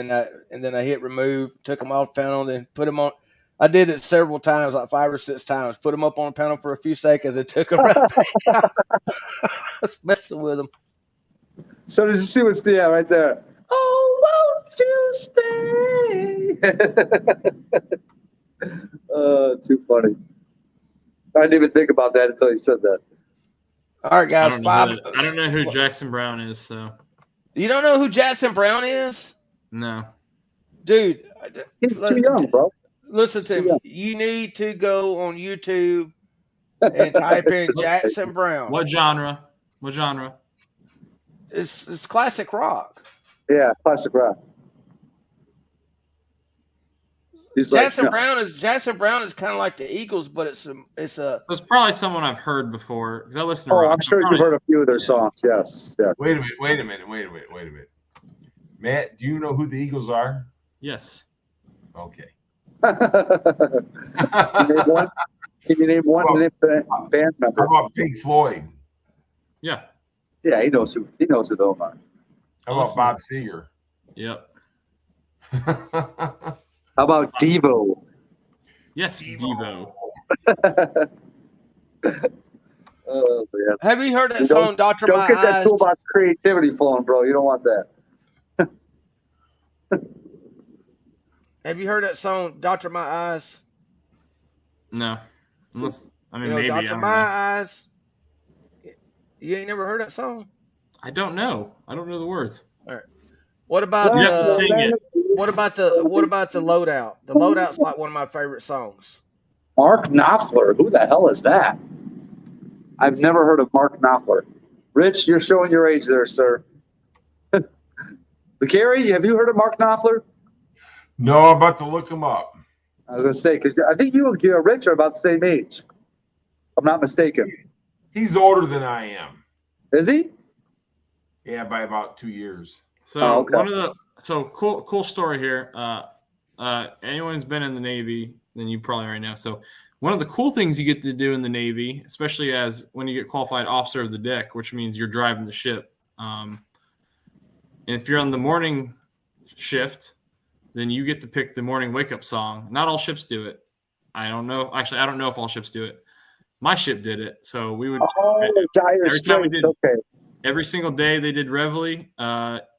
then I hit remove, took him off the panel, then put him on. I did it several times, like 5 or 6 times. Put him up on the panel for a few seconds, and took him right back out. I was messing with him. So did you see what's right there? Oh, won't you stay? Too funny. I didn't even think about that until you said that. All right, guys. I don't know who Jackson Brown is, so. You don't know who Jackson Brown is? No. Dude. He's too young, bro. Listen to me. Yeah. You need to go on YouTube and type in Jackson Brown. What genre? It's classic rock. Yeah, classic rock. He's Jackson like, Brown is kind of like the Eagles, but it's a. It's probably someone I've heard before because I listen to Oh, rock. I'm sure you've heard a few of their songs. Yes. Wait a minute. Matt, do you know who the Eagles are? Yes. Okay. Can you name one band member? How about Pink Floyd? Yeah. Yeah, he knows who those are. How about Bob Seger? Yep. How about Devo? Yes, Devo. Oh, man. Have you heard that song, Doctor Don't My get that Eyes? toolbox creativity flowing, bro. You don't want that. Have you heard that song, Doctor My Eyes? No. Unless, You know, maybe. I Doctor don't My know. Eyes. You ain't never heard that song? I don't know. I don't know the words. What about You have to sing it. what about the Loadout? The Loadout's like one of my favorite songs. Mark Knopfler. Who the hell is that? I've never heard of Mark Knopfler. Rich, you're showing your age there, sir. Gary, have you heard of Mark Knopfler? No, I'm about to look him up. I was going to say, because I think you and Rich are about the same age. If I'm not mistaken. He's older than I am. Is he? Yeah, by about 2 years. So okay. cool story here. Anyone who's been in the Navy, then you probably already know. So one of the cool things you get to do in the Navy, especially when you get qualified officer of the deck, which means you're driving the ship. And if you're on the morning shift, then you get to pick the morning wake up song. Not all ships do it. I don't know. Actually, I don't know if all ships do it. My ship did it. So we would Dire every time we Straits. did Okay. every single day they did Reveille,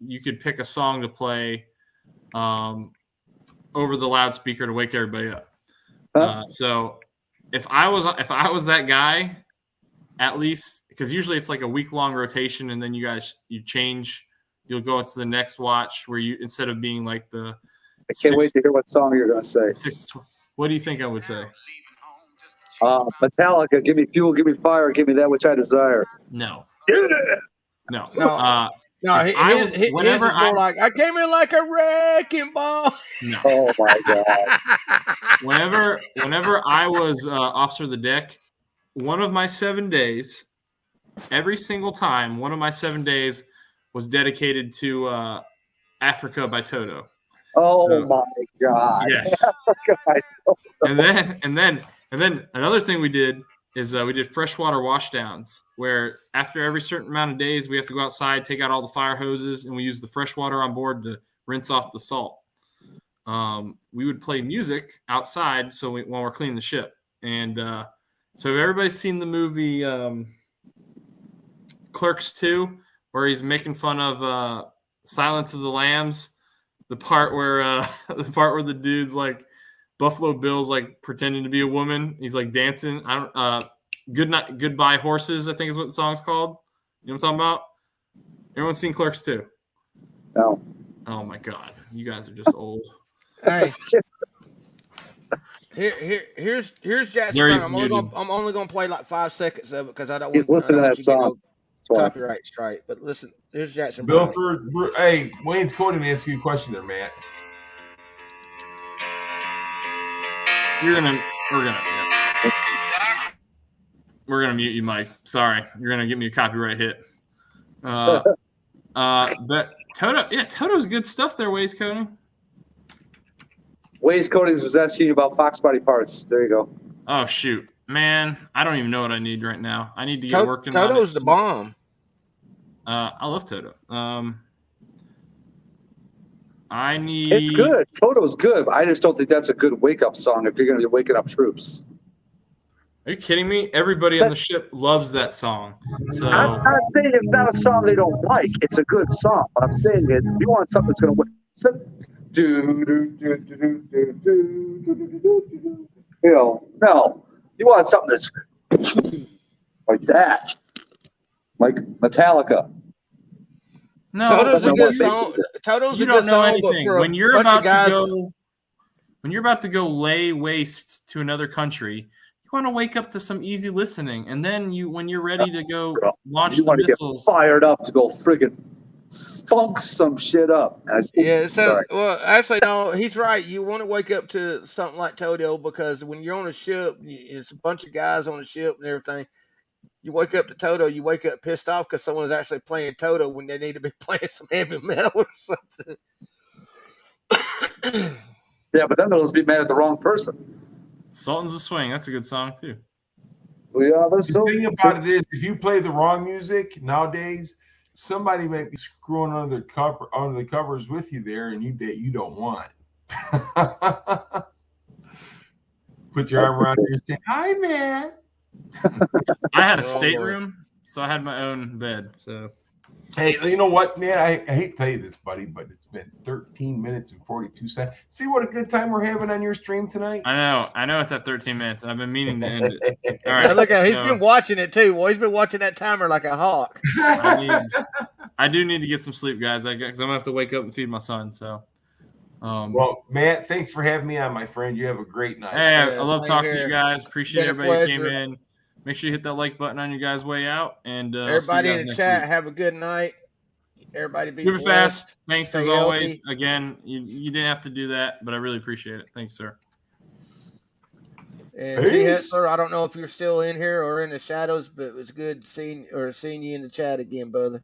you could pick a song to play over the loudspeaker to wake everybody up. So if I was that guy, at least, because usually it's like a week-long rotation, and then you change. You'll go into the next watch where you, instead of being like the I can't wait to hear what song you're going to say. What do you think I would say? Metallica, give me fuel, give me fire, give me that which I desire. No. No. No, his is more like, I came in like a wrecking ball. No. Oh my God. Whenever I was officer of the deck, one of my 7 days, every single time, one of my 7 days was dedicated to Africa by Toto. Oh my God. Yes. and then another thing we did is we did freshwater washdowns, where after every certain amount of days, we have to go outside, take out all the fire hoses, and we use the fresh water on board to rinse off the salt. We would play music outside while we're cleaning the ship. And so everybody's seen the movie Clerks 2, where he's making fun of Silence of the Lambs, the part where the dude's like Buffalo Bill's like pretending to be a woman. He's like dancing. Goodbye Horses, I think is what the song's called. You know what I'm talking about? Everyone's seen Clerks 2? No. Oh my God, you guys are just old. Hey, here's Jackson. I'm only gonna play like 5 seconds of it because I don't want that you song. get copyright strike. But listen, here's Jackson. Bilford, hey, Wayne's Cody to ask you a question there, Matt. We're gonna mute you, Mike. Sorry, you're gonna give me a copyright hit. But Toto's good stuff there, Waze Cody. Waze Coatings was asking you about Foxbody parts. There you go. Oh shoot, man! I don't even know what I need right now. I need to get working. Toto's the bomb. I love Toto. I need. It's good. Toto's good. I just don't think that's a good wake-up song if you're going to be waking up troops. Are you kidding me? Everybody on the ship loves that song. So I'm not saying it's not a song they don't like. It's a good song. What I'm saying is, if you want something that's going to no. You want something that's like that, like Metallica. no, Toto's a good song. Toto's a good song, but for when you're about to go lay waste to another country, you want to wake up to some easy listening, and then when you're ready to go launch the missiles, get fired up to go friggin' funk some shit up. Well, actually, no, he's right. You want to wake up to something like Toto because when you're on a ship, it's a bunch of guys on a ship and everything. You wake up to Toto, you wake up pissed off because someone's actually playing Toto when they need to be playing some heavy metal or something. Yeah, but then they'll be mad at the wrong person. Sultans of Swing, that's a good song too. The thing about it is, if you play the wrong music nowadays, somebody might be screwing under the covers with you there, and you don't want. Put your arm around you and say, "Hi, man." I had a stateroom, so I had my own bed. So, hey, you know what, man? I hate to tell you this, buddy, but it's been 13 minutes and 42 seconds. See what a good time we're having on your stream tonight? I know it's at 13 minutes, and I've been meaning to end it. All right, look at he's been watching it too. Well, he's been watching that timer like a hawk. I do need to get some sleep, guys, because I'm gonna have to wake up and feed my son. So. Well, Matt, thanks for having me on, my friend. You have a great night. Hey, I love talking to you guys. Appreciate everybody who came in. Make sure you hit that like button on your guys' way out. And everybody in the chat, have a good night. Everybody be super fast. Thanks Stay as healthy. always. Again, you didn't have to do that, but I really appreciate it. Thanks, sir. And T. Hetzler, I don't know if you're still in here or in the shadows, but it was good seeing you in the chat again, brother.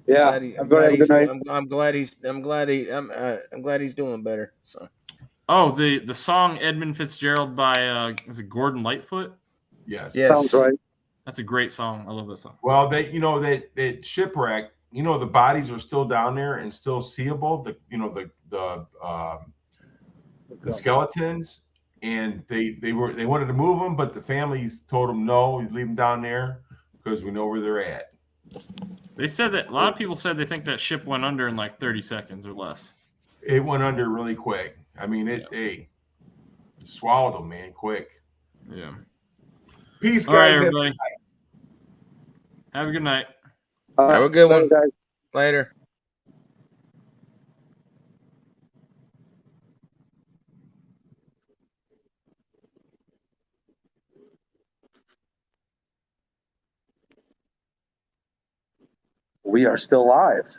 Yeah, I'm glad he's doing better. So. Oh, the song Edmund Fitzgerald by is it Gordon Lightfoot? Yes. Sounds right. That's a great song. I love that song. Well, that shipwreck, the bodies are still down there and still seeable. The skeletons, and they wanted to move them, but the families told them no, we leave them down there because we know where they're at. They said that a lot of people said they think that ship went under in like 30 seconds or less. It went under really quick. I mean, it swallowed them, man, quick. Yeah. Peace, All right, guys. everybody. Have a good night. Have a good one. Guys. Later. We are still live.